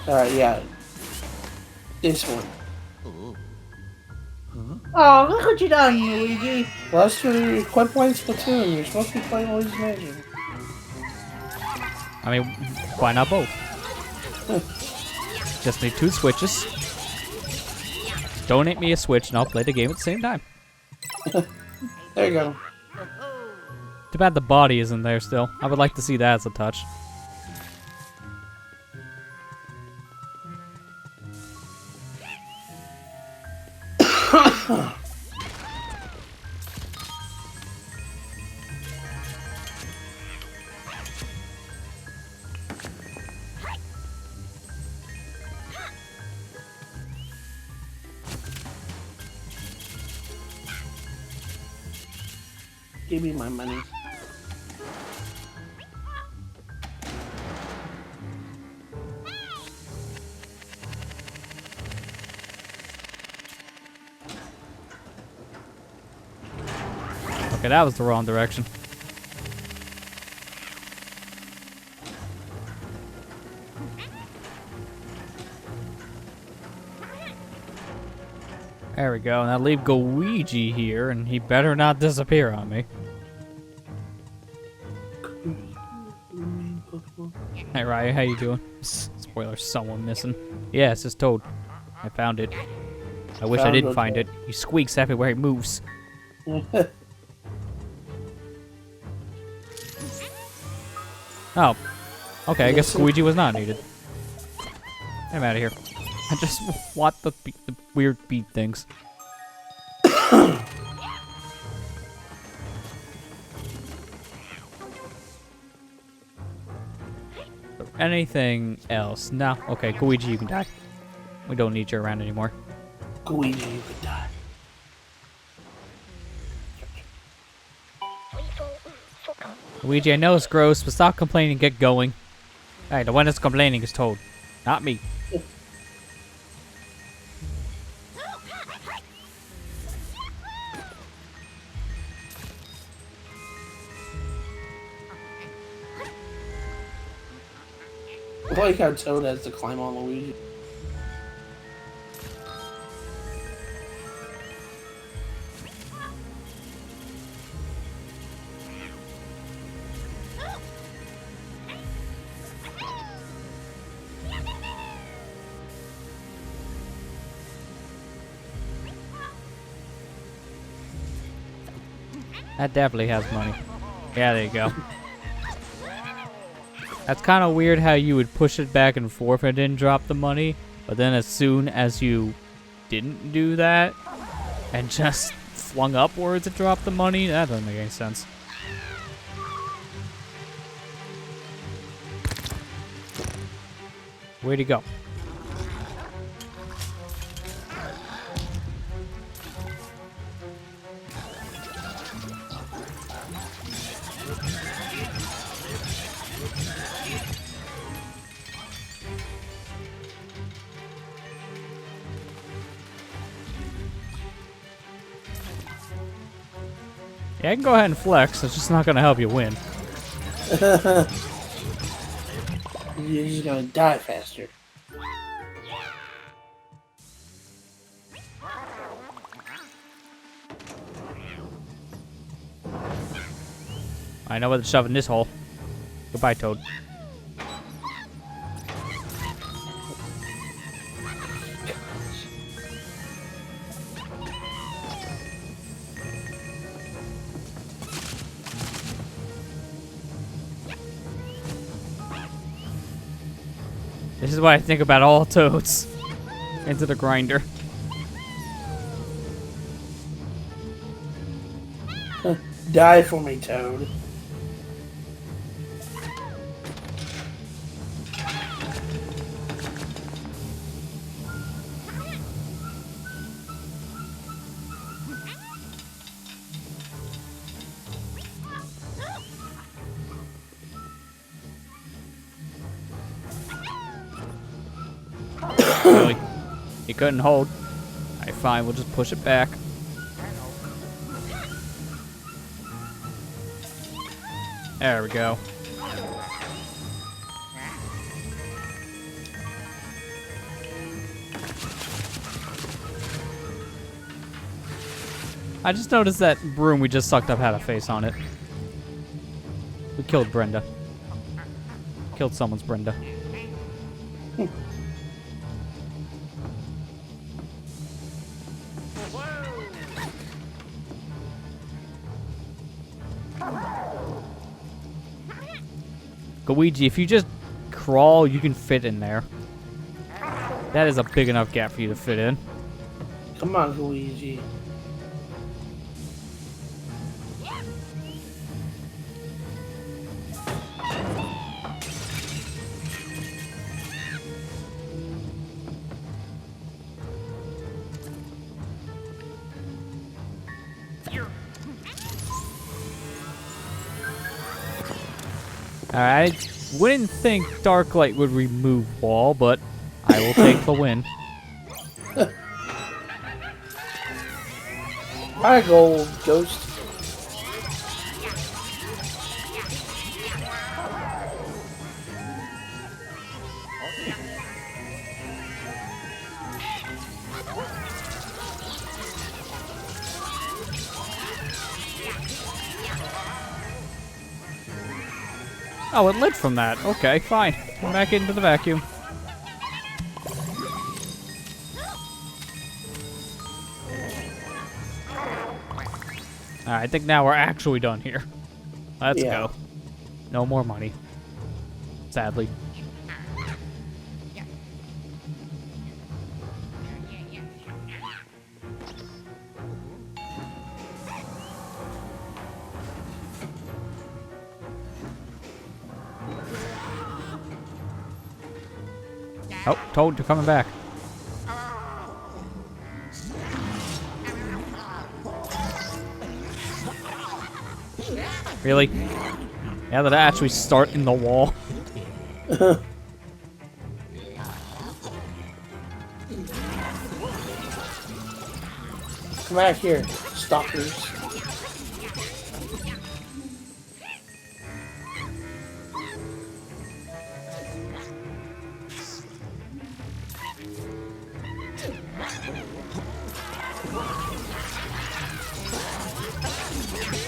Alright, yeah. This one. Oh, look what you done, Luigi. Lester, quit playing Splatoon. You're supposed to be playing Luigi's Mansion. I mean, why not both? Just need 2 Switches. Donate me a Switch and I'll play the game at the same time. There you go. Too bad the body isn't there still. I would like to see that as a touch. Give me my money. Okay, that was the wrong direction. There we go. Now leave Luigi here, and he better not disappear on me. Hey, Ryan, how you doing? Spoiler, someone missing. Yes, it's Toad. I found it. I wish I didn't find it. He squeaks everywhere he moves. Oh. Okay, I guess Luigi was not needed. I'm out of here. I just want the weird beat things. Anything else? No. Okay, Luigi, you can die. We don't need you around anymore. Luigi, you could die. Luigi, I know it's gross, but stop complaining and get going. Hey, the one that's complaining is Toad, not me. I like how Toad has to climb on Luigi. That definitely has money. Yeah, there you go. That's kind of weird how you would push it back and forth and didn't drop the money, but then as soon as you didn't do that and just flung upwards it dropped the money, that doesn't make any sense. Where'd he go? Yeah, I can go ahead and flex. It's just not going to help you win. You're just gonna die faster. I know what to shove in this hole. Goodbye, Toad. This is what I think about all toads. Into the grinder. Die for me, Toad. Really? He couldn't hold. Alright, fine. We'll just push it back. There we go. I just noticed that broom we just sucked up had a face on it. We killed Brenda. Killed someone's Brenda. Luigi, if you just crawl, you can fit in there. That is a big enough gap for you to fit in. Come on, Luigi. Alright, I wouldn't think Dark Light would remove wall, but I will take the win. Hi, Gold Ghost. Oh, it lit from that. Okay, fine. Come back into the vacuum. Alright, I think now we're actually done here. Let's go. No more money. Sadly. Oh, Toad, you're coming back. Really? Yeah, that actually start in the wall. Come back here, stalkers.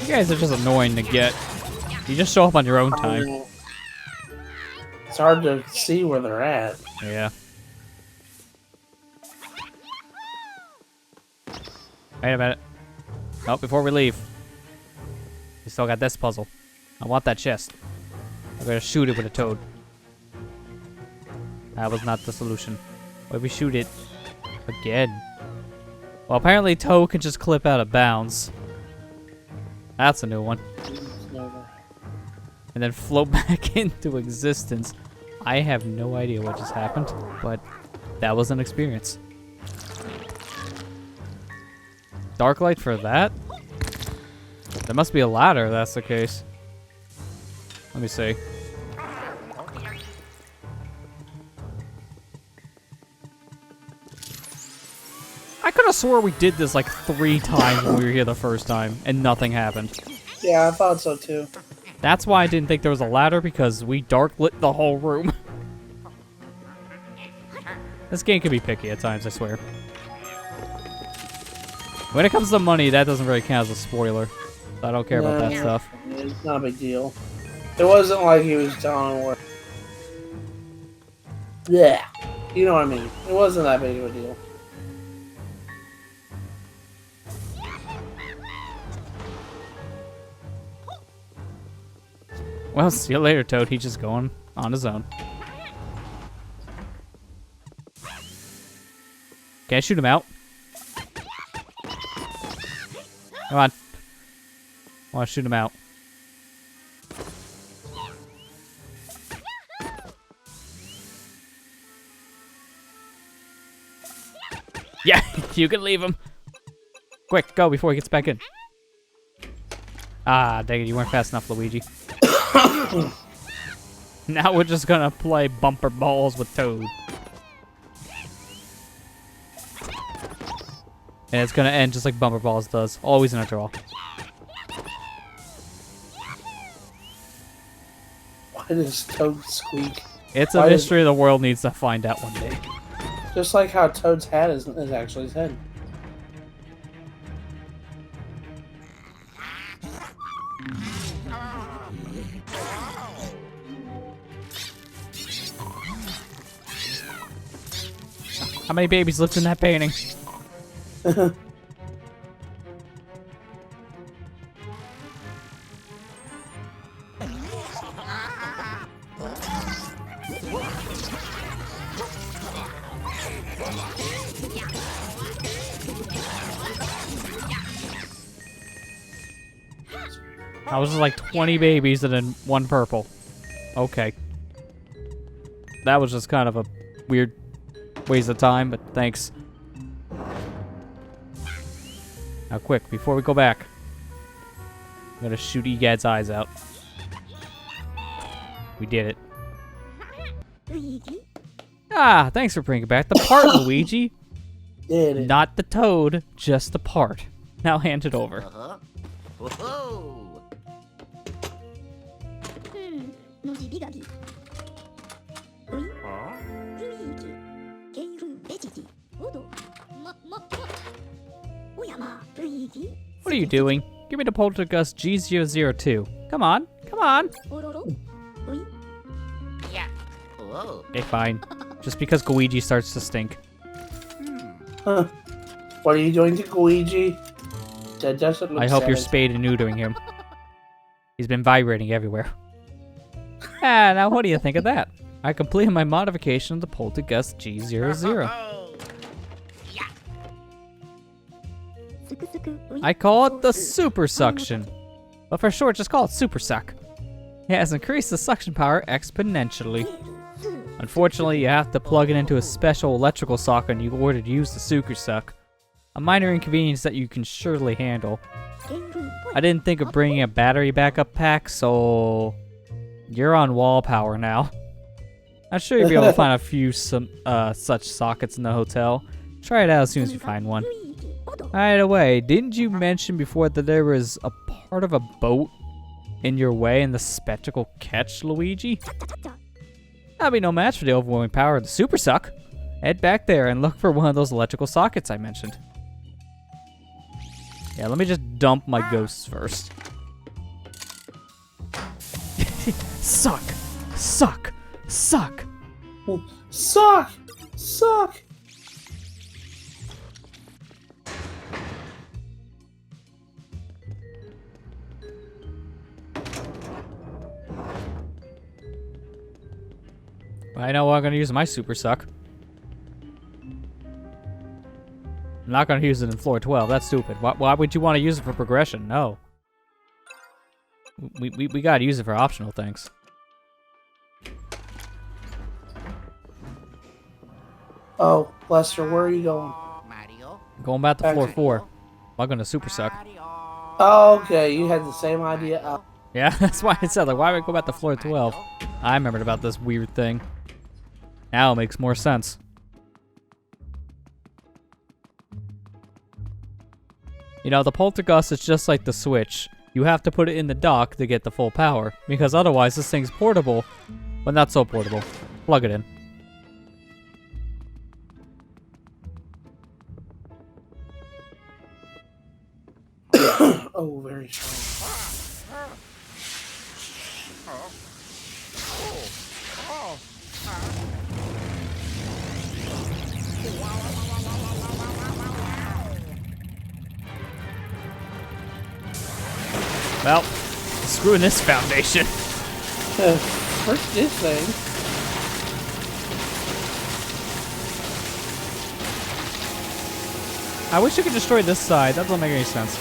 You guys are just annoying to get. You just show up on your own time. It's hard to see where they're at. Yeah. Wait a minute. Oh, before we leave. We still got this puzzle. I want that chest. I'm gonna shoot it with a toad. That was not the solution. Why we shoot it again? Well, apparently Toad can just clip out of bounds. That's a new one. And then float back into existence. I have no idea what just happened, but that was an experience. Dark light for that? There must be a ladder if that's the case. Let me see. I could have swore we did this like 3 times when we were here the first time, and nothing happened. Yeah, I thought so too. That's why I didn't think there was a ladder, because we dark lit the whole room. This game can be picky at times, I swear. When it comes to money, that doesn't really count as a spoiler. So I don't care about that stuff. It's not a big deal. It wasn't like he was telling her where. Yeah. You know what I mean. It wasn't that big of a deal. Well, see you later, Toad. He's just going on his own. Can I shoot him out? Come on. I want to shoot him out. Yeah, you can leave him. Quick, go before he gets back in. Ah, dang it, you weren't fast enough, Luigi. Now we're just gonna play bumper balls with Toad. And it's gonna end just like bumper balls does, always in a draw. Why does Toad squeak? It's a mystery the world needs to find out one day. Just like how Toad's hat is actually his head. How many babies lived in that painting? I was just like 20 babies and then one purple. Okay. That was just kind of a weird waste of time, but thanks. Now quick, before we go back, I'm gonna shoot Egad's eyes out. We did it. Ah, thanks for bringing back the part, Luigi. Did it. Not the toad, just the part. Now hand it over. Whoa. What are you doing? Give me the Poltergust G002. Come on, come on. Yeah. Whoa. Okay, fine. Just because Luigi starts to stink. Huh. What are you doing to Luigi? That doesn't look I hope you're sad. spayed and neutering him. He's been vibrating everywhere. Ah, now what do you think of that? I completed my modification of the Poltergust G00. Yeah. I call it the Super Suction. But for short, just call it Super Suck. It has increased the suction power exponentially. Unfortunately, you have to plug it into a special electrical socket in order to use the Super Suck. A minor inconvenience that you can surely handle. I didn't think of bringing a battery backup pack, so you're on wall power now. I'm sure you'll be able to find a few such sockets in the hotel. Try it out as soon as you find one. By the way, didn't you mention before that there was a part of a boat in your way in the spectacle catch, Luigi? That'd be no match for the overwhelming power of the Super Suck. Head back there and look for one of those electrical sockets I mentioned. Yeah, let me just dump my ghosts first. Suck! Suck! Suck! Suck! Suck! I know what I'm gonna use my Super Suck. I'm not gonna use it in floor 12. That's stupid. Why would you want to use it for progression? No. We gotta use it for optional things. Oh, Lester, where are you going? Mario. Going back to floor Okay. 4. I'm gonna Super Suck. Oh, okay, you had the same idea. Yeah, that's why I said, like, why would I go back to floor 12? I remembered about this weird thing. Now it makes more sense. You know, the Poltergust is just like the Switch. You have to put it in the dock to get the full power, because otherwise this thing's portable, but not so portable. Plug it in. Oh, very strong. Well, screw this foundation. First this thing. I wish you could destroy this side. That doesn't make any sense.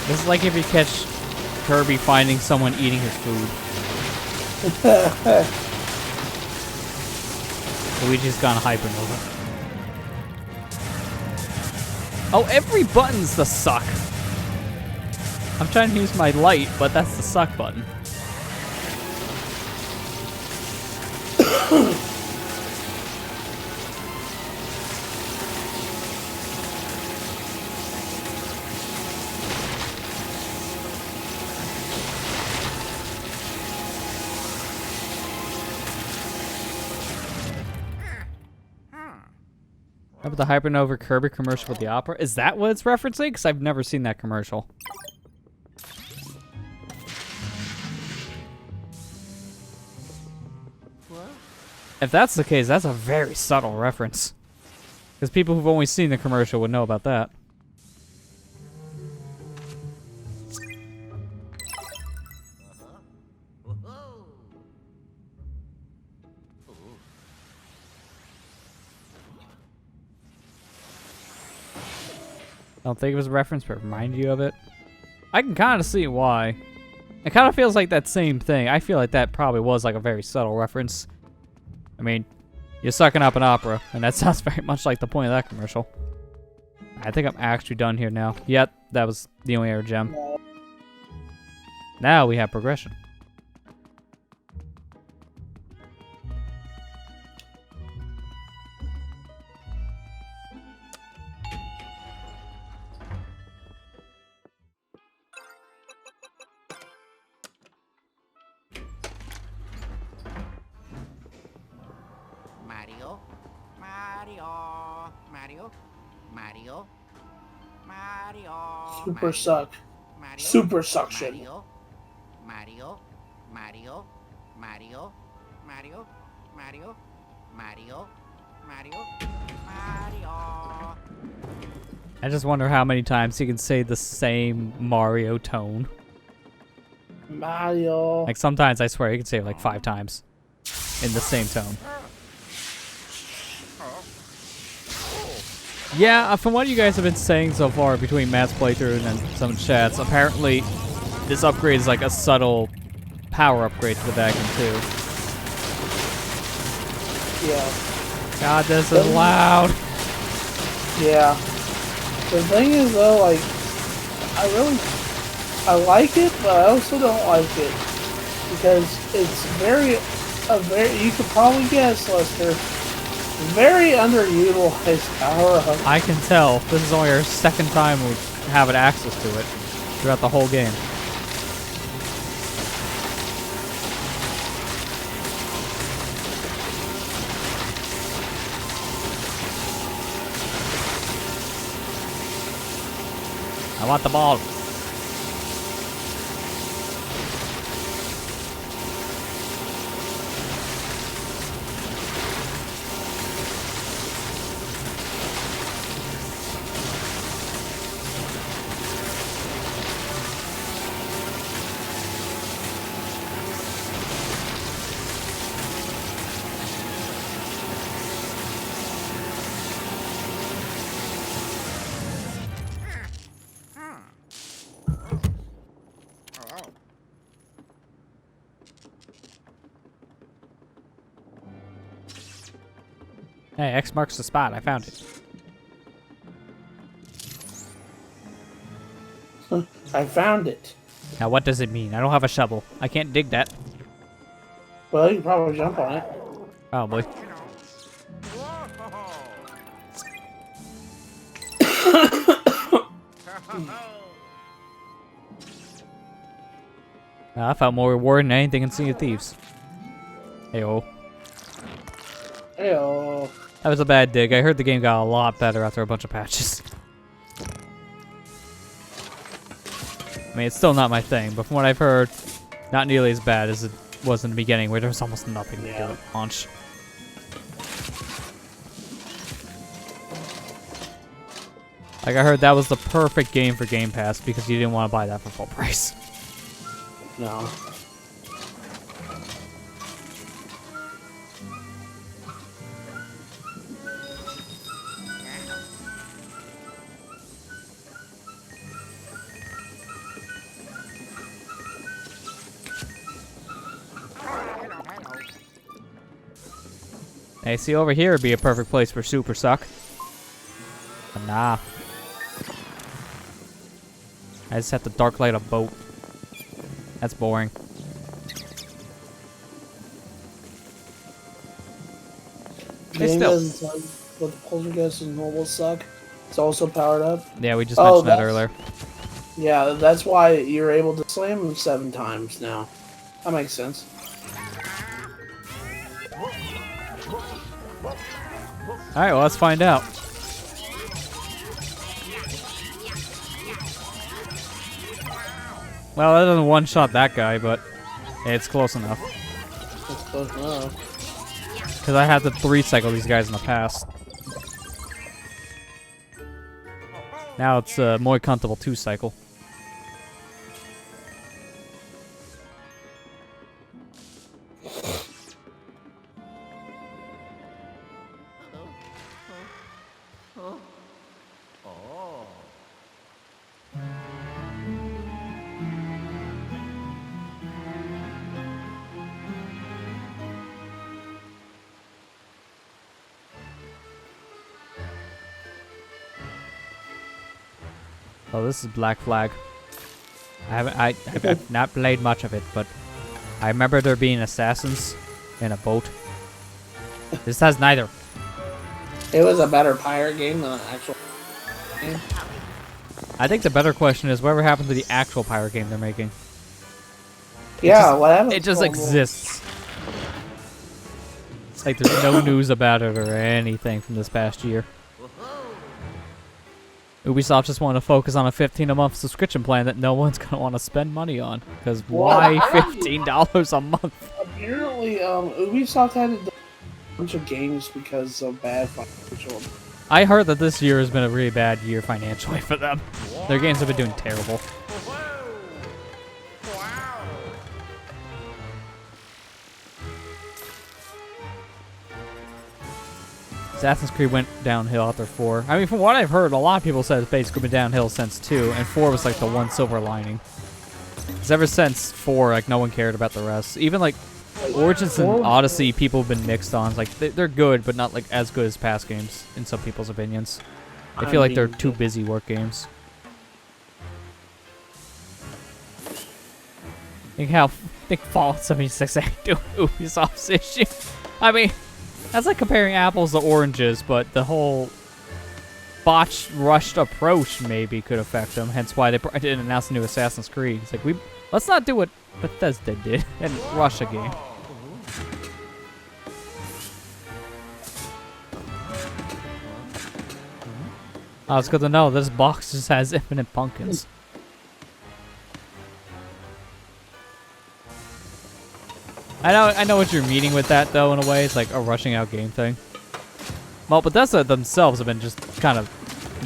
This is like if you catch Kirby finding someone eating his food. Luigi's gone hypernova. Oh, every button's the suck. I'm trying to use my light, but that's the suck button. How about the Hypernova Kirby commercial with the opera? Is that what it's referencing? Because I've never seen that commercial. What? If that's the case, that's a very subtle reference. Because people who've only seen the commercial would know about that. Whoa. Ooh. I don't think it was a reference, but remind you of it. I can kind of see why. It kind of feels like that same thing. I feel like that probably was like a very subtle reference. I mean, you're sucking up an opera, and that sounds very much like the point of that commercial. I think I'm actually done here now. Yep, that was the only air gem. Now we have progression. Mario. Mario. Mario. Mario. Mario. Super Mario. suck. Mario. Super suction. Mario. Mario. Mario. Mario. Mario. Mario. Mario. Mario. Mario. I just wonder how many times you can say the same Mario tone. Mario. Like sometimes I swear you can say it like 5 times in the same tone. Yeah, from what you guys have been saying so far between Matt's playthrough and then some chats, apparently this upgrade is like a subtle power upgrade to the vacuum too. Yeah. God, this is loud. Yeah. The thing is though, like, I like it, but I also don't like it because it's you could probably guess, Lester, very underutilized power up. I can tell. This is only our second time we have access to it throughout the whole game. I want the ball. Hey, X marks the spot. I found it. I found it. Now, what does it mean? I don't have a shovel. I can't dig that. Well, you can probably jump on it. Probably. I felt more rewarding than anything in Sea of Thieves. Heyo. Heyo. That was a bad dig. I heard the game got a lot better after a bunch of patches. I mean, it's still not my thing, but from what I've heard, not nearly as bad as it was in the beginning, where there was almost nothing to do at launch. Like, I heard that was the perfect game for Game Pass because you didn't want to buy that for full price. No. Hey, see, over here would be a perfect place for Super Suck. But nah. I just have to dark light a boat. That's boring. The game doesn't tell you what the poltergeist and normal suck. It's also powered up. Yeah, we just mentioned that earlier. Yeah, that's why you're able to slam them 7 times now. That makes sense. Alright, well, let's find out. Well, that doesn't one-shot that guy, but it's close enough. That's close enough. Because I had to 3-cycle these guys in the past. Now it's more comfortable 2-cycle. Oh, this is Black Flag. I've not played much of it, but I remember there being assassins in a boat. This has neither. It was a better pirate game than an actual game. I think the better question is whatever happened to the actual pirate game they're making. Yeah, what happened? It just exists. It's like there's no news about it or anything from this past year. Ubisoft just wanted to focus on a $15 a month subscription plan that no one's gonna want to spend money on. Because why $15 a month? Apparently, Ubisoft had to do a bunch of games because of bad financial. I heard that this year has been a really bad year financially for them. Their games have been doing terrible. Assassin's Creed went downhill after 4. I mean, from what I've heard, a lot of people said it's basically been downhill since 2, and 4 was like the one silver lining. Because ever since 4, like, no one cared about the rest. Even, like, Origins and Odyssey, people have been mixed on. Like, they're good, but not, like, as good as past games, in some people's opinions. They feel like they're too busy work games. Think Fallout 76 ain't doing Ubisoft's issue. I mean... That's like comparing apples to oranges, but the whole botched, rushed approach maybe could affect them. Hence why they didn't announce the new Assassin's Creed. It's like, let's not do what Bethesda did and rush a game. Oh, it's good to know this box just has infinite pumpkins. I know what you're meaning with that, though, in a way. It's like a rushing out game thing. Well, Bethesda themselves have been just kind of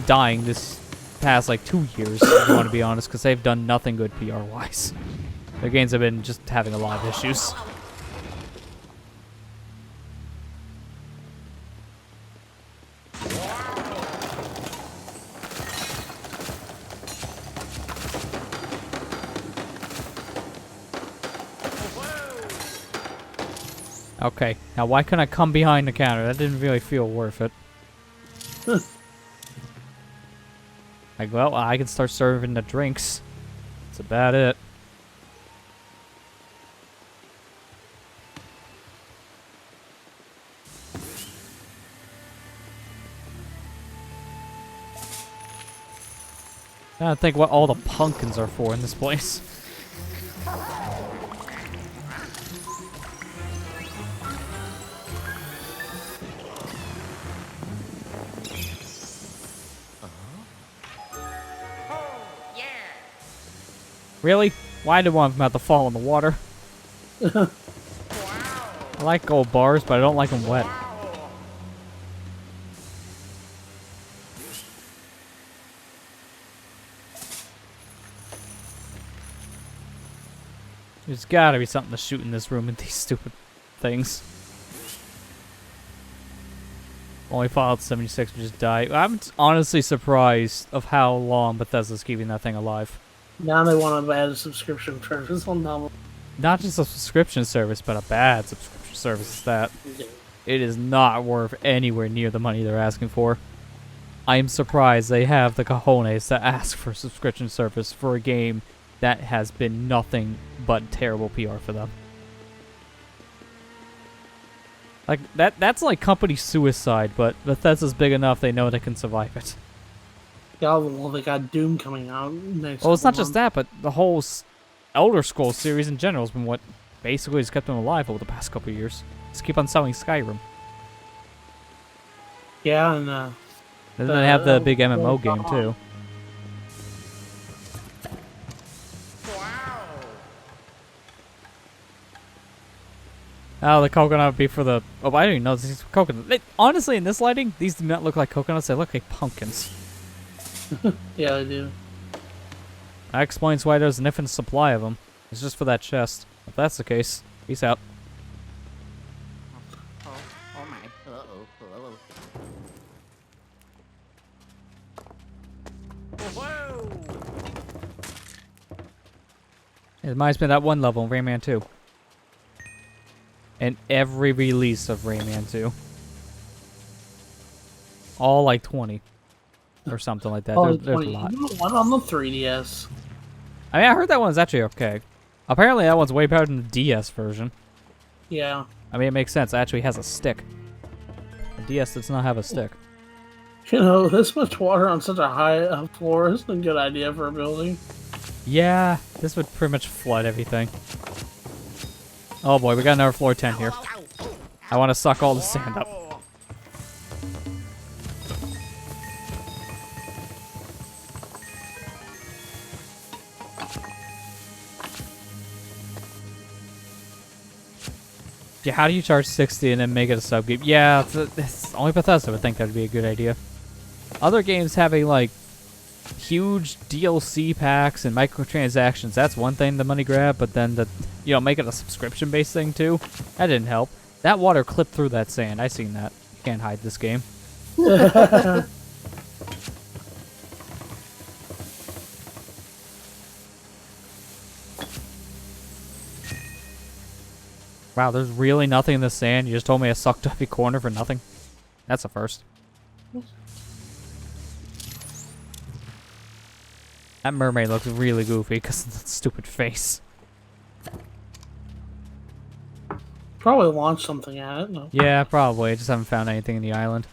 dying this past, like, 2 years, if you want to be honest, because they've done nothing good PR-wise. Their games have been just having a lot of issues. Okay, now why couldn't I come behind the counter? That didn't really feel worth it. Like, well, I can start serving the drinks. That's about it. I don't think what all the pumpkins are for in this place. Really? Why did one of them have to fall in the water? I like gold bars, but I don't like them wet. There's gotta be something to shoot in this room with these stupid things. Only Fallout 76 would just die. I'm honestly surprised of how long Bethesda's keeping that thing alive. Now they want to add a subscription service on that one. Not just a subscription service, but a bad subscription service at that. It is not worth anywhere near the money they're asking for. I am surprised they have the cojones to ask for a subscription service for a game that has been nothing but terrible PR for them. Like, that's like company suicide, but Bethesda's big enough they know they can survive it. Yeah, well, they got Doom coming out next. Well, it's not just that, but the whole Elder Scrolls series in general has been what basically has kept them alive over the past couple of years. Just keep on selling Skyrim. Yeah, and And then they have the big MMO game, too. Oh, the coconut would be for the... Oh, I don't even know. These are coconuts. Honestly, in this lighting, these do not look like coconuts. They look like pumpkins. yeah, they do. That explains why there's an infinite supply of them. It's just for that chest. If that's the case, peace out. Oh my. Uh-oh. Whoa! It reminds me of that one level in Rayman 2. And every release of Rayman 2. All like 20. Or something like that. There's a lot. One on the 3DS. I mean, I heard that one's actually okay. Apparently that one's way better than the DS version. Yeah. I mean, it makes sense. It actually has a stick. The DS does not have a stick. You know, this much water on such a high floor isn't a good idea for a building. Yeah, this would pretty much flood everything. Oh boy, we got another floor 10 here. I want to suck all the sand up. Yeah, how do you charge 60 and then make it a sub-game? Yeah, it's only Bethesda would think that'd be a good idea. Other games having, like, huge DLC packs and microtransactions, that's one thing the money grab, but then make it a subscription-based thing, too? That didn't help. That water clipped through that sand. I seen that. You can't hide this game. Wow, there's really nothing in the sand. You just told me I sucked every corner for nothing. That's a first. That mermaid looks really goofy because of that stupid face. Probably launch something at it. No. Yeah, probably. I just haven't found anything in the island.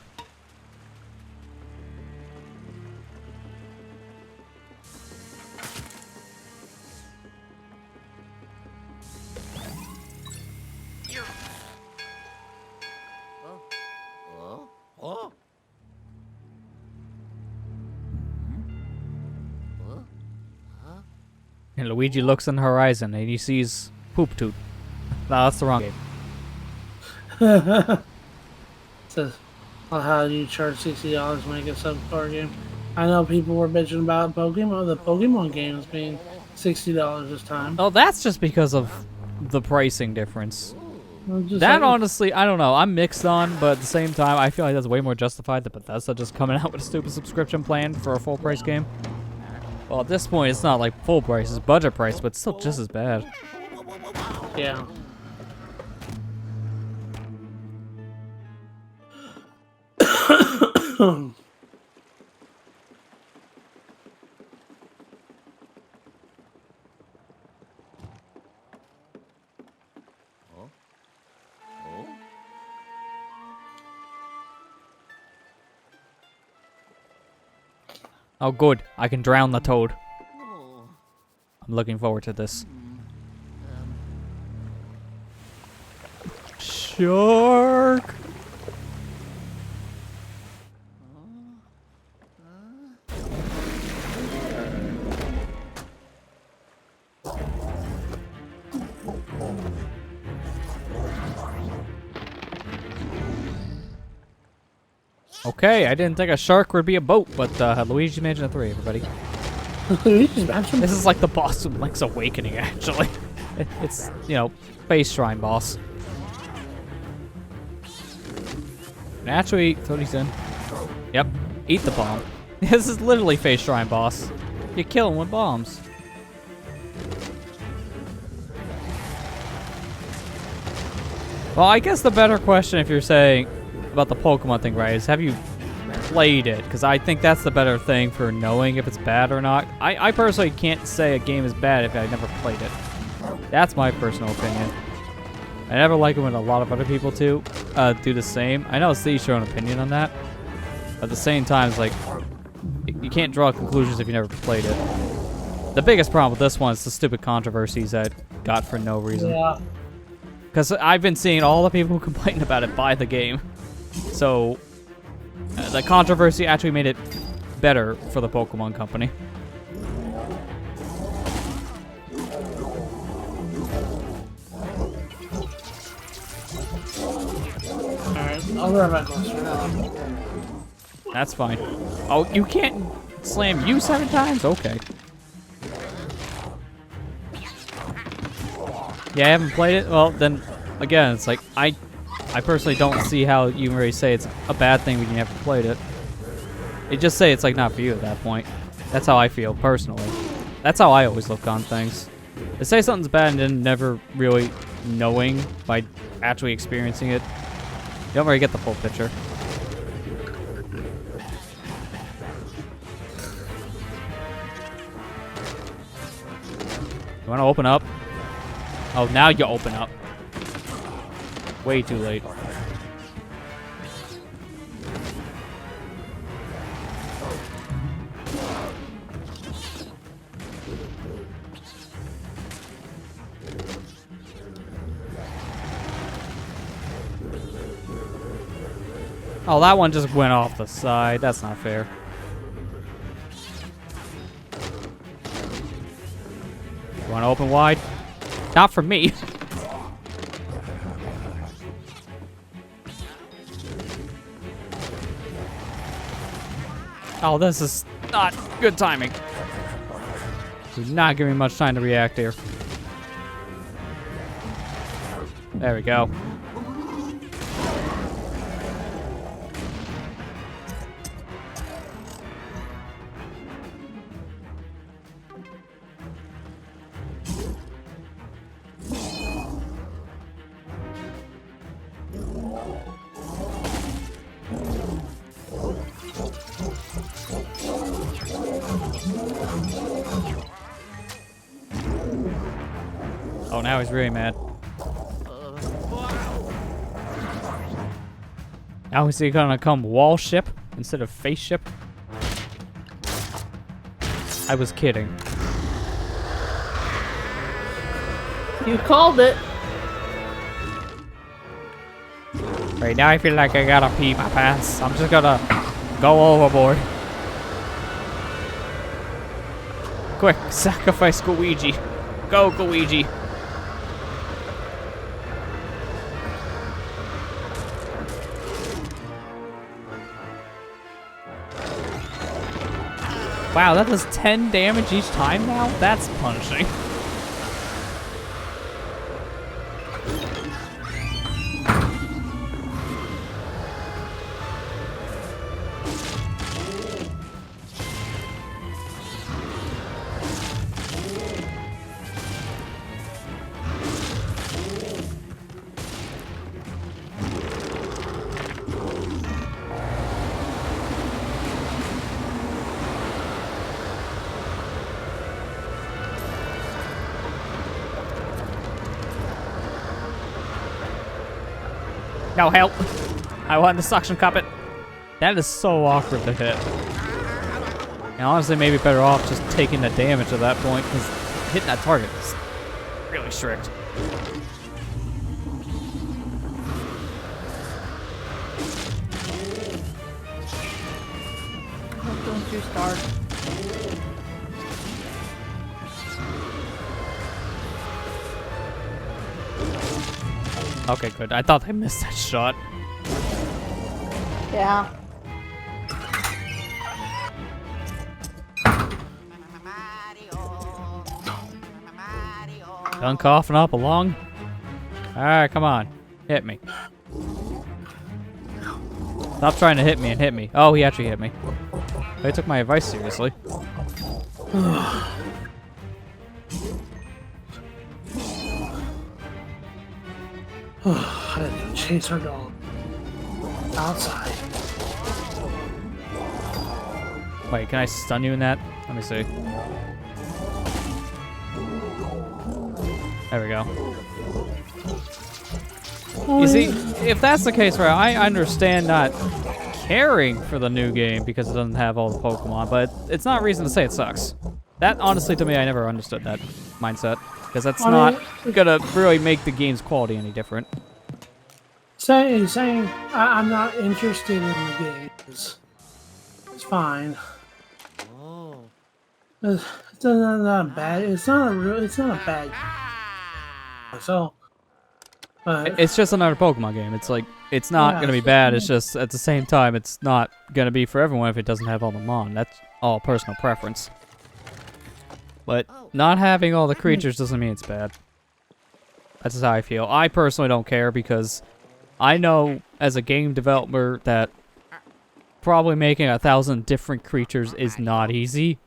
And Luigi looks on the horizon and he sees Poop Toot. No, that's the wrong game. Says, well, how do you charge $60 to make a subpar game? I know people were bitching about Pokemon. The Pokemon game is being $60 this time. Oh, that's just because of the pricing difference. That That honestly, I don't know. I'm mixed on, but at the same time, I feel like that's way more justified than Bethesda just coming out with a stupid subscription plan for a full price game. Well, at this point, it's not like full price, it's budget price, but it's still just as bad. Yeah. Oh, good. I can drown the toad. I'm looking forward to this. Shark! Okay, I didn't think a shark would be a boat, but Luigi Mansion 3, everybody. Luigi's Mansion? This is like the boss of Link's Awakening, actually. It's, you know, face shrine boss. Naturally, throw these in. Yep, eat the bomb. This is literally face shrine boss. You kill him with bombs. Well, I guess the better question, if you're saying about the Pokemon thing, right, is have you played it? Because I think that's the better thing for knowing if it's bad or not. I personally can't say a game is bad if I never played it. That's my personal opinion. I never like it when a lot of other people do the same. I know it's each your own opinion on that. At the same time, it's like, you can't draw conclusions if you never played it. The biggest problem with this one is the stupid controversies that got for no reason. Yeah. Because I've been seeing all the people who complain about it buy the game. So, the controversy actually made it better for the Pokemon Company. Alright, I'll grab my close for now. That's fine. Oh, you can't slam you 7 times? Okay. Yeah, I haven't played it? Well, then, again, it's like, I personally don't see how you can really say it's a bad thing when you haven't played it. You just say it's, like, not for you at that point. That's how I feel, personally. That's how I always look on things. To say something's bad and then never really knowing by actually experiencing it, you don't really get the full picture. You want to open up? Oh, now you open up. Way too late. Oh, that one just went off the side. That's not fair. You want to open wide? Not for me. Oh, this is not good timing. Do not give me much time to react here. There we go. Oh, now he's really mad. Now is he gonna come wall ship instead of face ship? I was kidding. You called it. Right now I feel like I gotta pee my pants. I'm just gonna go overboard. Quick, sacrifice Luigi. Go, Luigi. Wow, that does 10 damage each time now? That's punishing. No help. I want the suction cup it. That is so awkward to hit. And honestly, maybe better off just taking the damage at that point, because hitting that target is really strict. Don't you start. Okay, good. I thought I missed that shot. Yeah. Done coughing up a lung? Alright, come on. Hit me. Stop trying to hit me and hit me. Oh, he actually hit me. They took my advice seriously. I had to chase our dog outside. Wait, can I stun you in that? Let me see. There we go. You see, if that's the case, right, I understand not caring for the new game because it doesn't have all the Pokemon, but it's not reason to say it sucks. That, honestly, to me, I never understood that mindset. Because that's not gonna really make the game's quality any different. Saying I'm not interested in the games. It's fine. Oh. It's not bad. It's not a bad. So, It's just another Pokemon game. It's like, it's not gonna be bad. It's just, at the same time, it's not gonna be for everyone if it doesn't have all the Mon. That's all personal preference. But not having all the creatures doesn't mean it's bad. That's just how I feel. I personally don't care because I know as a game developer that probably making 1,000 different creatures is not easy.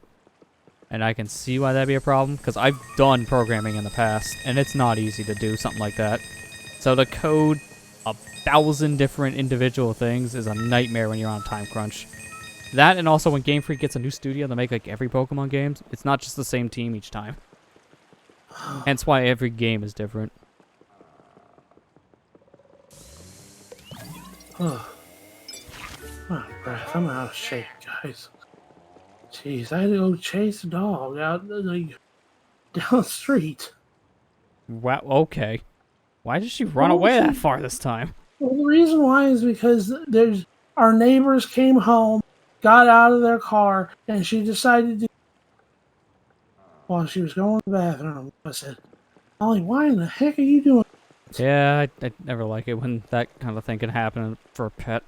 And I can see why that'd be a problem because I've done programming in the past and it's not easy to do something like that. So to code 1,000 different individual things is a nightmare when you're on a time crunch. That, and also when Game Freak gets a new studio to make like every Pokemon game, it's not just the same team each time. Hence why every game is different. oh, breath. I'm out of shape, guys. Jeez, I had to go chase a dog out like down the street. Wow, okay. Why did she run away that far this time? Well, the reason why is because our neighbors came home, got out of their car, and she decided to. While she was going to the bathroom, I said, "Ollie, why in the heck are you doing?" Yeah, I never like it when that kind of thing can happen for a pet.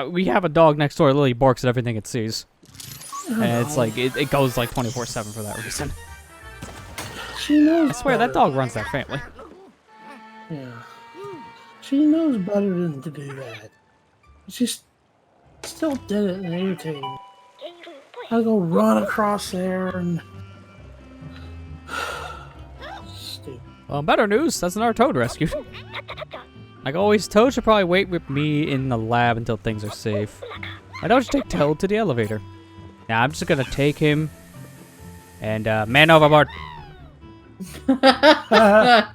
We have a dog next door that literally barks at everything it sees. And it's like, it goes like 24/7 for that reason. She knows. I swear, that dog runs that family. Yeah. She knows better than to do that. She still did it and irritated me. I go run across there and. Stupid. Well, better news, that's another Toad rescued. Like always, Toad should probably wait with me in the lab until things are safe. Why don't you take Toad to the elevator? Now I'm just gonna take him and man overboard. I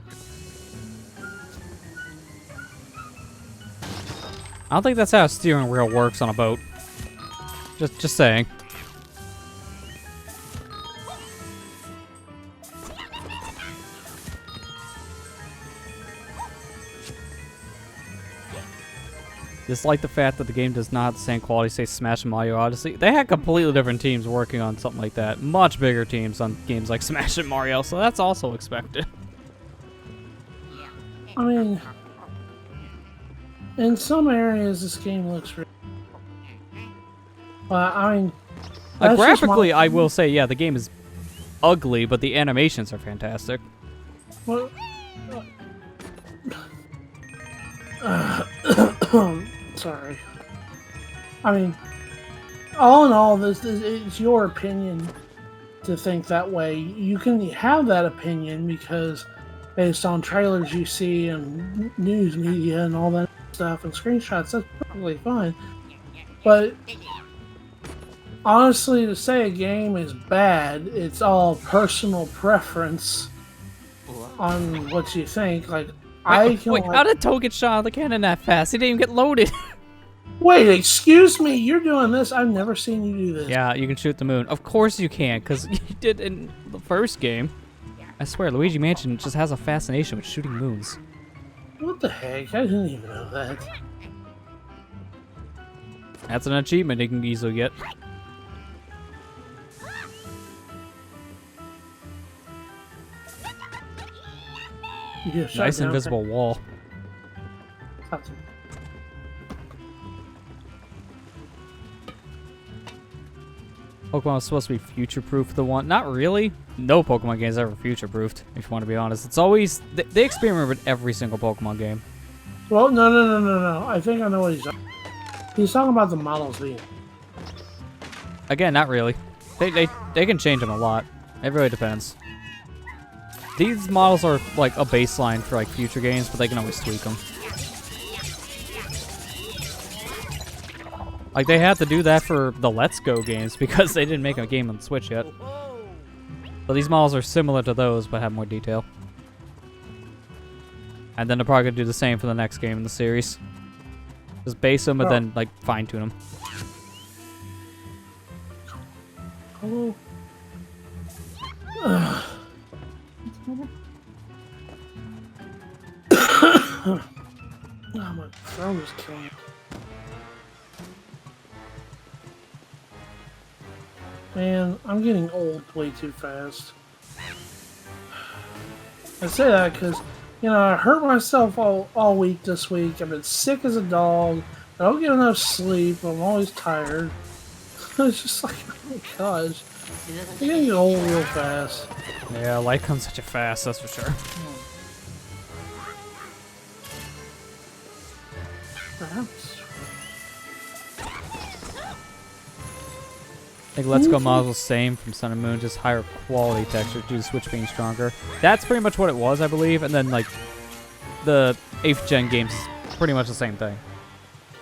don't think that's how a steering wheel works on a boat. Just saying. Just like the fact that the game does not have the same quality, say Smash and Mario Odyssey. They had completely different teams working on something like that. Much bigger teams on games like Smash and Mario, so that's also expected. I mean, in some areas this game looks really. I mean, that's just graphically, I will say, yeah, the game is ugly, but the animations are fantastic. Well, sorry. I mean, all in all, it's your opinion to think that way. You can have that opinion because based on trailers you see and news media and all that stuff and screenshots, that's perfectly fine. But honestly, to say a game is bad, it's all personal preference on what you think. Like, Wait, how did Toad get shot out of the cannon that fast? He didn't even get loaded. Wait, excuse me, you're doing this? I've never seen you do this. Yeah, you can shoot the moon. Of course you can, because you did in the first game. I swear, Luigi Mansion just has a fascination with shooting moons. What the heck? I didn't even know that. That's an achievement you can easily get. You just Nice shot down invisible wall. Awesome. Pokemon was supposed to be future-proof. The one, not really. No Pokemon game is ever future-proofed. If you want to be honest, it's always they experiment with every single Pokemon game. Well, no. I think I know what he's talking. He's talking about the models being. Again, not really. They can change them a lot. It really depends. These models are like a baseline for like future games, but they can always tweak them. Like they had to do that for the Let's Go games because they didn't make a game on the Switch yet. So these models are similar to those, but have more detail. And then they're probably gonna do the same for the next game in the series. Just base them and then like fine tune them. Oh. Oh, my throat is killing me. Man, I'm getting old way too fast. I say that because, you know, I hurt myself all week this week. I've been sick as a dog. I don't get enough sleep. I'm always tired. It's just like, oh my gosh. I'm getting old real fast. Yeah, life comes at you fast, that's for sure. Perhaps. I think Let's Go models the same from Sun and Moon, just higher quality texture due to the Switch being stronger. That's pretty much what it was, I believe, and then like the 8th gen games is pretty much the same thing.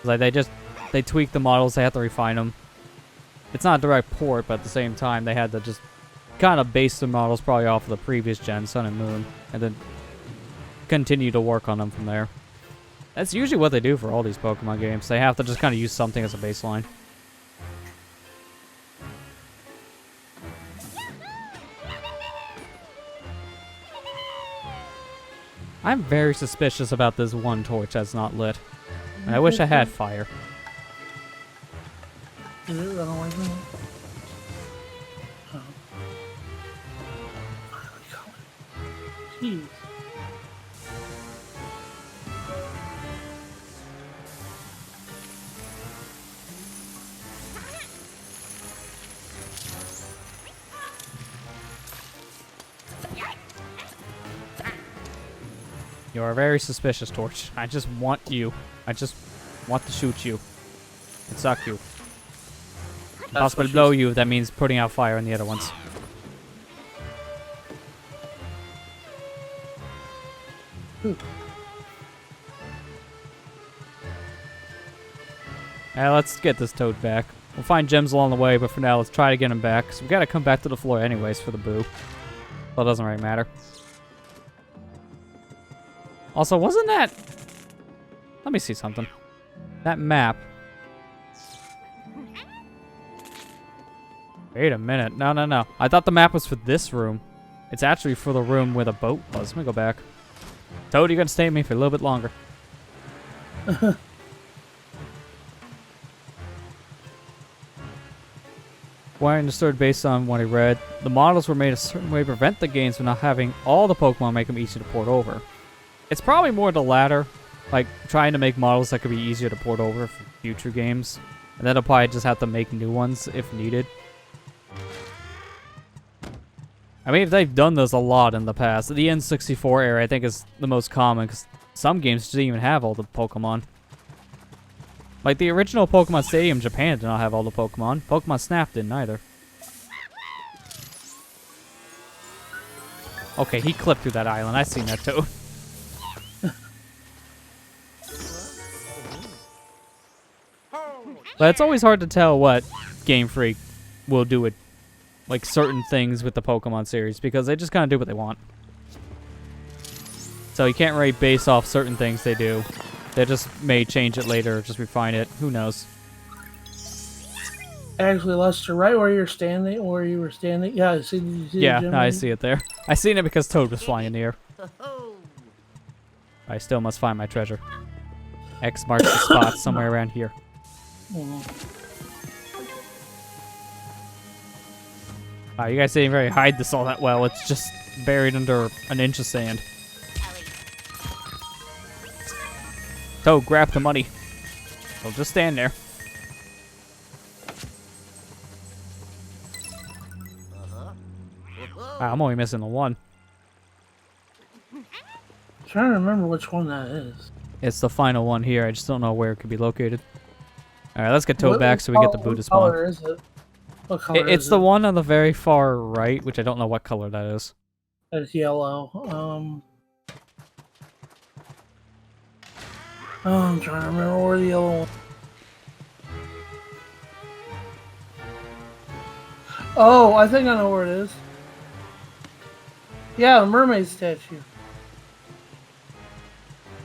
Like they tweak the models, they have to refine them. It's not a direct port, but at the same time they had to just kind of base the models probably off of the previous gen, Sun and Moon, and then continue to work on them from there. That's usually what they do for all these Pokemon games. They have to just kind of use something as a baseline. I'm very suspicious about this one torch that's not lit. And I wish I had fire. Did it run away from me? Oh. Jeez. You are very suspicious, Torch. I just want you. I just want to shoot you. And suck you. Possibly blow you, that means putting out fire on the other ones. Let's get this Toad back. We'll find gems along the way, but for now, let's try to get him back. So we gotta come back to the floor anyways for the boo. Well, it doesn't really matter. Also, wasn't that... Let me see something. That map. Wait a minute. No. I thought the map was for this room. It's actually for the room where the boat was. Let me go back. Toad, you're gonna stay with me for a little bit longer. What I understood based on what I read, the models were made a certain way to prevent the games from not having all the Pokemon make them easy to port over. It's probably more the latter, like trying to make models that could be easier to port over for future games. And then I'll probably just have to make new ones if needed. I mean, they've done this a lot in the past. The N64 era, I think, is the most common, because some games didn't even have all the Pokemon. Like, the original Pokemon Stadium Japan did not have all the Pokemon. Pokemon Snap didn't either. Okay, he clipped through that island. I've seen that too. But it's always hard to tell what Game Freak will do with, like, certain things with the Pokemon series, because they just kind of do what they want. So you can't really base off certain things they do. They just may change it later, just refine it. Who knows? Actually, Lester, right where you were standing, yeah, I see. You see Yeah, the gym no, I right? see it there. I seen it because Toad was flying in the air. I still must find my treasure. X marks the spot somewhere around here. You guys didn't really hide this all that well. It's just buried under an inch of sand. Toad, grab the money. Well, just stand there. I'm only missing the one. I'm trying to remember which one that is. It's the final one here. I just don't know where it could be located. Alright, let's get Toad back so we get the Buddha spawn. What color is it? What color It's is the it? one on the very far right, which I don't know what color that is. It's yellow. Oh, I'm trying to remember where the yellow one. Oh, I think I know where it is. Yeah, the mermaid statue.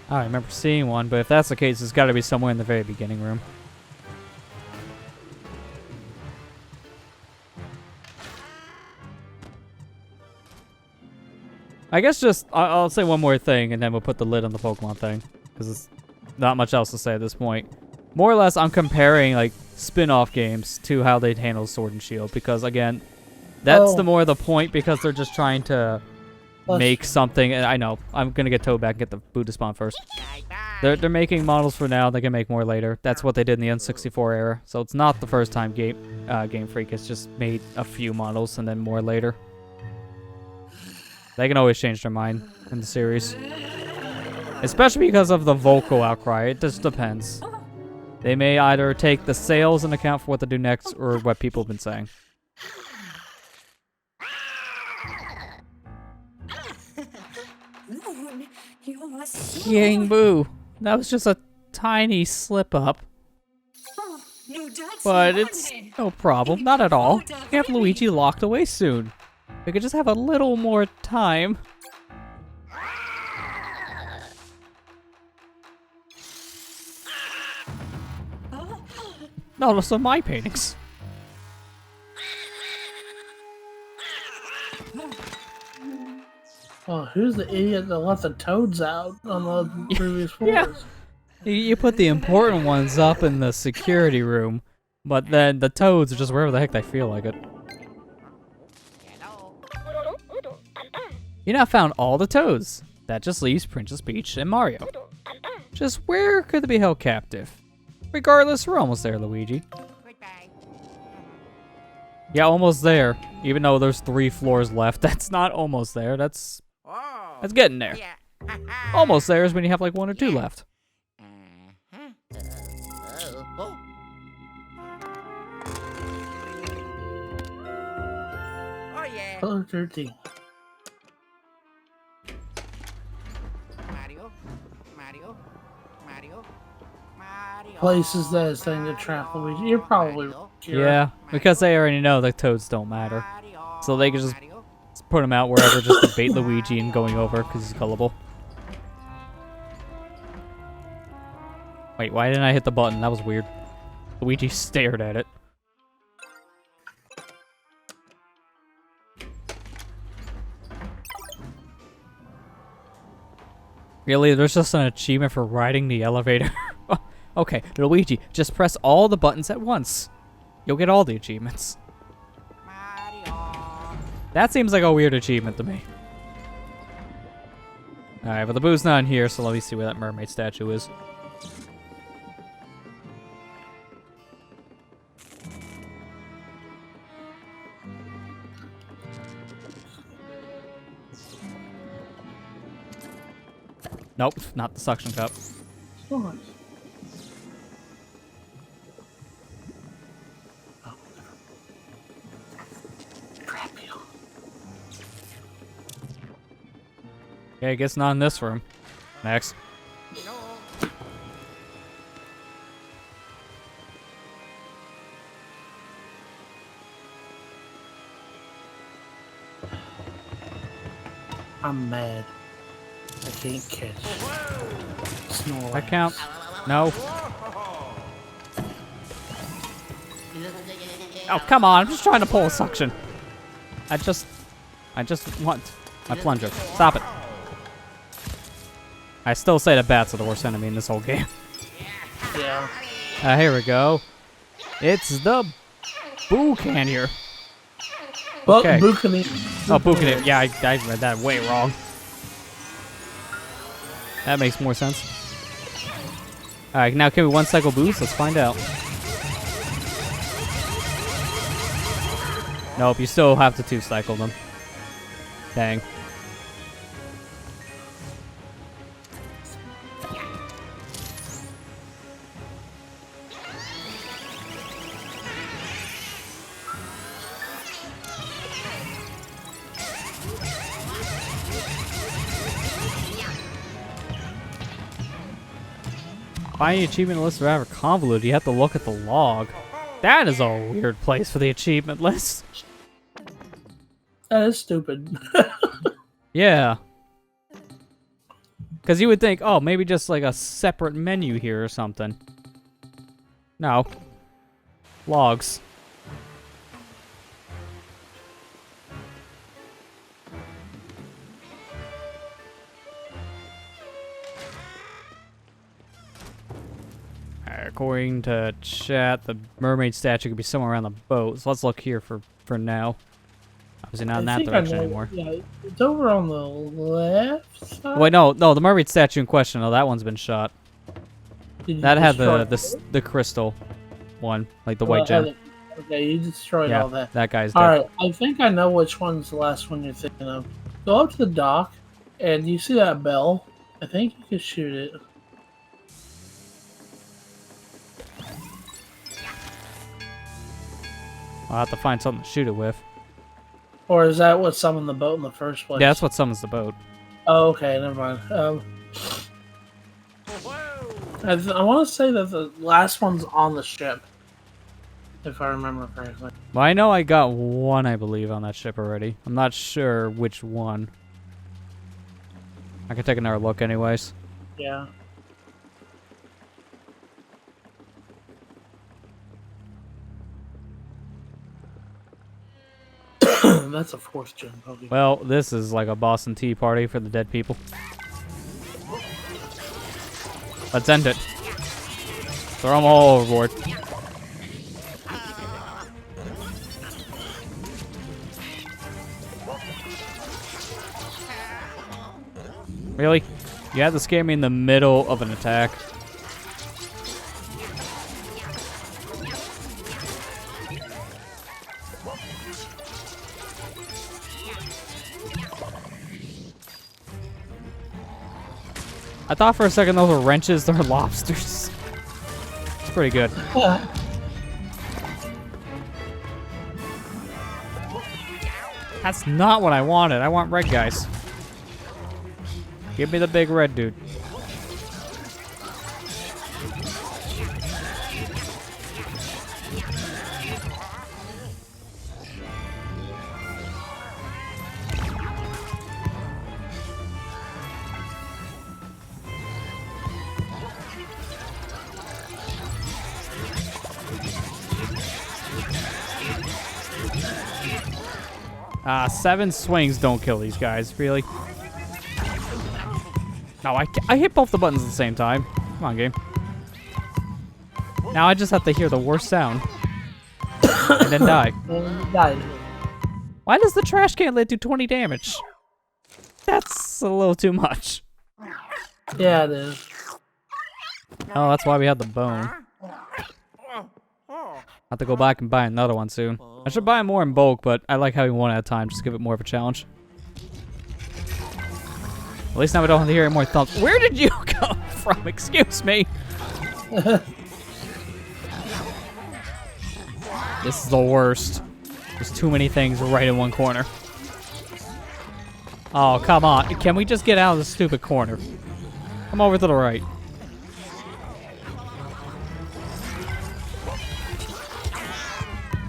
I remember seeing one, but if that's the case, it's got to be somewhere in the very beginning room. I guess just, I'll say one more thing, and then we'll put the lid on the Pokemon thing, because it's not much else to say at this point. More or less, I'm comparing, like, spin-off games to how they'd handle Sword and Shield, because, again, that's the more the point, because they're just trying to make something, and I know, I'm gonna get Toad back and get the Buddha spawn first. They're making models for now, they can make more later. That's what they did in the N64 era, so it's not the first time Game Freak has just made a few models and then more later. They can always change their mind in the series. Especially because of the vocal outcry, it just depends. They may either take the sales into account for what to do next, or what people have been saying. King Boo! That was just a tiny slip-up. But it's no problem, not at all. We have Luigi locked away soon. We could just have a little more time. No, those are my paintings. Oh, who's the idiot that left the toads out on the previous floors? Yeah. You put the important ones up in the security room, but then the toads are just wherever the heck they feel like it. You now found all the toads. That just leaves Princess Peach and Mario. Just where could they be held captive? Regardless, we're almost there, Luigi. Yeah, almost there. Even though there's 3 floors left, that's not almost there. That's getting there. Almost there is when you have like 1 or 2 left. Color 13. Places that is thing to trap Luigi. You're probably right. Yeah, because they already know the toads don't matter. So they can just put him out wherever just to bait Luigi and going over because he's gullible. Wait, why didn't I hit the button? That was weird. Luigi stared at it. Really? There's just an achievement for riding the elevator? Okay, Luigi, just press all the buttons at once. You'll get all the achievements. That seems like a weird achievement to me. Alright, but the Boo's not in here, so let me see where that mermaid statue is. Nope, not the suction cup. So nice. Okay, I guess not in this room. Next. I'm mad. I can't catch. Snorlax. That counts. No. Oh, come on. I'm just trying to pull a suction. I just want my plunger. Stop it. I still say the bats are the worst enemy in this whole game. Yeah. Here we go. It's the Boo-Canier. Okay. Oh, Boo-Canier. Yeah, I read that way wrong. That makes more sense. Alright, now can we one-cycle boost? Let's find out. Nope, you still have to 2-cycle them. Dang. Find the achievement list rather convoluted. You have to look at the log. That is a weird place for the achievement list. That is stupid. Yeah. Because you would think, oh, maybe just like a separate menu here or something. No. Logs. According to chat, the mermaid statue could be somewhere around the boat. So let's look here for now. Obviously not in that direction anymore. Yeah, it's over on the left side. Wait, no, the mermaid statue in question. No, that one's been shot. Did you That had destroy the crystal one, like the white gem. Okay, you destroyed Yeah, all that. that guy's dead. Alright, I think I know which one's the last one you're thinking of. Go up to the dock, and you see that bell? I think you can shoot it. I'll have to find something to shoot it with. Or is that what summoned the boat in the first place? Yeah, that's what summons the boat. Oh, okay, never mind. I want to say that the last one's on the ship, if I remember correctly. Well, I know I got one, I believe, on that ship already. I'm not sure which one. I can take another look anyways. Yeah. That's a 4th gen Pokemon. Well, this is like a Boston Tea Party for the dead people. Let's end it. Throw them all overboard. Really? You had to scare me in the middle of an attack. I thought for a second those were wrenches, they're lobsters. It's pretty good. That's not what I wanted. I want red guys. Give me the big red dude. Ah, 7 swings don't kill these guys, really? No, I hit both the buttons at the same time. Come on, game. Now I just have to hear the worst sound. And then die. And died. Why does the trash can lid do 20 damage? That's a little too much. Yeah, it is. Oh, that's why we had the bone. I have to go back and buy another one soon. I should buy more in bulk, but I like having one at a time. Just give it more of a challenge. At least now we don't have to hear any more thumps. Where did you come from? Excuse me. This is the worst. There's too many things right in one corner. Oh, come on. Can we just get out of this stupid corner? Come over to the right.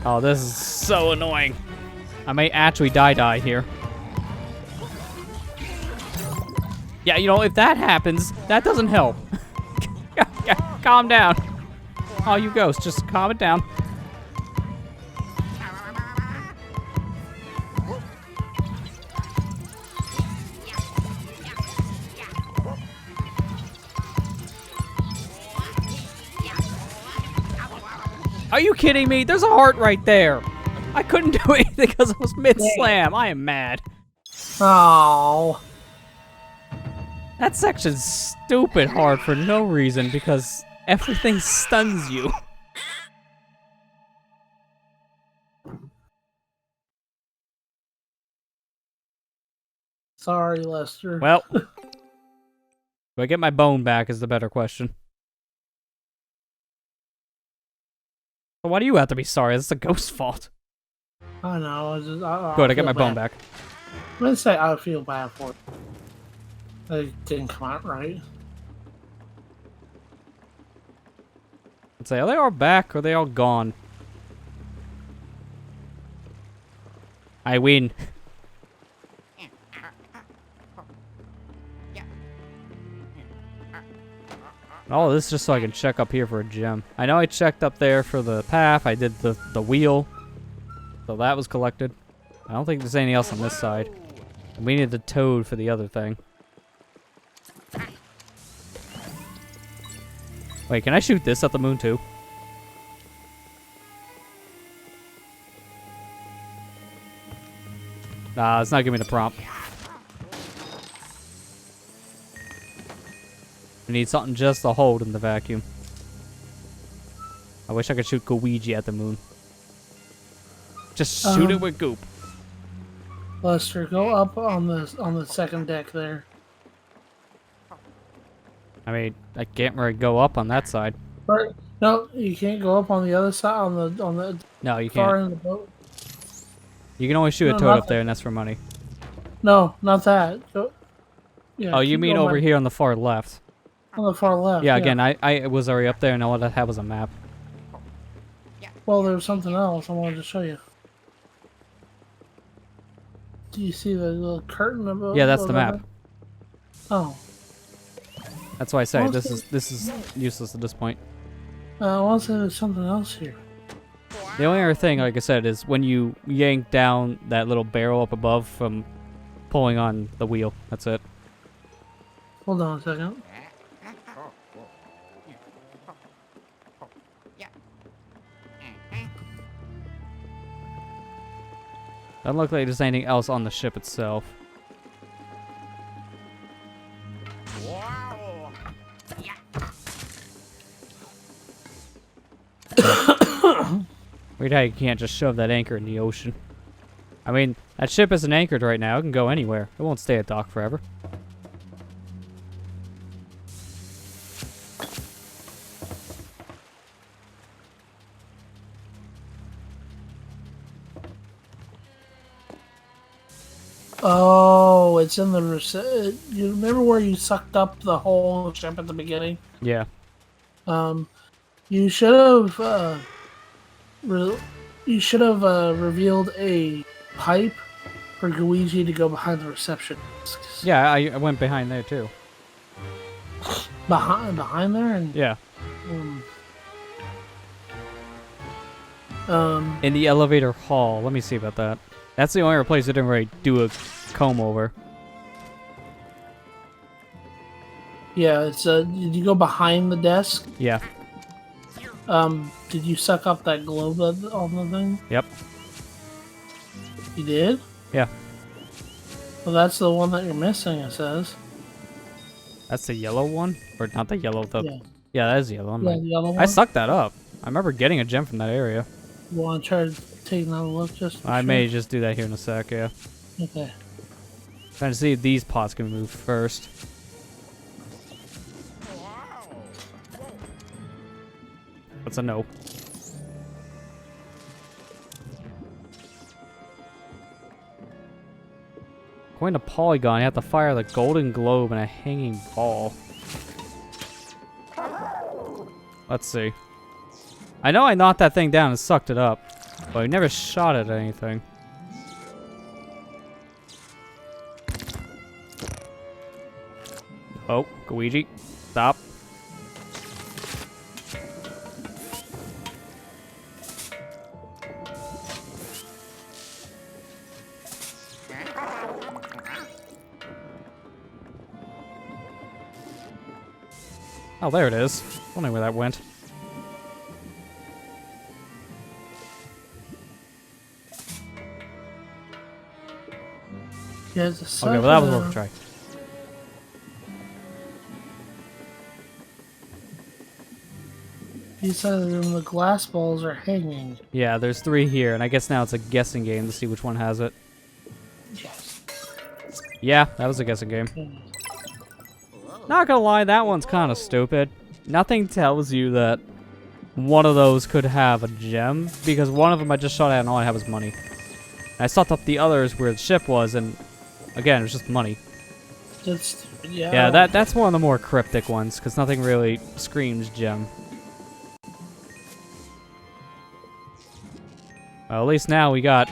Oh, this is so annoying. I may actually die here. Yeah, you know, if that happens, that doesn't help. Calm down. Oh, you ghost, just calm it down. Are you kidding me? There's a heart right there. I couldn't do anything because I was mid-slam. I am mad. Oh. That section's stupid hard for no reason because everything stuns you. Sorry, Lester. Well, do I get my bone back is the better question. But why do you have to be sorry? It's the ghost's fault. I know. Good, I get my feel bone bad. back. Let's say I feel bad for it. It didn't come out right. I'd say, are they all back or are they all gone? I win. All this just so I can check up here for a gem. I know I checked up there for the path. I did the wheel. So that was collected. I don't think there's anything else on this side. And we need the toad for the other thing. Wait, can I shoot this at the moon too? Nah, it's not giving me the prompt. We need something just to hold in the vacuum. I wish I could shoot Luigi at the moon. Just shoot it with goop. Lester, go up on the second deck there. I mean, I can't really go up on that side. Or, no, you can't go up on the other side on the No, you far can't. end of the boat. You can only shoot a No, toad not up there, and that's for money. No, not that. Go, yeah, Oh, you keep mean going over back here on the far left? on the far left? Yeah, again, I was already up there, and all I had was a map. Well, there was something else I wanted to show you. Do you see the little curtain above? Yeah, that's the above map. it? Oh, That's why I say Well, this is useless at this point. I want to say there's something else here. The only other thing, like I said, is when you yank down that little barrel up above from pulling on the wheel. That's it. Hold on a second. Doesn't look like there's anything else on the ship itself. Weird how you can't just shove that anchor in the ocean. I mean, that ship isn't anchored right now. It can go anywhere. It won't stay at dock forever. Oh, it's in the you remember where you sucked up the whole ship at the beginning? Yeah. You should have revealed a pipe for Luigi to go behind the reception desk. Yeah, I went behind there too. Behind there and Yeah. um In the elevator hall. Let me see about that. That's the only place I didn't really do a comb over. yeah, it's did you go behind the desk? Yeah. Did you suck up that globe on the thing? Yep. You did? Yeah. Well, that's the one that you're missing, it says. That's the yellow one? Or not the yellow, the... Yeah. Yeah, that is yellow. I'm Yeah, like- the other one. I sucked that up. I remember getting a gem from that area. You want to try to take another look just for I sure? may just do that here in a sec, yeah. Okay. Trying to see if these pots can move first. That's a no. Going to Polygon, you have to fire the golden globe and a hanging ball. Let's see. I know I knocked that thing down and sucked it up, but I never shot it at anything. Oh, Luigi, stop. Oh, there it is. Wondering where that went. Yeah, it's a Okay, well that was worth a try. You said the glass balls are hanging. Yeah, there's 3 here, and I guess now it's a guessing game to see which one has it. Yes. Yeah, that was a guessing game. Whoa. Not gonna lie, that one's kind of stupid. Nothing tells you that one of those could have a gem, because one of them I just shot at and all I had was money. And I sucked up the others where the ship was, and again, it was just money. That's yeah. Yeah, that's one of the more cryptic ones, because nothing really screams gem. Well, at least now we got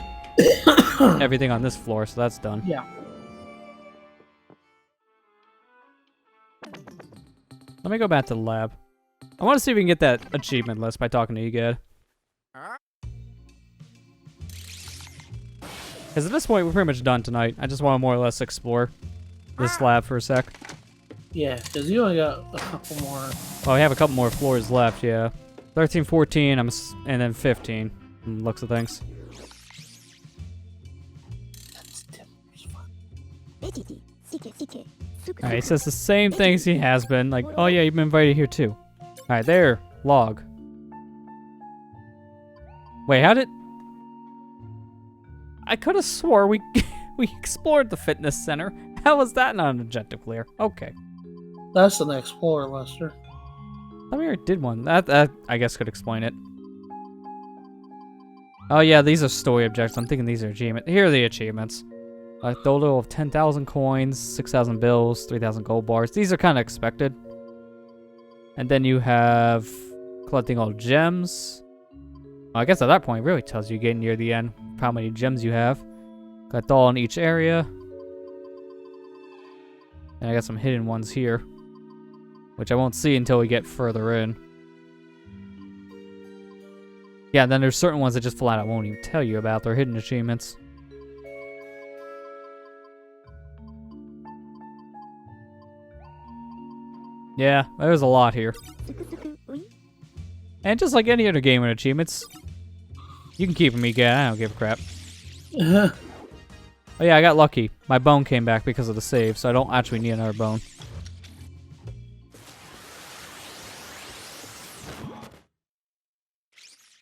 everything on this floor, so that's done. Yeah. Let me go back to the lab. I want to see if we can get that achievement list by talking to you, Gad. Because at this point, we're pretty much done tonight. I just want to more or less explore this lab for a sec. Yeah, because you only got a couple more. Well, we have a couple more floors left, yeah. 13, 14, and then 15. From the looks of things. Alright, he says the same things he has been. Like, oh yeah, you've been invited here too. Alright, there. Log. Wait, how did... I could have swore we we explored the fitness center. How was that not an objective clear? Okay. That's an explorer, Lester. I mean, I did one. That I guess could explain it. Oh yeah, these are story objectives. I'm thinking these are achievements. Here are the achievements. A total of 10,000 coins, 6,000 bills, 3,000 gold bars. These are kind of expected. And then you have collecting all gems. Well, I guess at that point, it really tells you getting near the end how many gems you have. Collect all in each area. And I got some hidden ones here, which I won't see until we get further in. Yeah, and then there's certain ones that just flat out won't even tell you about. They're hidden achievements. Yeah, there's a lot here. And just like any other game with achievements, you can keep them again. I don't give a crap. Oh yeah, I got lucky. My bone came back because of the save, so I don't actually need another bone.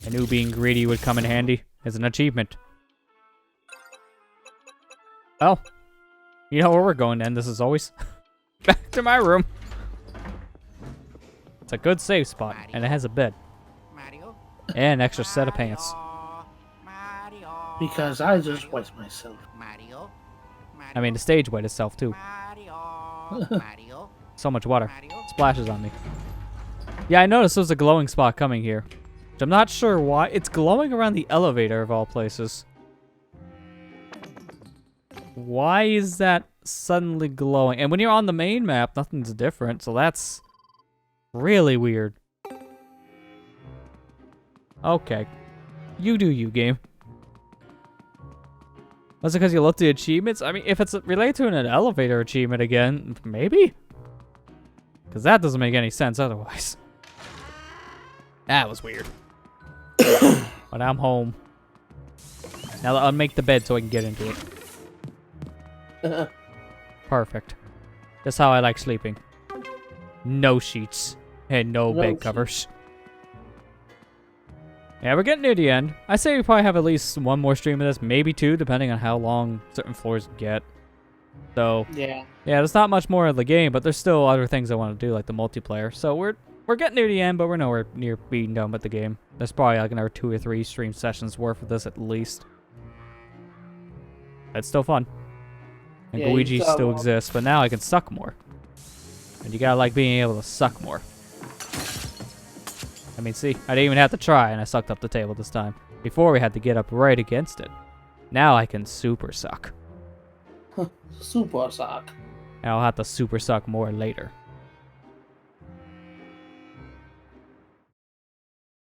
I knew being greedy would come in handy as an achievement. Oh. You know where we're going then, this is always. Back to my room. It's a good save spot, and it has a bed. Mario. And an extra set of pants. Mario. Because I just wiped myself. Mario. I mean, the stage wet itself, too. Mario. Mario. So much water. Mario. Splashes on me. Yeah, I noticed there's a glowing spot coming here. Which I'm not sure why. It's glowing around the elevator, of all places. Why is that suddenly glowing? And when you're on the main map, nothing's different, so that's really weird. Okay. You do you, game. Was it because you looked at the achievements? I mean, if it's related to an elevator achievement again, maybe? Because that doesn't make any sense otherwise. That was weird. But I'm home. Now I'll make the bed so I can get into it. Perfect. That's how I like sleeping. No sheets. And no bed covers. Yeah, we're getting near the end. I say we probably have at least one more stream of this, maybe two, depending on how long certain floors get. So, Yeah. yeah, there's not much more of the game, but there's still other things I want to do, like the multiplayer. So we're getting near the end, but we're nowhere near being done with the game. There's probably like another 2 or 3 stream sessions worth of this at least. It's still fun. And Yeah, you Luigi still still have- exists, but now I can suck more. And you gotta like being able to suck more. I mean, see, I didn't even have to try, and I sucked up the table this time. Before, we had to get up right against it. Now I can super suck. Super sock. And I'll have to super suck more later.